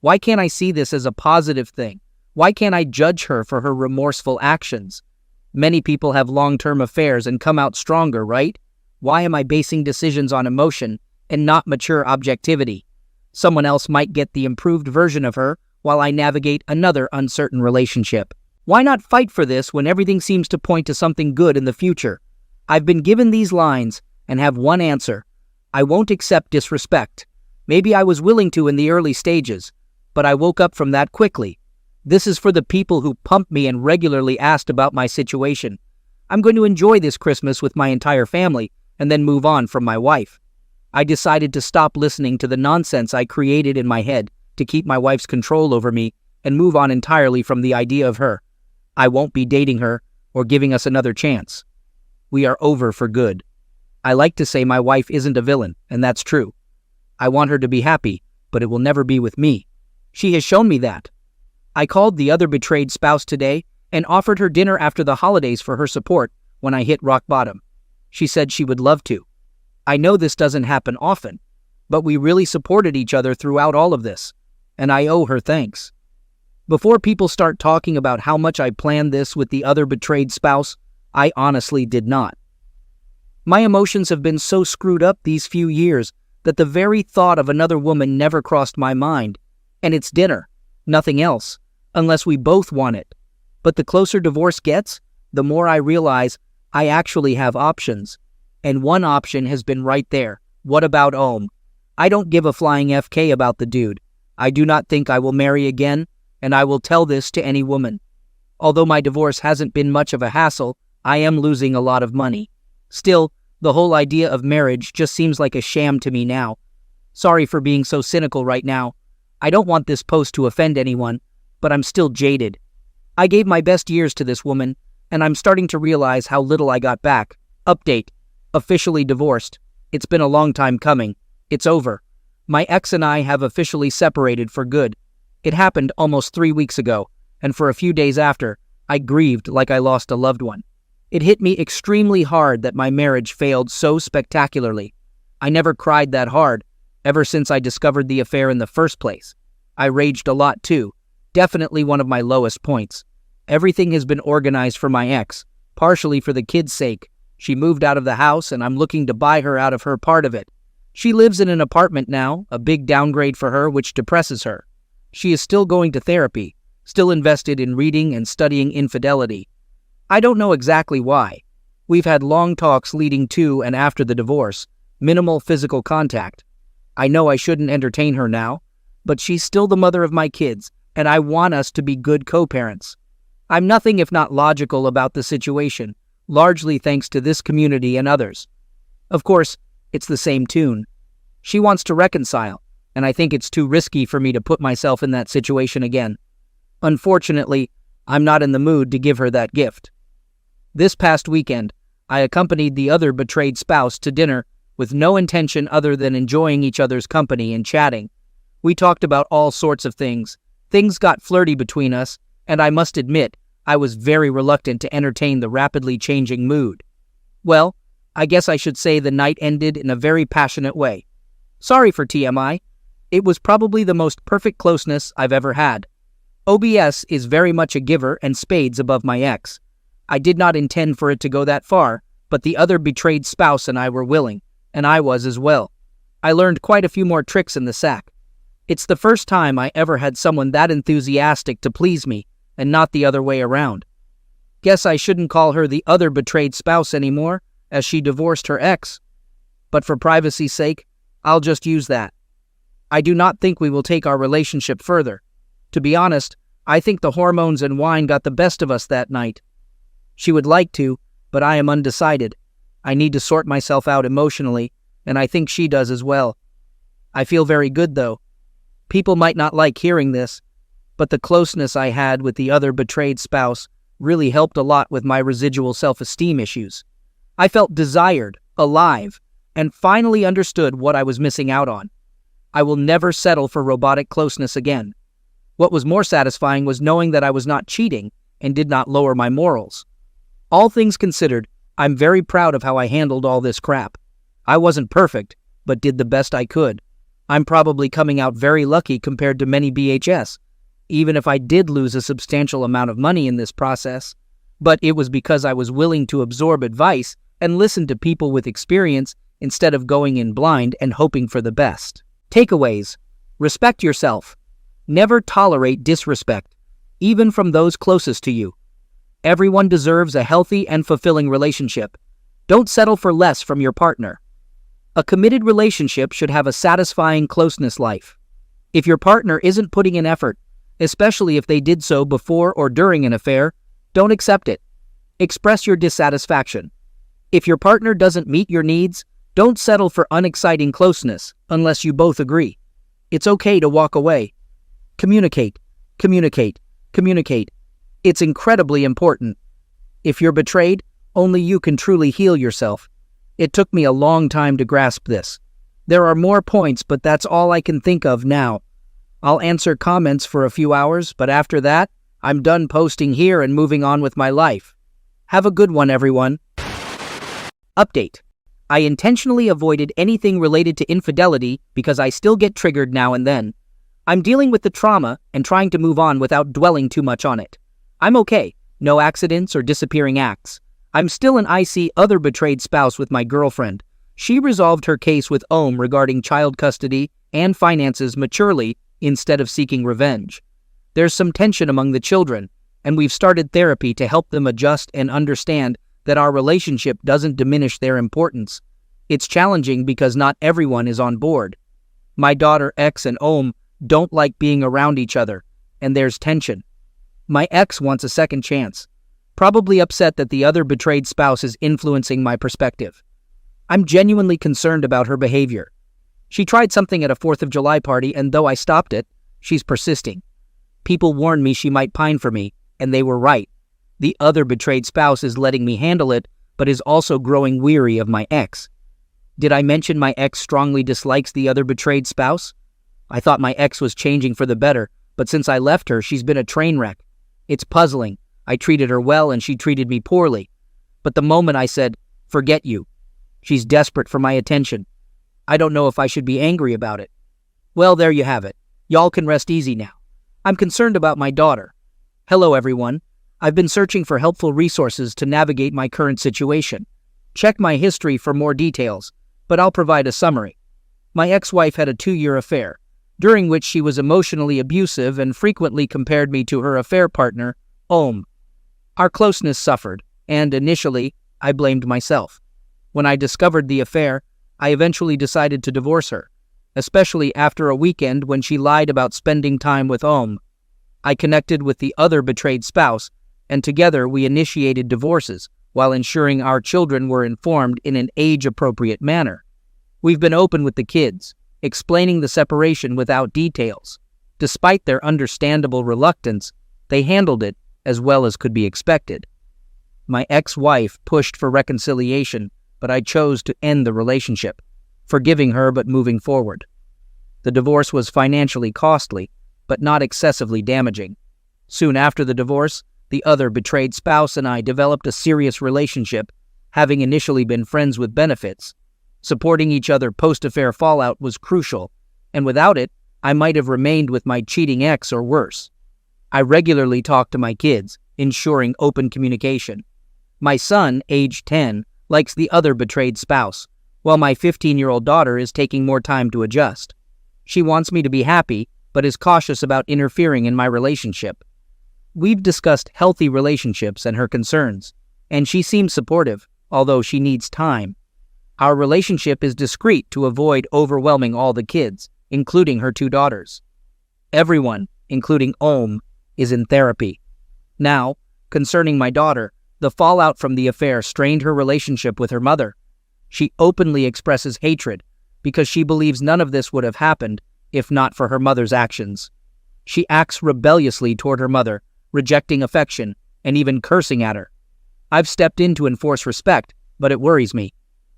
Why can't I see this as a positive thing? Why can't I judge her for her remorseful actions? Many people have long-term affairs and come out stronger, right? Why am I basing decisions on emotion and not mature objectivity? Someone else might get the improved version of her while I navigate another uncertain relationship. Why not fight for this when everything seems to point to something good in the future? I've been given these lines and have one answer. I won't accept disrespect. Maybe I was willing to in the early stages, but I woke up from that quickly. This is for the people who pumped me and regularly asked about my situation. I'm going to enjoy this Christmas with my entire family and then move on from my wife. I decided to stop listening to the nonsense I created in my head to keep my wife's control over me and move on entirely from the idea of her. I won't be dating her or giving us another chance. We are over for good. I like to say my wife isn't a villain, and that's true. I want her to be happy, but it will never be with me. She has shown me that. I called the other betrayed spouse today and offered her dinner after the holidays for her support when I hit rock bottom. She said she would love to. I know this doesn't happen often, but we really supported each other throughout all of this, and I owe her thanks. Before people start talking about how much I planned this with the other betrayed spouse, I honestly did not. My emotions have been so screwed up these few years that the very thought of another woman never crossed my mind. And it's dinner, nothing else, unless we both want it. But the closer divorce gets, the more I realize I actually have options. And one option has been right there. What about Ohm? I don't give a flying FK about the dude. I do not think I will marry again, and I will tell this to any woman. Although my divorce hasn't been much of a hassle, I am losing a lot of money. Still, the whole idea of marriage just seems like a sham to me now. Sorry for being so cynical right now. I don't want this post to offend anyone, but I'm still jaded. I gave my best years to this woman, and I'm starting to realize how little I got back. Update. Officially divorced. It's been a long time coming. It's over. My ex and I have officially separated for good. It happened almost 3 weeks ago, and for a few days after, I grieved like I lost a loved one. It hit me extremely hard that my marriage failed so spectacularly. I never cried that hard, ever since I discovered the affair in the first place. I raged a lot too, definitely one of my lowest points. Everything has been organized for my ex, partially for the kids' sake. She moved out of the house and I'm looking to buy her out of her part of it. She lives in an apartment now, a big downgrade for her which depresses her. She is still going to therapy, still invested in reading and studying infidelity. I don't know exactly why. We've had long talks leading to and after the divorce, minimal physical contact. I know I shouldn't entertain her now, but she's still the mother of my kids, and I want us to be good co-parents. I'm nothing if not logical about the situation, largely thanks to this community and others. Of course, it's the same tune. She wants to reconcile, and I think it's too risky for me to put myself in that situation again. Unfortunately, I'm not in the mood to give her that gift. This past weekend, I accompanied the other betrayed spouse to dinner with no intention other than enjoying each other's company and chatting. We talked about all sorts of things. Things got flirty between us, and I must admit, I was very reluctant to entertain the rapidly changing mood. Well, I guess I should say the night ended in a very passionate way. Sorry for TMI. It was probably the most perfect closeness I've ever had. OBS is very much a giver and spades above my ex. I did not intend for it to go that far, but the other betrayed spouse and I were willing, and I was as well. I learned quite a few more tricks in the sack. It's the first time I ever had someone that enthusiastic to please me, and not the other way around. Guess I shouldn't call her the other betrayed spouse anymore, as she divorced her ex. But for privacy's sake, I'll just use that. I do not think we will take our relationship further. To be honest, I think the hormones and wine got the best of us that night. She would like to, but I am undecided. I need to sort myself out emotionally, and I think she does as well. I feel very good, though. People might not like hearing this, but the closeness I had with the other betrayed spouse really helped a lot with my residual self-esteem issues. I felt desired, alive, and finally understood what I was missing out on. I will never settle for robotic closeness again. What was more satisfying was knowing that I was not cheating and did not lower my morals. All things considered, I'm very proud of how I handled all this crap. I wasn't perfect, but did the best I could. I'm probably coming out very lucky compared to many BHS, even if I did lose a substantial amount of money in this process. But it was because I was willing to absorb advice and listen to people with experience instead of going in blind and hoping for the best. Takeaways. Respect yourself. Never tolerate disrespect, even from those closest to you. Everyone deserves a healthy and fulfilling relationship. Don't settle for less from your partner. A committed relationship should have a satisfying closeness life. If your partner isn't putting in effort, especially if they did so before or during an affair, don't accept it. Express your dissatisfaction. If your partner doesn't meet your needs, don't settle for unexciting closeness unless you both agree. It's okay to walk away. Communicate, communicate, communicate. It's incredibly important. If you're betrayed, only you can truly heal yourself. It took me a long time to grasp this. There are more points, but that's all I can think of now. I'll answer comments for a few hours, but after that, I'm done posting here and moving on with my life. Have a good one, everyone. Update. I intentionally avoided anything related to infidelity because I still get triggered now and then. I'm dealing with the trauma and trying to move on without dwelling too much on it. I'm okay. No accidents or disappearing acts. I'm still an IC other betrayed spouse with my girlfriend. She resolved her case with OM regarding child custody and finances maturely instead of seeking revenge. There's some tension among the children, and we've started therapy to help them adjust and understand that our relationship doesn't diminish their importance. It's challenging because not everyone is on board. My daughter X and OM don't like being around each other, and there's tension. My ex wants a second chance, probably upset that the other betrayed spouse is influencing my perspective. I'm genuinely concerned about her behavior. She tried something at a 4th of July party, and though I stopped it, she's persisting. People warned me she might pine for me, and they were right. The other betrayed spouse is letting me handle it, but is also growing weary of my ex. Did I mention my ex strongly dislikes the other betrayed spouse? I thought my ex was changing for the better, but since I left her, she's been a train wreck. It's puzzling. I treated her well and she treated me poorly. But the moment I said, "Forget you. She's desperate for my attention," I don't know if I should be angry about it. Well, there you have it. Y'all can rest easy now. I'm concerned about my daughter. Hello, everyone. I've been searching for helpful resources to navigate my current situation. Check my history for more details, but I'll provide a summary. My ex-wife had a 2-year affair, during which she was emotionally abusive and frequently compared me to her affair partner, Om. Our closeness suffered, and initially, I blamed myself. When I discovered the affair, I eventually decided to divorce her, especially after a weekend when she lied about spending time with Om. I connected with the other betrayed spouse, and together we initiated divorces while ensuring our children were informed in an age-appropriate manner. We've been open with the kids, explaining the separation without details. Despite their understandable reluctance, they handled it as well as could be expected. My ex-wife pushed for reconciliation, but I chose to end the relationship, forgiving her but moving forward. The divorce was financially costly, but not excessively damaging. Soon after the divorce, the other betrayed spouse and I developed a serious relationship, having initially been friends with benefits. Supporting each other post-affair fallout was crucial, and without it, I might have remained with my cheating ex or worse. I regularly talk to my kids, ensuring open communication. My son, aged 10, likes the other betrayed spouse, while my 15-year-old daughter is taking more time to adjust. She wants me to be happy, but is cautious about interfering in my relationship. We've discussed healthy relationships and her concerns, and she seems supportive, although she needs time. Our relationship is discreet to avoid overwhelming all the kids, including her 2 daughters. Everyone, including Om, is in therapy. Now, concerning my daughter, the fallout from the affair strained her relationship with her mother. She openly expresses hatred because she believes none of this would have happened if not for her mother's actions. She acts rebelliously toward her mother, rejecting affection and even cursing at her. I've stepped in to enforce respect, but it worries me.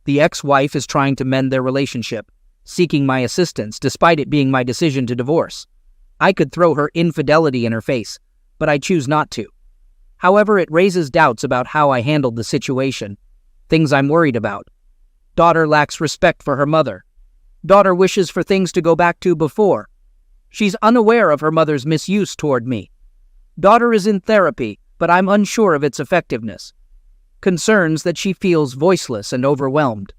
The ex-wife is trying to mend their relationship, seeking my assistance despite it being my decision to divorce. I could throw her infidelity in her face, but I choose not to. However, it raises doubts about how I handled the situation. Things I'm worried about. Daughter lacks respect for her mother. Daughter wishes for things to go back to before. She's unaware of her mother's misuse toward me. Daughter is in therapy, but I'm unsure of its effectiveness. Concerns that she feels voiceless and overwhelmed.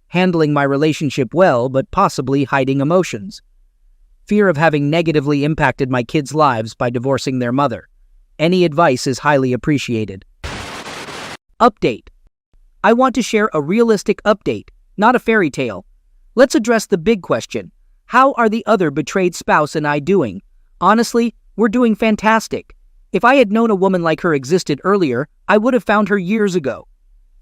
Handling my relationship well, but possibly hiding emotions. Fear of having negatively impacted my kids' lives by divorcing their mother. Any advice is highly appreciated. Update. I want to share a realistic update, not a fairy tale. Let's address the big question. How are the other betrayed spouse and I doing? Honestly, we're doing fantastic. If I had known a woman like her existed earlier, I would have found her years ago.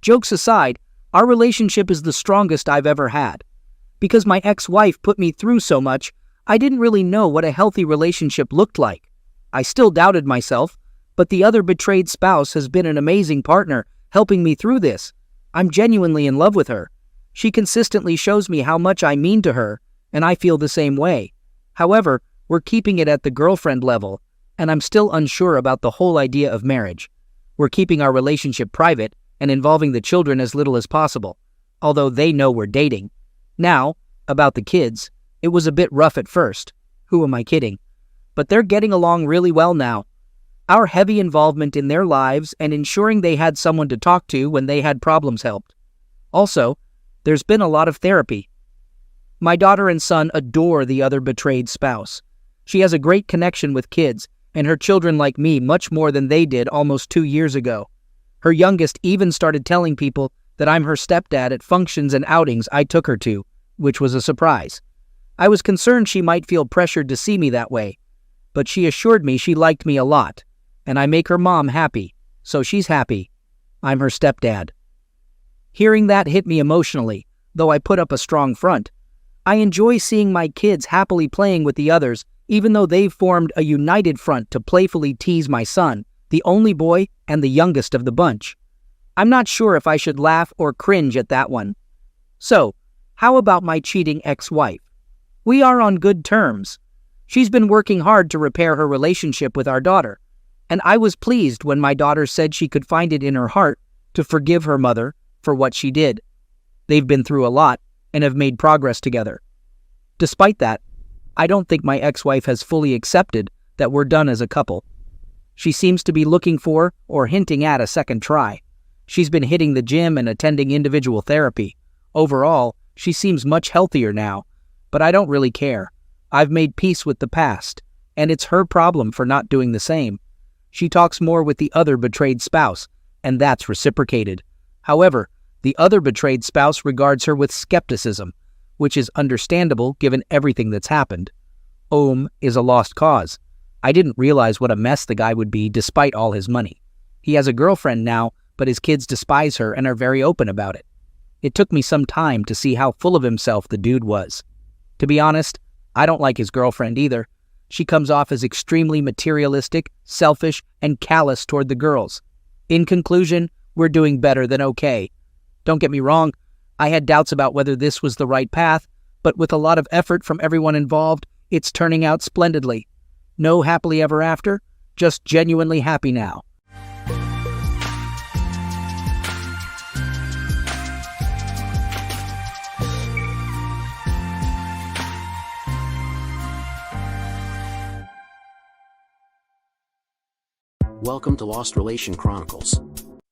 Jokes aside, our relationship is the strongest I've ever had. Because my ex-wife put me through so much, I didn't really know what a healthy relationship looked like. I still doubted myself, but the other betrayed spouse has been an amazing partner, helping me through this. I'm genuinely in love with her. She consistently shows me how much I mean to her, and I feel the same way. However, we're keeping it at the girlfriend level, and I'm still unsure about the whole idea of marriage. We're keeping our relationship private and involving the children as little as possible, although they know we're dating. Now, about the kids, it was a bit rough at first. Who am I kidding? But they're getting along really well now. Our heavy involvement in their lives and ensuring they had someone to talk to when they had problems helped. Also, there's been a lot of therapy. My daughter and son adore the other betrayed spouse. She has a great connection with kids, and her children like me much more than they did almost 2 years ago. Her youngest even started telling people that I'm her stepdad at functions and outings I took her to, which was a surprise. I was concerned she might feel pressured to see me that way, but she assured me she liked me a lot, and I make her mom happy, so she's happy. I'm her stepdad. Hearing that hit me emotionally, though I put up a strong front. I enjoy seeing my kids happily playing with the others, even though they've formed a united front to playfully tease my son, the only boy and the youngest of the bunch. I'm not sure if I should laugh or cringe at that one. So, how about my cheating ex-wife? We are on good terms. She's been working hard to repair her relationship with our daughter, and I was pleased when my daughter said she could find it in her heart to forgive her mother for what she did. They've been through a lot and have made progress together. Despite that, I don't think my ex-wife has fully accepted that we're done as a couple. She seems to be looking for or hinting at a second try. She's been hitting the gym and attending individual therapy. Overall, she seems much healthier now, but I don't really care. I've made peace with the past, and it's her problem for not doing the same. She talks more with the other betrayed spouse, and that's reciprocated. However, the other betrayed spouse regards her with skepticism, which is understandable given everything that's happened. Ohm is a lost cause. I didn't realize what a mess the guy would be despite all his money. He has a girlfriend now, but his kids despise her and are very open about it. It took me some time to see how full of himself the dude was. To be honest, I don't like his girlfriend either. She comes off as extremely materialistic, selfish, and callous toward the girls. In conclusion, we're doing better than okay. Don't get me wrong, I had doubts about whether this was the right path, but with a lot of effort from everyone involved, it's turning out splendidly. No happily ever after, just genuinely happy now. Welcome to Lost Relation Chronicles.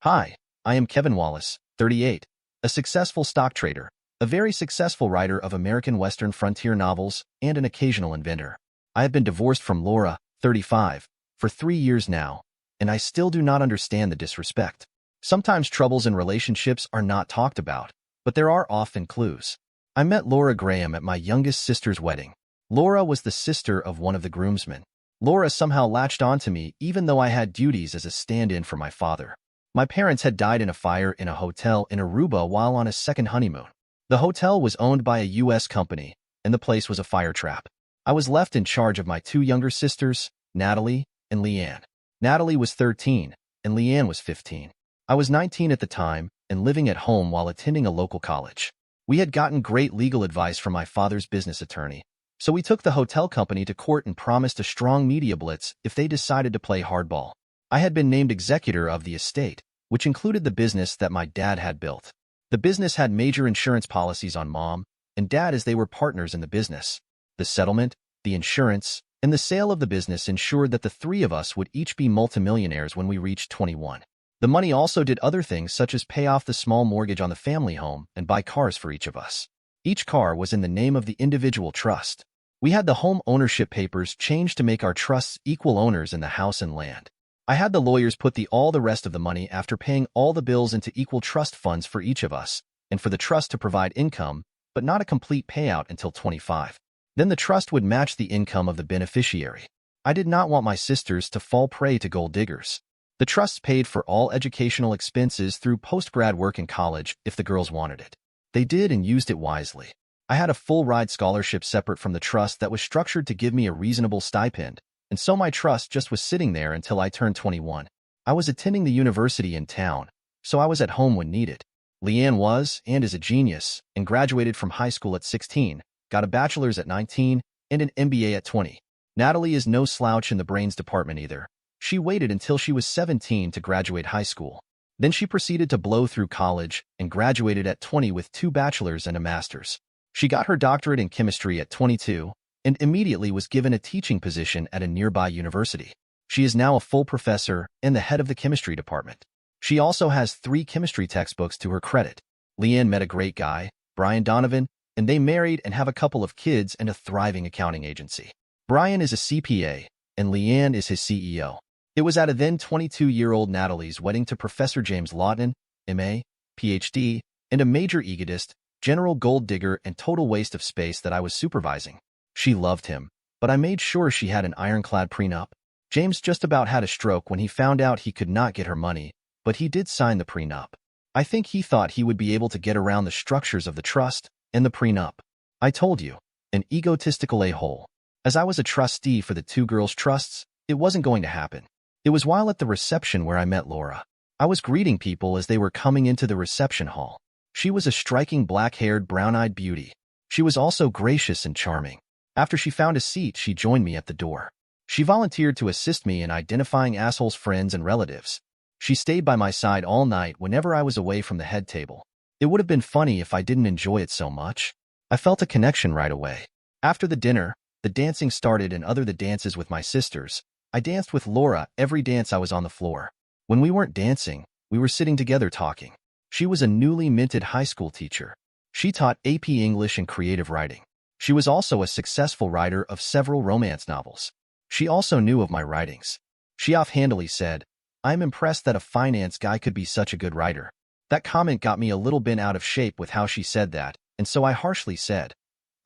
Hi, I am Kevin Wallace, 38, a successful stock trader, a very successful writer of American Western frontier novels, and an occasional inventor. I have been divorced from Laura, 35, for 3 years now, and I still do not understand the disrespect. Sometimes troubles in relationships are not talked about, but there are often clues. I met Laura Graham at my youngest sister's wedding. Laura was the sister of one of the groomsmen. Laura somehow latched onto me even though I had duties as a stand-in for my father. My parents had died in a fire in a hotel in Aruba while on a second honeymoon. The hotel was owned by a U.S. company, and the place was a fire trap. I was left in charge of my 2 younger sisters, Natalie and Leanne. Natalie was 13, and Leanne was 15. I was 19 at the time and living at home while attending a local college. We had gotten great legal advice from my father's business attorney, so we took the hotel company to court and promised a strong media blitz if they decided to play hardball. I had been named executor of the estate, which included the business that my dad had built. The business had major insurance policies on Mom and Dad as they were partners in the business. The settlement, the insurance, and the sale of the business ensured that the 3 of us would each be multimillionaires when we reached 21. The money also did other things such as pay off the small mortgage on the family home and buy cars for each of us. Each car was in the name of the individual trust. We had the home ownership papers changed to make our trusts equal owners in the house and land. I had the lawyers put all the rest of the money after paying all the bills into equal trust funds for each of us, and for the trust to provide income, but not a complete payout until 25. Then the trust would match the income of the beneficiary. I did not want my sisters to fall prey to gold diggers. The trusts paid for all educational expenses through post-grad work in college if the girls wanted it. They did and used it wisely. I had a full-ride scholarship separate from the trust that was structured to give me a reasonable stipend, and so my trust just was sitting there until I turned 21. I was attending the university in town, so I was at home when needed. Leanne was and is a genius and graduated from high school at 16, got a bachelor's at 19, and an MBA at 20. Natalie is no slouch in the brains department either. She waited until she was 17 to graduate high school. Then she proceeded to blow through college and graduated at 20 with 2 bachelor's and a master's. She got her doctorate in chemistry at 22 and immediately was given a teaching position at a nearby university. She is now a full professor and the head of the chemistry department. She also has 3 chemistry textbooks to her credit. Leanne met a great guy, Brian Donovan, and they married and have a couple of kids and a thriving accounting agency. Brian is a CPA, and Leanne is his CEO. It was at a then 22-year-old Natalie's wedding to Professor James Lawton, M.A., Ph.D., and a major egotist, general gold digger and total waste of space that I was supervising. She loved him, but I made sure she had an ironclad prenup. James just about had a stroke when he found out he could not get her money, but he did sign the prenup. I think he thought he would be able to get around the structures of the trust and the prenup. I told you, an egotistical a-hole. As I was a trustee for the 2 girls' trusts, it wasn't going to happen. It was while at the reception where I met Laura. I was greeting people as they were coming into the reception hall. She was a striking black-haired, brown-eyed beauty. She was also gracious and charming. After she found a seat, she joined me at the door. She volunteered to assist me in identifying assholes' friends and relatives. She stayed by my side all night whenever I was away from the head table. It would have been funny if I didn't enjoy it so much. I felt a connection right away. After the dinner, the dancing started, and other the dances with my sisters. I danced with Laura every dance I was on the floor. When we weren't dancing, we were sitting together talking. She was a newly minted high school teacher. She taught AP English and creative writing. She was also a successful writer of several romance novels. She also knew of my writings. She offhandedly said, "I'm impressed that a finance guy could be such a good writer." That comment got me a little bent out of shape with how she said that, and so I harshly said,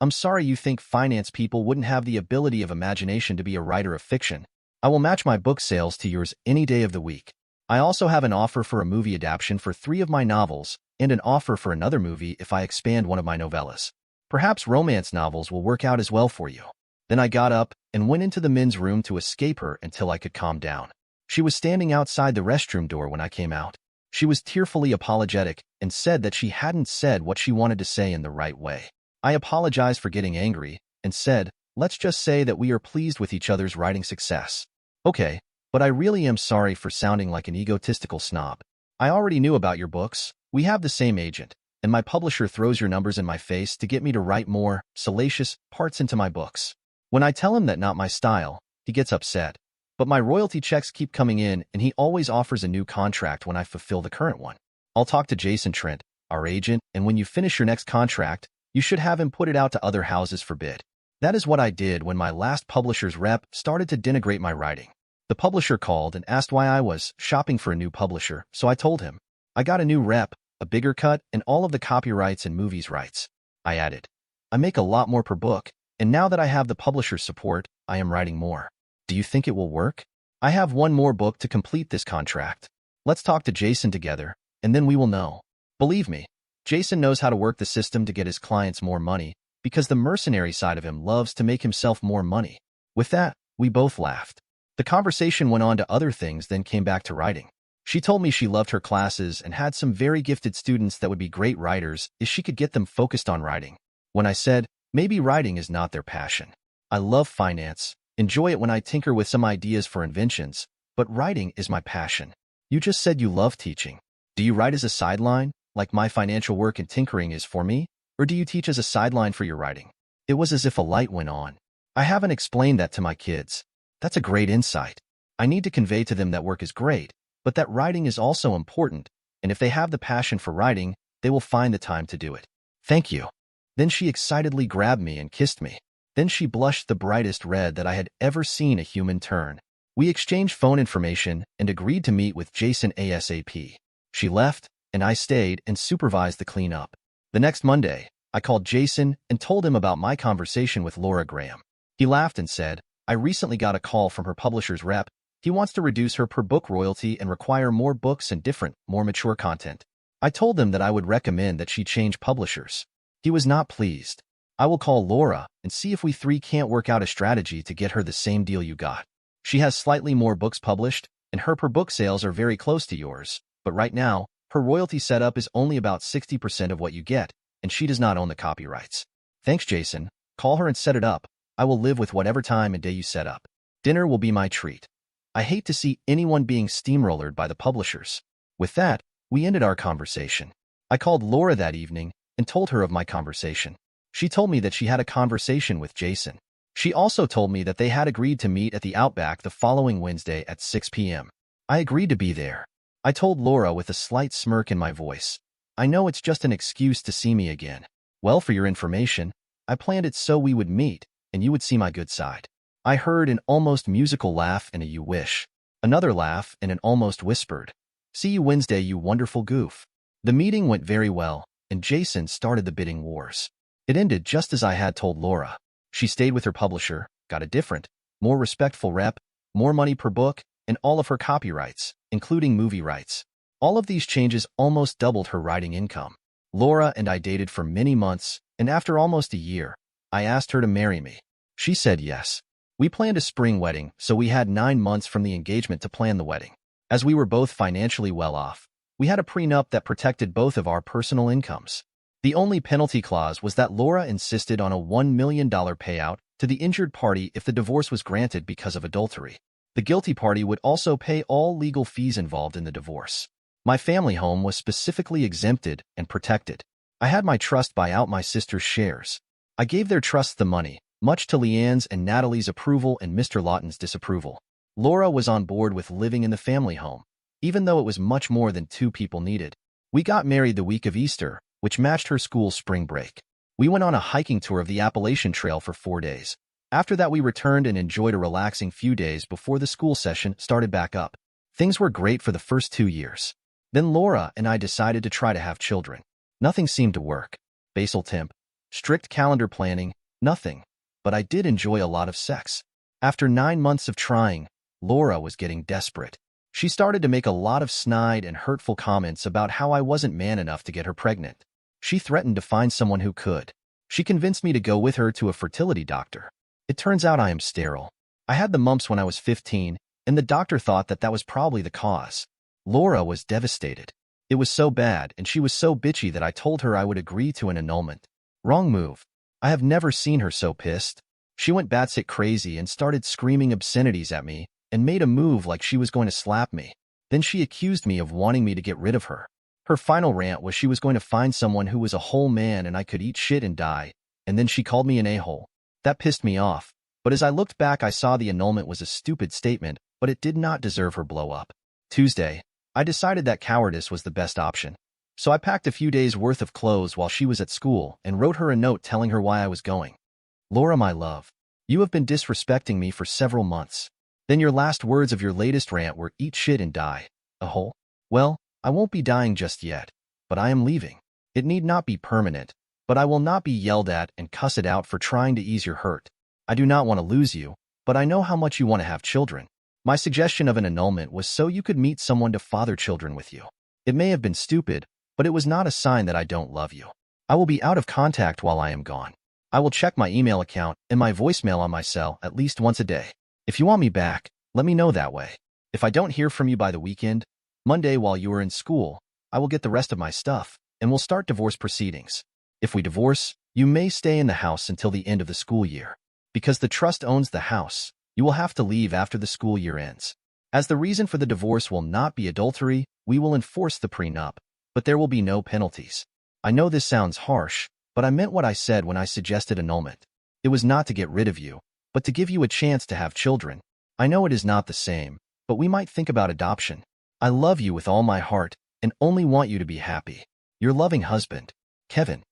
"I'm sorry you think finance people wouldn't have the ability of imagination to be a writer of fiction. I will match my book sales to yours any day of the week. I also have an offer for a movie adaptation for 3 of my novels, and an offer for another movie if I expand one of my novellas. Perhaps romance novels will work out as well for you." Then I got up and went into the men's room to escape her until I could calm down. She was standing outside the restroom door when I came out. She was tearfully apologetic and said that she hadn't said what she wanted to say in the right way. I apologized for getting angry and said, "Let's just say that we are pleased with each other's writing success." "Okay, but I really am sorry for sounding like an egotistical snob. I already knew about your books. We have the same agent, and my publisher throws your numbers in my face to get me to write more salacious parts into my books. When I tell him that not my style, he gets upset. But my royalty checks keep coming in, and he always offers a new contract when I fulfill the current one. I'll talk to Jason Trent, our agent, and when you finish your next contract, you should have him put it out to other houses for bid." That is what I did when my last publisher's rep started to denigrate my writing. The publisher called and asked why I was shopping for a new publisher, so I told him. "I got a new rep, a bigger cut, and all of the copyrights and movies rights." I added, "I make a lot more per book, and now that I have the publisher's support, I am writing more. Do you think it will work? I have one more book to complete this contract. Let's talk to Jason together, and then we will know." Believe me, Jason knows how to work the system to get his clients more money, because the mercenary side of him loves to make himself more money. With that, we both laughed. The conversation went on to other things, then came back to writing. She told me she loved her classes and had some very gifted students that would be great writers if she could get them focused on writing. When I said, maybe writing is not their passion. I love finance, enjoy it when I tinker with some ideas for inventions, but writing is my passion. You just said you love teaching. Do you write as a sideline, like my financial work and tinkering is for me, or do you teach as a sideline for your writing? It was as if a light went on. I haven't explained that to my kids. That's a great insight. I need to convey to them that work is great, but that writing is also important, and if they have the passion for writing, they will find the time to do it. Thank you. Then she excitedly grabbed me and kissed me. Then she blushed the brightest red that I had ever seen a human turn. We exchanged phone information and agreed to meet with Jason ASAP. She left, and I stayed and supervised the cleanup. The next Monday, I called Jason and told him about my conversation with Laura Graham. He laughed and said, "I recently got a call from her publisher's rep. He wants to reduce her per book royalty and require more books and different, more mature content." I told him that I would recommend that she change publishers. He was not pleased. "I will call Laura and see if we 3 can't work out a strategy to get her the same deal you got. She has slightly more books published, and her per book sales are very close to yours, but right now, her royalty setup is only about 60% of what you get, and she does not own the copyrights." "Thanks, Jason. Call her and set it up. I will live with whatever time and day you set up. Dinner will be my treat. I hate to see anyone being steamrollered by the publishers." With that, we ended our conversation. I called Laura that evening and told her of my conversation. She told me that she had a conversation with Jason. She also told me that they had agreed to meet at the Outback the following Wednesday at 6 p.m. I agreed to be there. I told Laura with a slight smirk in my voice, "I know it's just an excuse to see me again. Well, for your information, I planned it so we would meet, and you would see my good side." I heard an almost musical laugh and a "you wish." Another laugh and an almost whispered, "See you Wednesday, you wonderful goof." The meeting went very well, and Jason started the bidding wars. It ended just as I had told Laura. She stayed with her publisher, got a different, more respectful rep, more money per book, and all of her copyrights, including movie rights. All of these changes almost doubled her writing income. Laura and I dated for many months, and after almost a year, I asked her to marry me. She said yes. We planned a spring wedding, so we had 9 months from the engagement to plan the wedding. As we were both financially well off, we had a prenup that protected both of our personal incomes. The only penalty clause was that Laura insisted on a $1 million payout to the injured party if the divorce was granted because of adultery. The guilty party would also pay all legal fees involved in the divorce. My family home was specifically exempted and protected. I had my trust buy out my sister's shares. I gave their trust the money, much to Leanne's and Natalie's approval and Mr. Lawton's disapproval. Laura was on board with living in the family home, even though it was much more than two people needed. We got married the week of Easter, which matched her school's spring break. We went on a hiking tour of the Appalachian Trail for 4 days. After that, we returned and enjoyed a relaxing few days before the school session started back up. Things were great for the first 2 years. Then Laura and I decided to try to have children. Nothing seemed to work. Basal temp, strict calendar planning, nothing. But I did enjoy a lot of sex. After 9 months of trying, Laura was getting desperate. She started to make a lot of snide and hurtful comments about how I wasn't man enough to get her pregnant. She threatened to find someone who could. She convinced me to go with her to a fertility doctor. It turns out I am sterile. I had the mumps when I was 15, and the doctor thought that was probably the cause. Laura was devastated. It was so bad, and she was so bitchy that I told her I would agree to an annulment. Wrong move. I have never seen her so pissed. She went batshit crazy and started screaming obscenities at me and made a move like she was going to slap me. Then she accused me of wanting me to get rid of her. Her final rant was she was going to find someone who was a whole man and I could eat shit and die, and then she called me an a-hole. That pissed me off, but as I looked back I saw the annulment was a stupid statement, but it did not deserve her blow-up. Tuesday, I decided that cowardice was the best option. So I packed a few days' worth of clothes while she was at school and wrote her a note telling her why I was going. Laura, my love, you have been disrespecting me for several months. Then your last words of your latest rant were eat shit and die. A hole? Well, I won't be dying just yet, but I am leaving. It need not be permanent, but I will not be yelled at and cussed out for trying to ease your hurt. I do not want to lose you, but I know how much you want to have children. My suggestion of an annulment was so you could meet someone to father children with you. It may have been stupid, but it was not a sign that I don't love you. I will be out of contact while I am gone. I will check my email account and my voicemail on my cell at least once a day. If you want me back, let me know that way. If I don't hear from you by the weekend, Monday while you are in school, I will get the rest of my stuff, and we'll start divorce proceedings. If we divorce, you may stay in the house until the end of the school year. Because the trust owns the house, you will have to leave after the school year ends. As the reason for the divorce will not be adultery, we will enforce the prenup, but there will be no penalties. I know this sounds harsh, but I meant what I said when I suggested annulment. It was not to get rid of you, but to give you a chance to have children. I know it is not the same, but we might think about adoption. I love you with all my heart and only want you to be happy. Your loving husband, Kevin.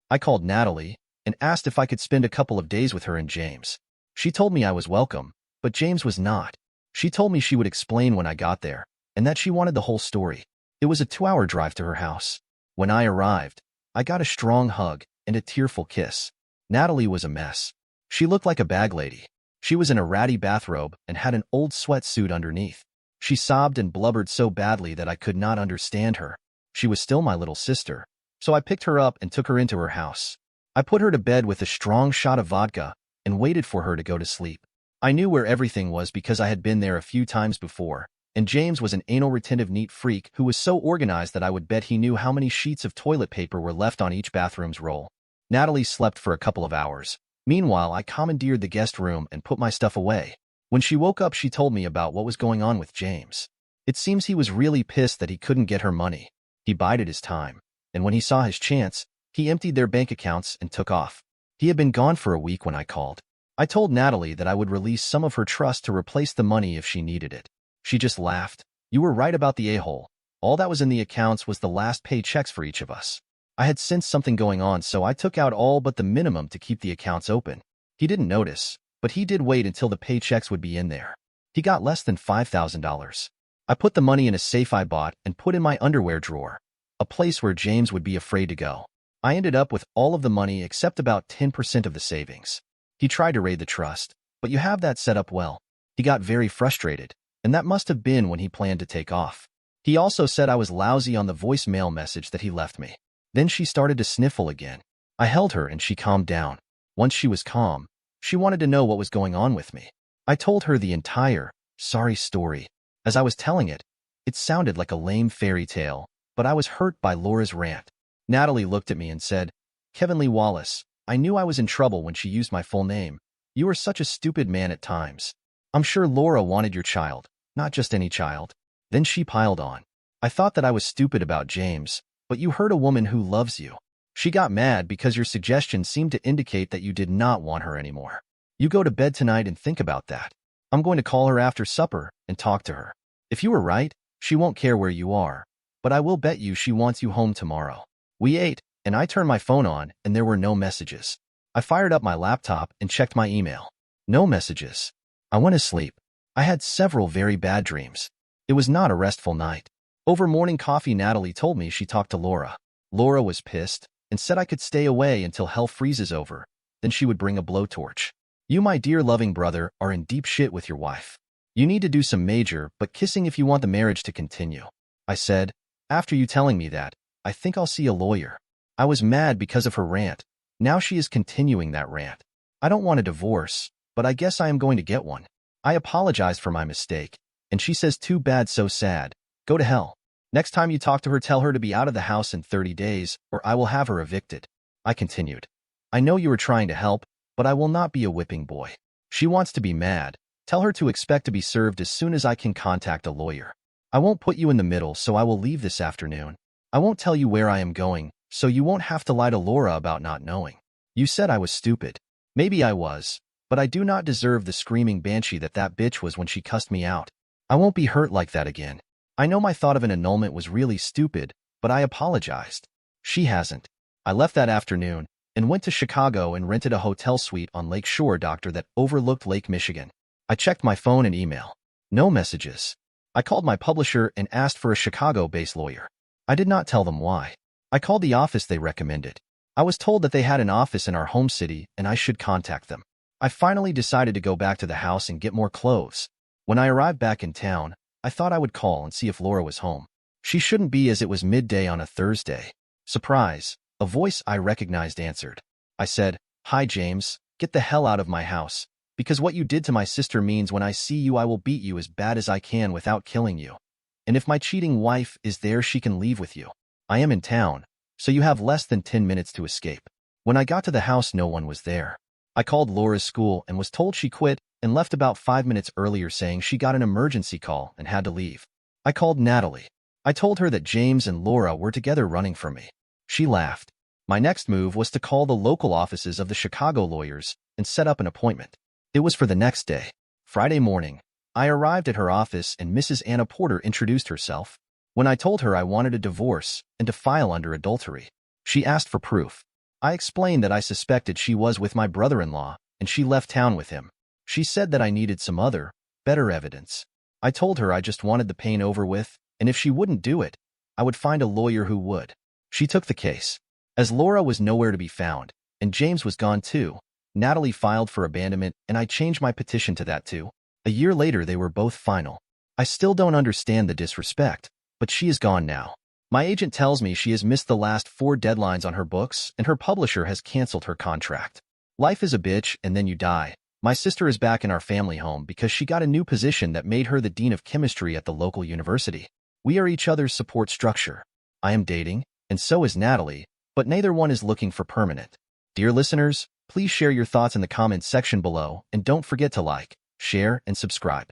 I called Natalie and asked if I could spend a couple of days with her and James. She told me I was welcome, but James was not. She told me she would explain when I got there, and that she wanted the whole story. It was a 2-hour drive to her house. When I arrived, I got a strong hug and a tearful kiss. Natalie was a mess. She looked like a bag lady. She was in a ratty bathrobe and had an old sweatsuit underneath. She sobbed and blubbered so badly that I could not understand her. She was still my little sister, so I picked her up and took her into her house. I put her to bed with a strong shot of vodka and waited for her to go to sleep. I knew where everything was because I had been there a few times before, and James was an anal-retentive neat freak who was so organized that I would bet he knew how many sheets of toilet paper were left on each bathroom's roll. Natalie slept for a couple of hours. Meanwhile, I commandeered the guest room and put my stuff away. When she woke up, she told me about what was going on with James. It seems he was really pissed that he couldn't get her money. He bided his time, and when he saw his chance, he emptied their bank accounts and took off. He had been gone for a week when I called. I told Natalie that I would release some of her trust to replace the money if she needed it. She just laughed. You were right about the a-hole. All that was in the accounts was the last paychecks for each of us. I had sensed something going on, so I took out all but the minimum to keep the accounts open. He didn't notice, but he did wait until the paychecks would be in there. He got less than $5,000. I put the money in a safe I bought and put in my underwear drawer, a place where James would be afraid to go. I ended up with all of the money except about 10% of the savings. He tried to raid the trust, but you have that set up well. He got very frustrated, and that must have been when he planned to take off. He also said I was lousy on the voicemail message that he left me. Then she started to sniffle again. I held her and she calmed down. Once she was calm, she wanted to know what was going on with me. I told her the entire sorry story. As I was telling it, it sounded like a lame fairy tale, but I was hurt by Laura's rant. Natalie looked at me and said, Kevin Lee Wallace, I knew I was in trouble when she used my full name. You are such a stupid man at times. I'm sure Laura wanted your child, not just any child. Then she piled on. I thought that I was stupid about James, but you hurt a woman who loves you. She got mad because your suggestion seemed to indicate that you did not want her anymore. You go to bed tonight and think about that. I'm going to call her after supper and talk to her. If you were right, she won't care where you are, but I will bet you she wants you home tomorrow. We ate, and I turned my phone on, and there were no messages. I fired up my laptop and checked my email. No messages. I went to sleep. I had several very bad dreams. It was not a restful night. Over morning coffee, Natalie told me she talked to Laura. Laura was pissed and said I could stay away until hell freezes over. Then she would bring a blowtorch. You, my dear loving brother, are in deep shit with your wife. You need to do some major but kissing if you want the marriage to continue. I said, after you telling me that, I think I'll see a lawyer. I was mad because of her rant. Now she is continuing that rant. I don't want a divorce, but I guess I am going to get one. I apologized for my mistake, and she says too bad, so sad. Go to hell. Next time you talk to her, tell her to be out of the house in 30 days, or I will have her evicted. I continued. I know you are trying to help, but I will not be a whipping boy. She wants to be mad. Tell her to expect to be served as soon as I can contact a lawyer. I won't put you in the middle, so I will leave this afternoon. I won't tell you where I am going, so you won't have to lie to Laura about not knowing. You said I was stupid. Maybe I was, but I do not deserve the screaming banshee that bitch was when she cussed me out. I won't be hurt like that again. I know my thought of an annulment was really stupid, but I apologized. She hasn't. I left that afternoon and went to Chicago and rented a hotel suite on Lake Shore Doctor that overlooked Lake Michigan. I checked my phone and email. No messages. I called my publisher and asked for a Chicago-based lawyer. I did not tell them why. I called the office they recommended. I was told that they had an office in our home city and I should contact them. I finally decided to go back to the house and get more clothes. When I arrived back in town, I thought I would call and see if Laura was home. She shouldn't be, as it was midday on a Thursday. Surprise, a voice I recognized answered. I said, "Hi James, get the hell out of my house, because what you did to my sister means when I see you I will beat you as bad as I can without killing you. And if my cheating wife is there, she can leave with you. I am in town, so you have less than 10 minutes to escape." When I got to the house, no one was there. I called Laura's school and was told she quit and left about 5 minutes earlier, saying she got an emergency call and had to leave. I called Natalie. I told her that James and Laura were together running from me. She laughed. My next move was to call the local offices of the Chicago lawyers and set up an appointment. It was for the next day, Friday morning. I arrived at her office and Mrs. Anna Porter introduced herself. When I told her I wanted a divorce and to file under adultery, she asked for proof. I explained that I suspected she was with my brother-in-law and she left town with him. She said that I needed some other, better evidence. I told her I just wanted the pain over with, and if she wouldn't do it, I would find a lawyer who would. She took the case. As Laura was nowhere to be found, and James was gone too, Natalie filed for abandonment and I changed my petition to that too. A year later they were both final. I still don't understand the disrespect, but she is gone now. My agent tells me she has missed the last 4 deadlines on her books and her publisher has canceled her contract. Life is a bitch and then you die. My sister is back in our family home because she got a new position that made her the dean of chemistry at the local university. We are each other's support structure. I am dating, and so is Natalie, but neither one is looking for permanent. Dear listeners, please share your thoughts in the comments section below and don't forget to like, share, and subscribe.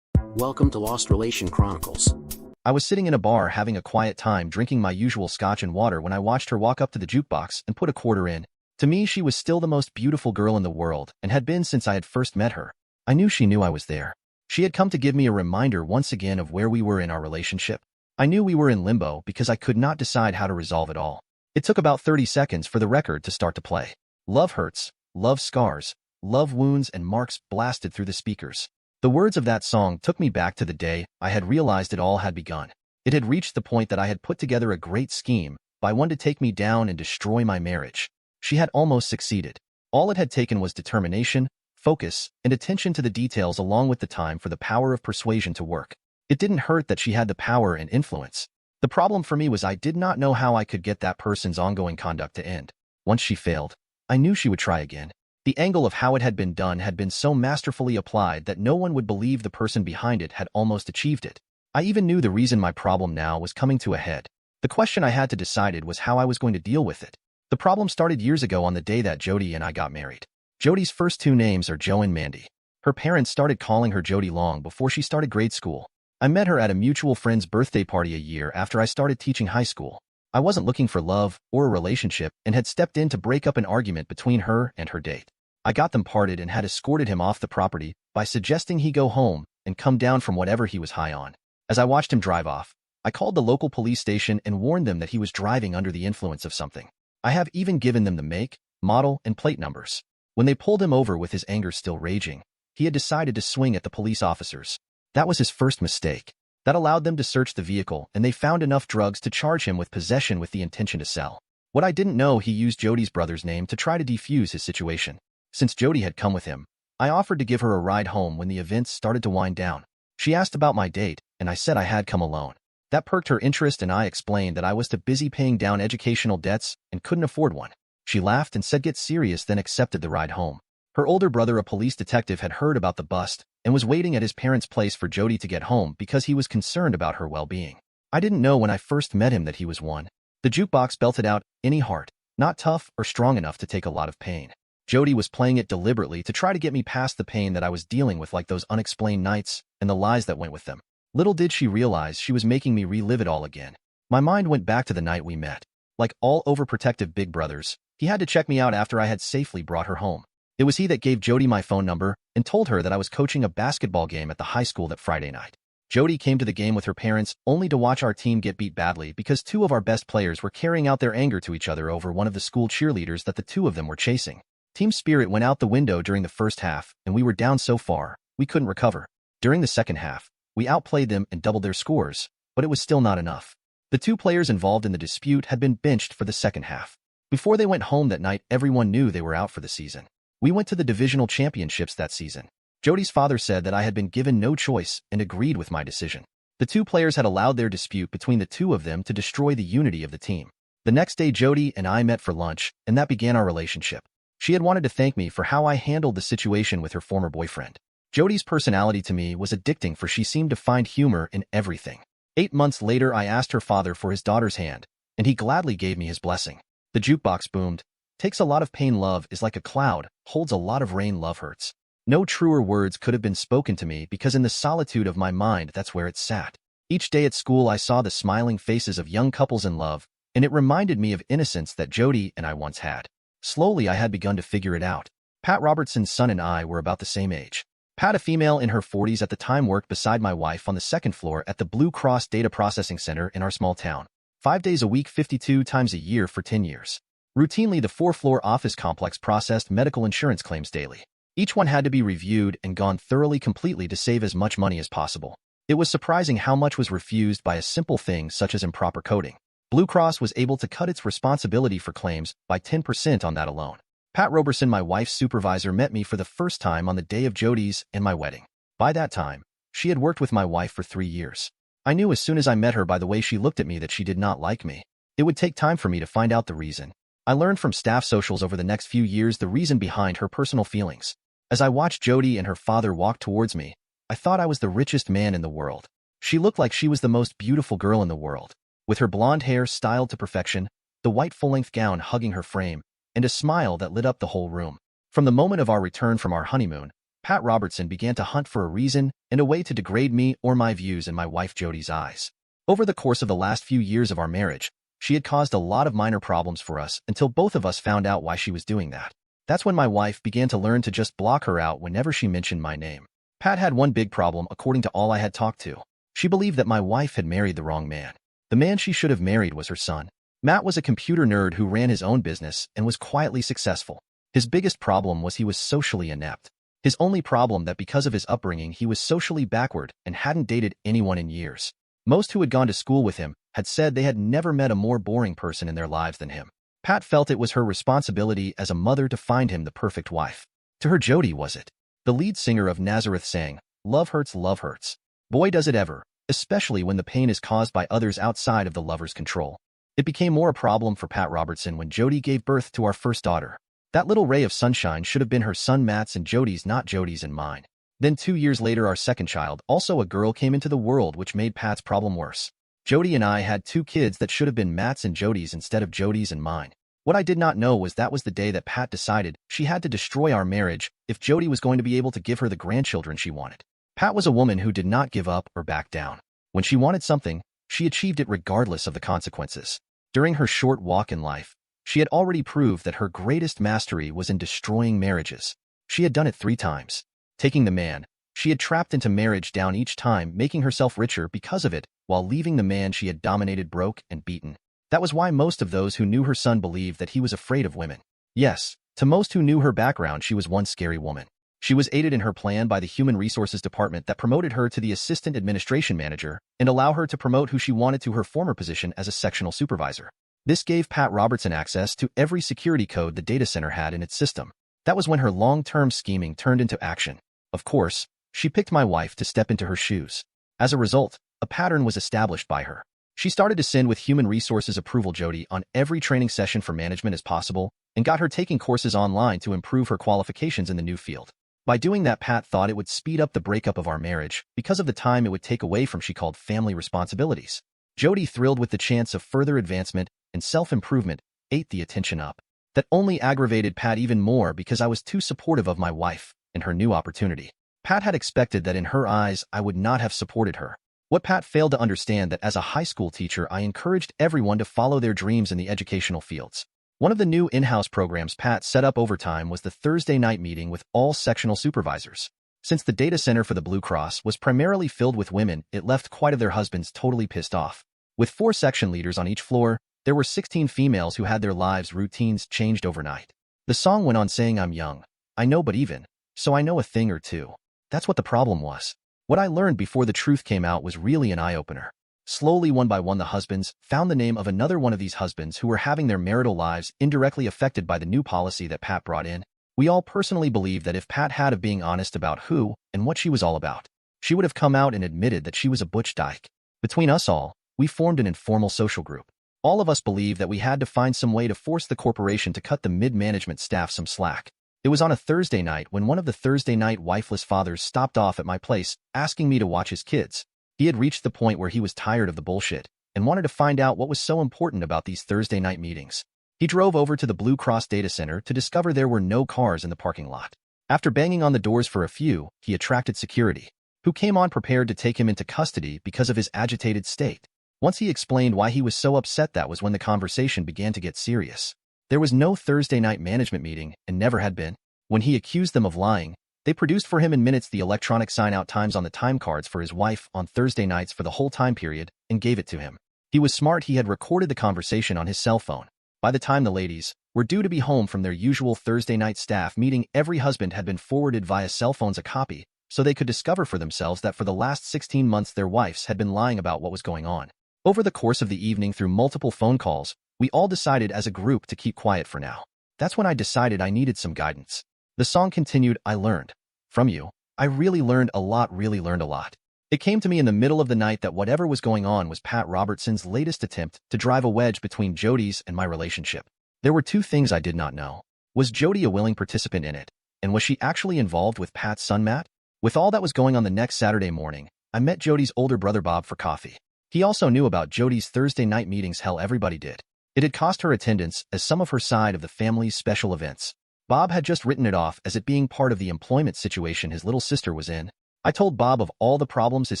Welcome to Lost Relation Chronicles. I was sitting in a bar having a quiet time drinking my usual scotch and water when I watched her walk up to the jukebox and put a quarter in. To me, she was still the most beautiful girl in the world and had been since I had first met her. I knew she knew I was there. She had come to give me a reminder once again of where we were in our relationship. I knew we were in limbo because I could not decide how to resolve it all. It took about 30 seconds for the record to start to play. Love hurts, love scars, love wounds, and marks blasted through the speakers. The words of that song took me back to the day I had realized it all had begun. It had reached the point that I had put together a great scheme by one to take me down and destroy my marriage. She had almost succeeded. All it had taken was determination, focus, and attention to the details, along with the time for the power of persuasion to work. It didn't hurt that she had the power and influence. The problem for me was I did not know how I could get that person's ongoing conduct to end. Once she failed, I knew she would try again. The angle of how it had been done had been so masterfully applied that no one would believe the person behind it had almost achieved it. I even knew the reason my problem now was coming to a head. The question I had to decide was how I was going to deal with it. The problem started years ago on the day that Jody and I got married. Jody's first 2 names are Joe and Mandy. Her parents started calling her Jody long before she started grade school. I met her at a mutual friend's birthday party a year after I started teaching high school. I wasn't looking for love or a relationship and had stepped in to break up an argument between her and her date. I got them parted and had escorted him off the property by suggesting he go home and come down from whatever he was high on. As I watched him drive off, I called the local police station and warned them that he was driving under the influence of something. I have even given them the make, model, and plate numbers. When they pulled him over with his anger still raging, he had decided to swing at the police officers. That was his first mistake. That allowed them to search the vehicle, and they found enough drugs to charge him with possession with the intention to sell. What I didn't know, he used Jody's brother's name to try to defuse his situation. Since Jody had come with him, I offered to give her a ride home when the events started to wind down. She asked about my date, and I said I had come alone. That perked her interest, and I explained that I was too busy paying down educational debts and couldn't afford one. She laughed and said get serious, then accepted the ride home. Her older brother, a police detective, had heard about the bust and was waiting at his parents' place for Jody to get home because he was concerned about her well-being. I didn't know when I first met him that he was one. The jukebox belted out Any Heart, not tough or strong enough to take a lot of pain. Jody was playing it deliberately to try to get me past the pain that I was dealing with, like those unexplained nights and the lies that went with them. Little did she realize she was making me relive it all again. My mind went back to the night we met. Like all overprotective big brothers, he had to check me out after I had safely brought her home. It was he that gave Jody my phone number and told her that I was coaching a basketball game at the high school that Friday night. Jody came to the game with her parents only to watch our team get beat badly because two of our best players were carrying out their anger to each other over one of the school cheerleaders that the two of them were chasing. Team spirit went out the window during the first half, and we were down so far, we couldn't recover. During the second half, we outplayed them and doubled their scores, but it was still not enough. The two players involved in the dispute had been benched for the second half. Before they went home that night, everyone knew they were out for the season. We went to the divisional championships that season. Jody's father said that I had been given no choice and agreed with my decision. The two players had allowed their dispute between the two of them to destroy the unity of the team. The next day, Jody and I met for lunch, and that began our relationship. She had wanted to thank me for how I handled the situation with her former boyfriend. Jody's personality to me was addicting, for she seemed to find humor in everything. 8 months later, I asked her father for his daughter's hand, and he gladly gave me his blessing. The jukebox boomed. Takes a lot of pain, love is like a cloud, holds a lot of rain, love hurts. No truer words could have been spoken to me, because in the solitude of my mind, that's where it sat. Each day at school, I saw the smiling faces of young couples in love, and it reminded me of innocence that Jody and I once had. Slowly, I had begun to figure it out. Pat Robertson's son and I were about the same age. Pat, a female in her 40s at the time, worked beside my wife on the second floor at the Blue Cross Data Processing Center in our small town. 5 days a week, 52 times a year for 10 years. Routinely, the 4-floor office complex processed medical insurance claims daily. Each one had to be reviewed and gone thoroughly, completely, to save as much money as possible. It was surprising how much was refused by a simple thing such as improper coding. Blue Cross was able to cut its responsibility for claims by 10% on that alone. Pat Roberson, my wife's supervisor, met me for the first time on the day of Jody's and my wedding. By that time, she had worked with my wife for 3 years. I knew as soon as I met her by the way she looked at me that she did not like me. It would take time for me to find out the reason. I learned from staff socials over the next few years the reason behind her personal feelings. As I watched Jody and her father walk towards me, I thought I was the richest man in the world. She looked like she was the most beautiful girl in the world, with her blonde hair styled to perfection, the white full-length gown hugging her frame, and a smile that lit up the whole room. From the moment of our return from our honeymoon, Pat Robertson began to hunt for a reason and a way to degrade me or my views in my wife Jody's eyes. Over the course of the last few years of our marriage, she had caused a lot of minor problems for us until both of us found out why she was doing that. That's when my wife began to learn to just block her out whenever she mentioned my name. Pat had one big problem, according to all I had talked to. She believed that my wife had married the wrong man. The man she should have married was her son. Matt was a computer nerd who ran his own business and was quietly successful. His biggest problem was he was socially inept. His only problem that because of his upbringing he was socially backward and hadn't dated anyone in years. Most who had gone to school with him had said they had never met a more boring person in their lives than him. Pat felt it was her responsibility as a mother to find him the perfect wife. To her, Jody was it. The lead singer of Nazareth sang, "Love hurts, love hurts. Boy, does it ever, especially when the pain is caused by others outside of the lover's control." It became more a problem for Pat Robertson when Jody gave birth to our first daughter. That little ray of sunshine should have been her son Matt's and Jody's, not Jody's and mine. Then 2 years later, our second child, also a girl, came into the world, which made Pat's problem worse. Jody and I had 2 kids that should have been Matt's and Jody's instead of Jody's and mine. What I did not know was that was the day that Pat decided she had to destroy our marriage if Jody was going to be able to give her the grandchildren she wanted. Pat was a woman who did not give up or back down. When she wanted something, she achieved it regardless of the consequences. During her short walk in life, she had already proved that her greatest mastery was in destroying marriages. She had done it 3 times. Taking the man she had trapped into marriage down each time, making herself richer because of it, while leaving the man she had dominated broke and beaten. That was why most of those who knew her son believed that he was afraid of women. Yes, to most who knew her background, she was one scary woman. She was aided in her plan by the Human Resources Department that promoted her to the Assistant Administration Manager and allowed her to promote who she wanted to her former position as a sectional supervisor. This gave Pat Robertson access to every security code the data center had in its system. That was when her long-term scheming turned into action. Of course, she picked my wife to step into her shoes. As a result, a pattern was established by her. She started to send with Human Resources approval Jody on every training session for management as possible and got her taking courses online to improve her qualifications in the new field. By doing that, Pat thought it would speed up the breakup of our marriage because of the time it would take away from she called family responsibilities. Jody, thrilled with the chance of further advancement and self-improvement, ate the attention up. That only aggravated Pat even more because I was too supportive of my wife and her new opportunity. Pat had expected that in her eyes I would not have supported her. What Pat failed to understand that as a high school teacher I encouraged everyone to follow their dreams in the educational fields. One of the new in-house programs Pat set up over time was the Thursday night meeting with all sectional supervisors. Since the data center for the Blue Cross was primarily filled with women, it left quite of their husbands totally pissed off. With 4 section leaders on each floor, there were 16 females who had their lives routines changed overnight. The song went on saying, "I'm young, I know, but even so I know a thing or two." That's what the problem was. What I learned before the truth came out was really an eye-opener. Slowly, one by one, the husbands found the name of another one of these husbands who were having their marital lives indirectly affected by the new policy that Pat brought in. We all personally believed that if Pat had of being honest about who and what she was all about, she would have come out and admitted that she was a butch dyke. Between us all, we formed an informal social group. All of us believed that we had to find some way to force the corporation to cut the mid-management staff some slack. It was on a Thursday night when one of the Thursday night wifeless fathers stopped off at my place, asking me to watch his kids. He had reached the point where he was tired of the bullshit and wanted to find out what was so important about these Thursday night meetings. He drove over to the Blue Cross data center to discover there were no cars in the parking lot. After banging on the doors for a few, he attracted security, who came on prepared to take him into custody because of his agitated state. Once he explained why he was so upset, that was when the conversation began to get serious. There was no Thursday night management meeting and never had been. When he accused them of lying, they produced for him in minutes the electronic sign-out times on the time cards for his wife on Thursday nights for the whole time period and gave it to him. He was smart. He had recorded the conversation on his cell phone. By the time the ladies were due to be home from their usual Thursday night staff meeting, every husband had been forwarded via cell phones a copy so they could discover for themselves that for the last 16 months their wives had been lying about what was going on. Over the course of the evening, through multiple phone calls, we all decided as a group to keep quiet for now. That's when I decided I needed some guidance. The song continued, "I learned from you. I really learned a lot, really learned a lot." It came to me in the middle of the night that whatever was going on was Pat Robertson's latest attempt to drive a wedge between Jody's and my relationship. There were 2 things I did not know. Was Jody a willing participant in it? And was she actually involved with Pat's son, Matt? With all that was going on, the next Saturday morning, I met Jody's older brother Bob for coffee. He also knew about Jody's Thursday night meetings. Hell, everybody did. It had cost her attendance as some of her side of the family's special events. Bob had just written it off as it being part of the employment situation his little sister was in. I told Bob of all the problems his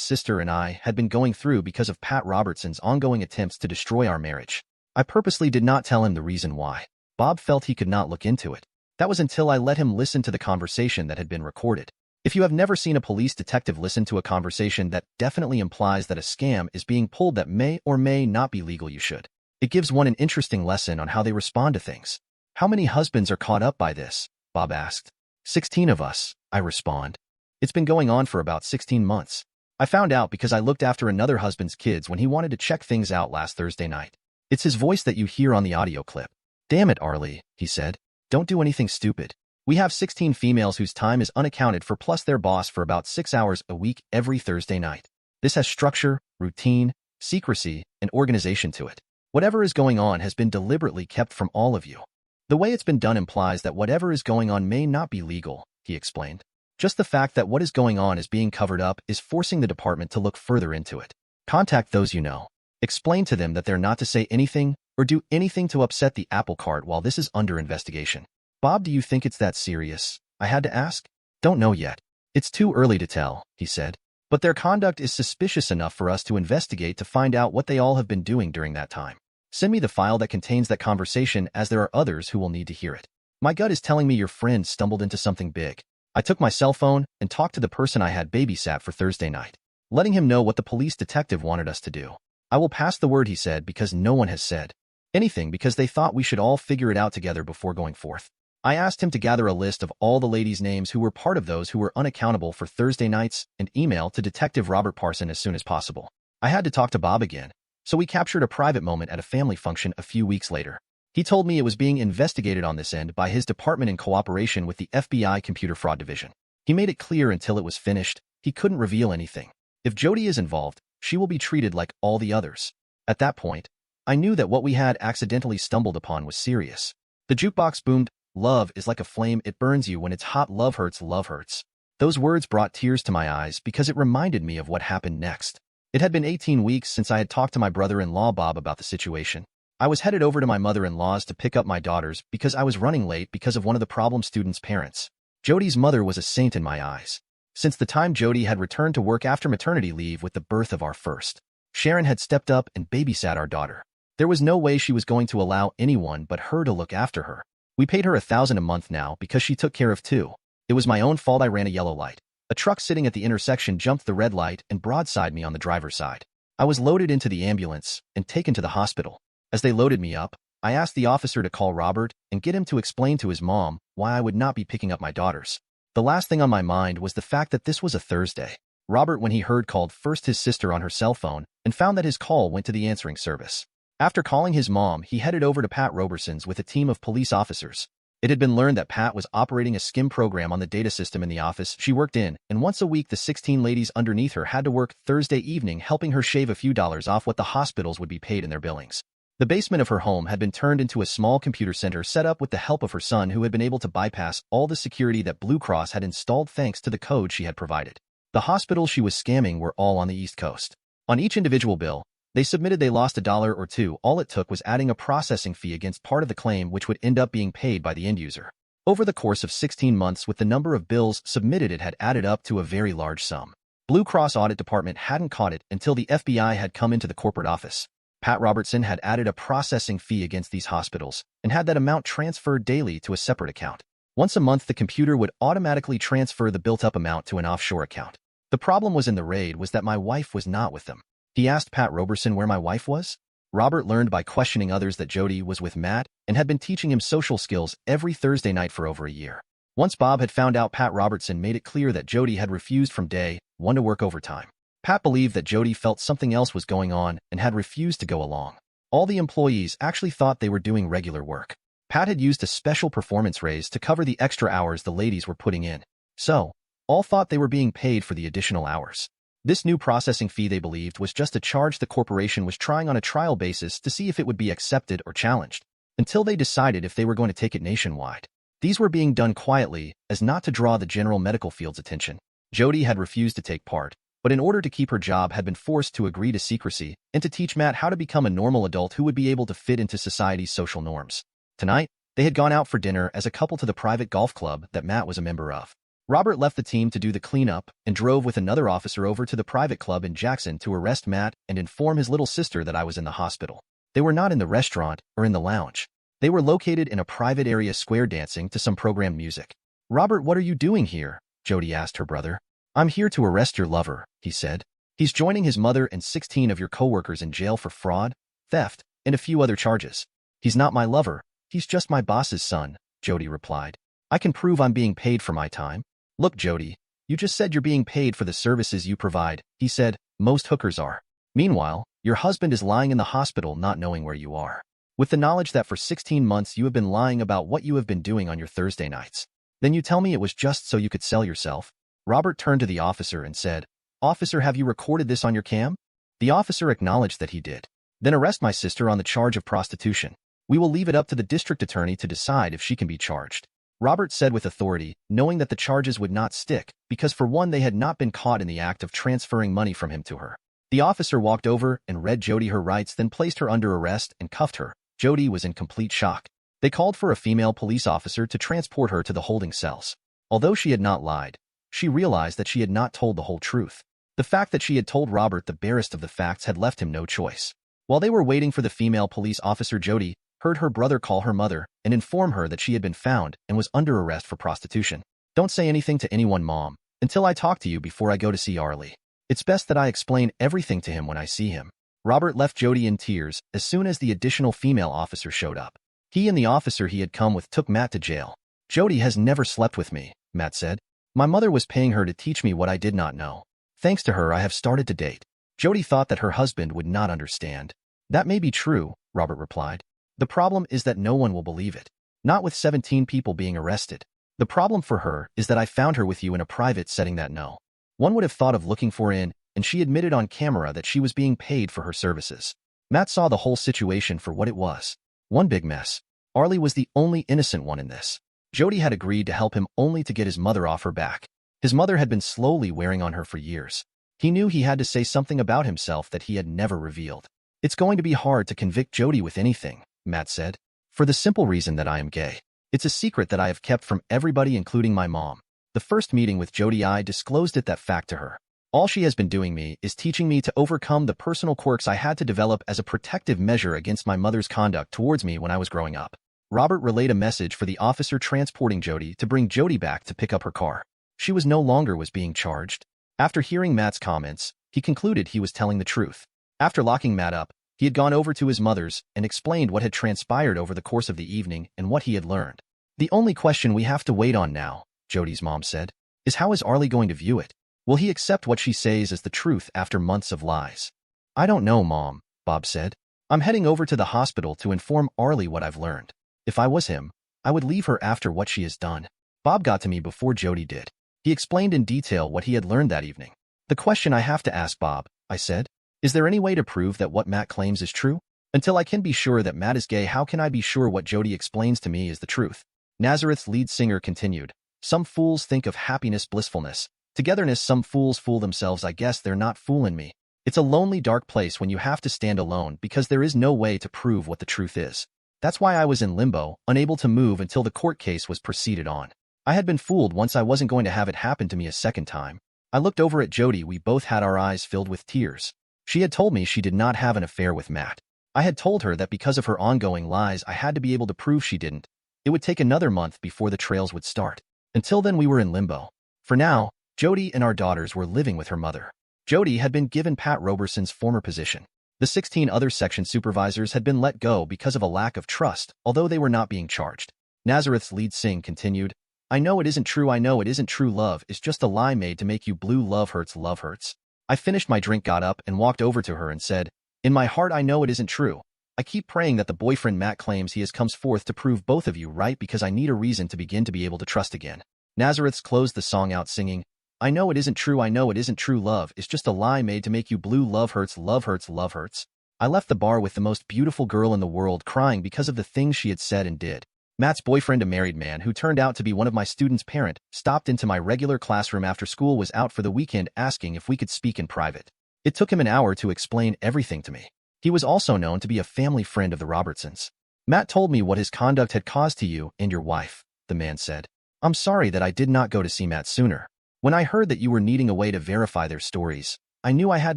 sister and I had been going through because of Pat Robertson's ongoing attempts to destroy our marriage. I purposely did not tell him the reason why. Bob felt he could not look into it. That was until I let him listen to the conversation that had been recorded. If you have never seen a police detective listen to a conversation, that definitely implies that a scam is being pulled that may or may not be legal. You should. It gives one an interesting lesson on how they respond to things. "How many husbands are caught up by this?" Bob asked. 16 of us, I respond. It's been going on for about 16 months. I found out because I looked after another husband's kids when he wanted to check things out last Thursday night. It's his voice that you hear on the audio clip. "Damn it, Arlie," he said. "Don't do anything stupid. We have 16 females whose time is unaccounted for, plus their boss for about 6 hours a week every Thursday night. This has structure, routine, secrecy, and organization to it. Whatever is going on has been deliberately kept from all of you. The way it's been done implies that whatever is going on may not be legal," he explained. "Just the fact that what is going on is being covered up is forcing the department to look further into it. Contact those you know. Explain to them that they're not to say anything or do anything to upset the apple cart while this is under investigation. Bob, do you think it's that serious? I had to ask. Don't know yet. It's too early to tell, he said. But their conduct is suspicious enough for us to investigate to find out what they all have been doing during that time. Send me the file that contains that conversation, as there are others who will need to hear it. My gut is telling me your friend stumbled into something big. I took my cell phone and talked to the person I had babysat for Thursday night, letting him know what the police detective wanted us to do. I will pass the word, he said, because no one has said anything, because they thought we should all figure it out together before going forth. I asked him to gather a list of all the ladies' names who were part of those who were unaccountable for Thursday nights and email to Detective Robert Parson as soon as possible. I had to talk to Bob again, so we captured a private moment at a family function a few weeks later. He told me it was being investigated on this end by his department in cooperation with the FBI Computer Fraud Division. He made it clear until it was finished, he couldn't reveal anything. If Jody is involved, she will be treated like all the others. At that point, I knew that what we had accidentally stumbled upon was serious. The jukebox boomed, "Love is like a flame, it burns you when it's hot, love hurts, love hurts." Those words brought tears to my eyes because it reminded me of what happened next. It had been 18 weeks since I had talked to my brother-in-law Bob about the situation. I was headed over to my mother-in-law's to pick up my daughters because I was running late because of one of the problem students' parents. Jody's mother was a saint in my eyes. Since the time Jody had returned to work after maternity leave with the birth of our first, Sharon had stepped up and babysat our daughter. There was no way she was going to allow anyone but her to look after her. We paid her $1,000 a month now because she took care of two. It was my own fault I ran a yellow light. A truck sitting at the intersection jumped the red light and broadside me on the driver's side. I was loaded into the ambulance and taken to the hospital. As they loaded me up, I asked the officer to call Robert and get him to explain to his mom why I would not be picking up my daughters. The last thing on my mind was the fact that this was a Thursday. Robert, when he heard, called first his sister on her cell phone and found that his call went to the answering service. After calling his mom, he headed over to Pat Roberson's with a team of police officers. It had been learned that Pat was operating a skim program on the data system in the office she worked in, and once a week the 16 ladies underneath her had to work Thursday evening, helping her shave a few dollars off what the hospitals would be paid in their billings. The basement of her home had been turned into a small computer center set up with the help of her son, who had been able to bypass all the security that Blue Cross had installed thanks to the code she had provided. The hospitals she was scamming were all on the East Coast. On each individual bill, they submitted they lost $1 or $2. All it took was adding a processing fee against part of the claim, which would end up being paid by the end user. Over the course of 16 months, with the number of bills submitted, it had added up to a very large sum. Blue Cross Audit Department hadn't caught it until the FBI had come into the corporate office. Pat Robertson had added a processing fee against these hospitals and had that amount transferred daily to a separate account. Once a month, the computer would automatically transfer the built-up amount to an offshore account. The problem was in the raid was that my wife was not with them. He asked Pat Roberson where my wife was. Robert learned by questioning others that Jody was with Matt and had been teaching him social skills every Thursday night for over a year. Once Bob had found out, Pat Robertson made it clear that Jody had refused from day one to work overtime. Pat believed that Jody felt something else was going on and had refused to go along. All the employees actually thought they were doing regular work. Pat had used a special performance raise to cover the extra hours the ladies were putting in. So, all thought they were being paid for the additional hours. This new processing fee, they believed, was just a charge the corporation was trying on a trial basis to see if it would be accepted or challenged, until they decided if they were going to take it nationwide. These were being done quietly, as not to draw the general medical field's attention. Jody had refused to take part, but in order to keep her job had been forced to agree to secrecy and to teach Matt how to become a normal adult who would be able to fit into society's social norms. Tonight, they had gone out for dinner as a couple to the private golf club that Matt was a member of. Robert left the team to do the cleanup and drove with another officer over to the private club in Jackson to arrest Matt and inform his little sister that I was in the hospital. They were not in the restaurant or in the lounge. They were located in a private area square dancing to some programmed music. "Robert, what are you doing here?" Jody asked her brother. "I'm here to arrest your lover," he said. "He's joining his mother and 16 of your coworkers in jail for fraud, theft, and a few other charges." "He's not my lover. He's just my boss's son," Jody replied. "I can prove I'm being paid for my time." "Look, Jody, you just said you're being paid for the services you provide," he said. "Most hookers are. Meanwhile, your husband is lying in the hospital not knowing where you are, with the knowledge that for 16 months you have been lying about what you have been doing on your Thursday nights. Then you tell me it was just so you could sell yourself." Robert turned to the officer and said, "Officer, have you recorded this on your cam?" The officer acknowledged that he did. "Then arrest my sister on the charge of prostitution. We will leave it up to the district attorney to decide if she can be charged," Robert said with authority, knowing that the charges would not stick, because for one, they had not been caught in the act of transferring money from him to her. The officer walked over and read Jody her rights, then placed her under arrest and cuffed her, Jody was in complete shock. They called for a female police officer to transport her to the holding cells. Although she had not lied, she realized that she had not told the whole truth. The fact that she had told Robert the barest of the facts had left him no choice. While they were waiting for the female police officer, Jody heard her brother call her mother and inform her that she had been found and was under arrest for prostitution. "Don't say anything to anyone, Mom, until I talk to you before I go to see Arlie. It's best that I explain everything to him when I see him." Robert left Jody in tears as soon as the additional female officer showed up. He and the officer he had come with took Matt to jail. "Jody has never slept with me," Matt said. "My mother was paying her to teach me what I did not know. Thanks to her, I have started to date." Jody thought that her husband would not understand. "That may be true," Robert replied. "The problem is that no one will believe it. Not with 17 people being arrested. The problem for her is that I found her with you in a private setting that no one would have thought of looking for in, and she admitted on camera that she was being paid for her services." Matt saw the whole situation for what it was. One big mess. Arlie was the only innocent one in this. Jody had agreed to help him only to get his mother off her back. His mother had been slowly wearing on her for years. He knew he had to say something about himself that he had never revealed. "It's going to be hard to convict Jody with anything," Matt said, "for the simple reason that I am gay. It's a secret that I have kept from everybody, including my mom." The first meeting with Jody, I disclosed that fact to her. "All she has been doing me is teaching me to overcome the personal quirks I had to develop as a protective measure against my mother's conduct towards me when I was growing up." Robert relayed a message for the officer transporting Jody to bring Jody back to pick up her car. She was no longer being charged. After hearing Matt's comments, he concluded he was telling the truth. After locking Matt up, he had gone over to his mother's and explained what had transpired over the course of the evening and what he had learned. "The only question we have to wait on now," Jody's mom said, "is how is Arlie going to view it? Will he accept what she says as the truth after months of lies?" "I don't know, Mom," Bob said. "I'm heading over to the hospital to inform Arlie what I've learned. If I was him, I would leave her after what she has done." Bob got to me before Jody did. He explained in detail what he had learned that evening. "The question I have to ask, Bob," I said, "is there any way to prove that what Matt claims is true? Until I can be sure that Matt is gay, how can I be sure what Jody explains to me is the truth?" Nazareth's lead singer continued, "Some fools think of happiness, blissfulness, togetherness. Some fools fool themselves. I guess they're not fooling me. It's a lonely, dark place when you have to stand alone because there is no way to prove what the truth is. That's why I was in limbo, unable to move until the court case was proceeded on. I had been fooled once. I wasn't going to have it happen to me a second time." I looked over at Jody. We both had our eyes filled with tears. She had told me she did not have an affair with Matt. I had told her that because of her ongoing lies, I had to be able to prove she didn't. It would take another month before the trials would start. Until then, we were in limbo. For now, Jody and our daughters were living with her mother. Jody had been given Pat Roberson's former position. The 16 other section supervisors had been let go because of a lack of trust, although they were not being charged. Nazareth's lead sing continued, "I know it isn't true. I know it isn't true. Love is just a lie made to make you blue. Love hurts. Love hurts." I finished my drink, got up, and walked over to her and said, "In my heart, I know it isn't true. I keep praying that the boyfriend Matt claims he has comes forth to prove both of you right because I need a reason to begin to be able to trust again." Nazareth's closed the song out singing, "I know it isn't true. I know it isn't true. Love is just a lie made to make you blue. Love hurts. Love hurts. Love hurts." I left the bar with the most beautiful girl in the world crying because of the things she had said and did. Matt's boyfriend, a married man who turned out to be one of my students' parent, stopped into my regular classroom after school was out for the weekend asking if we could speak in private. It took him an hour to explain everything to me. He was also known to be a family friend of the Robertsons. "Matt told me what his conduct had caused to you and your wife," the man said. "I'm sorry that I did not go to see Matt sooner. When I heard that you were needing a way to verify their stories, I knew I had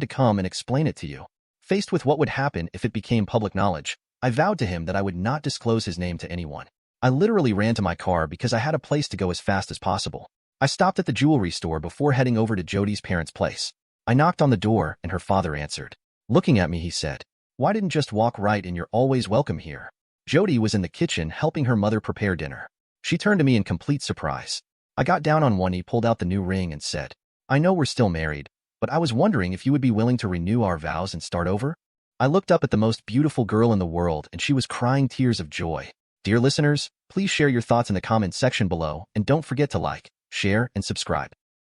to come and explain it to you." Faced with what would happen if it became public knowledge, I vowed to him that I would not disclose his name to anyone. I literally ran to my car because I had a place to go as fast as possible. I stopped at the jewelry store before heading over to Jody's parents' place. I knocked on the door and her father answered. Looking at me, he said, "Why didn't just walk right in? You're always welcome here." Jody was in the kitchen helping her mother prepare dinner. She turned to me in complete surprise. I got down on one knee, pulled out the new ring and said, "I know we're still married, but I was wondering if you would be willing to renew our vows and start over?" I looked up at the most beautiful girl in the world and she was crying tears of joy. Dear listeners, please share your thoughts in the comment section below and don't forget to like, share, and subscribe.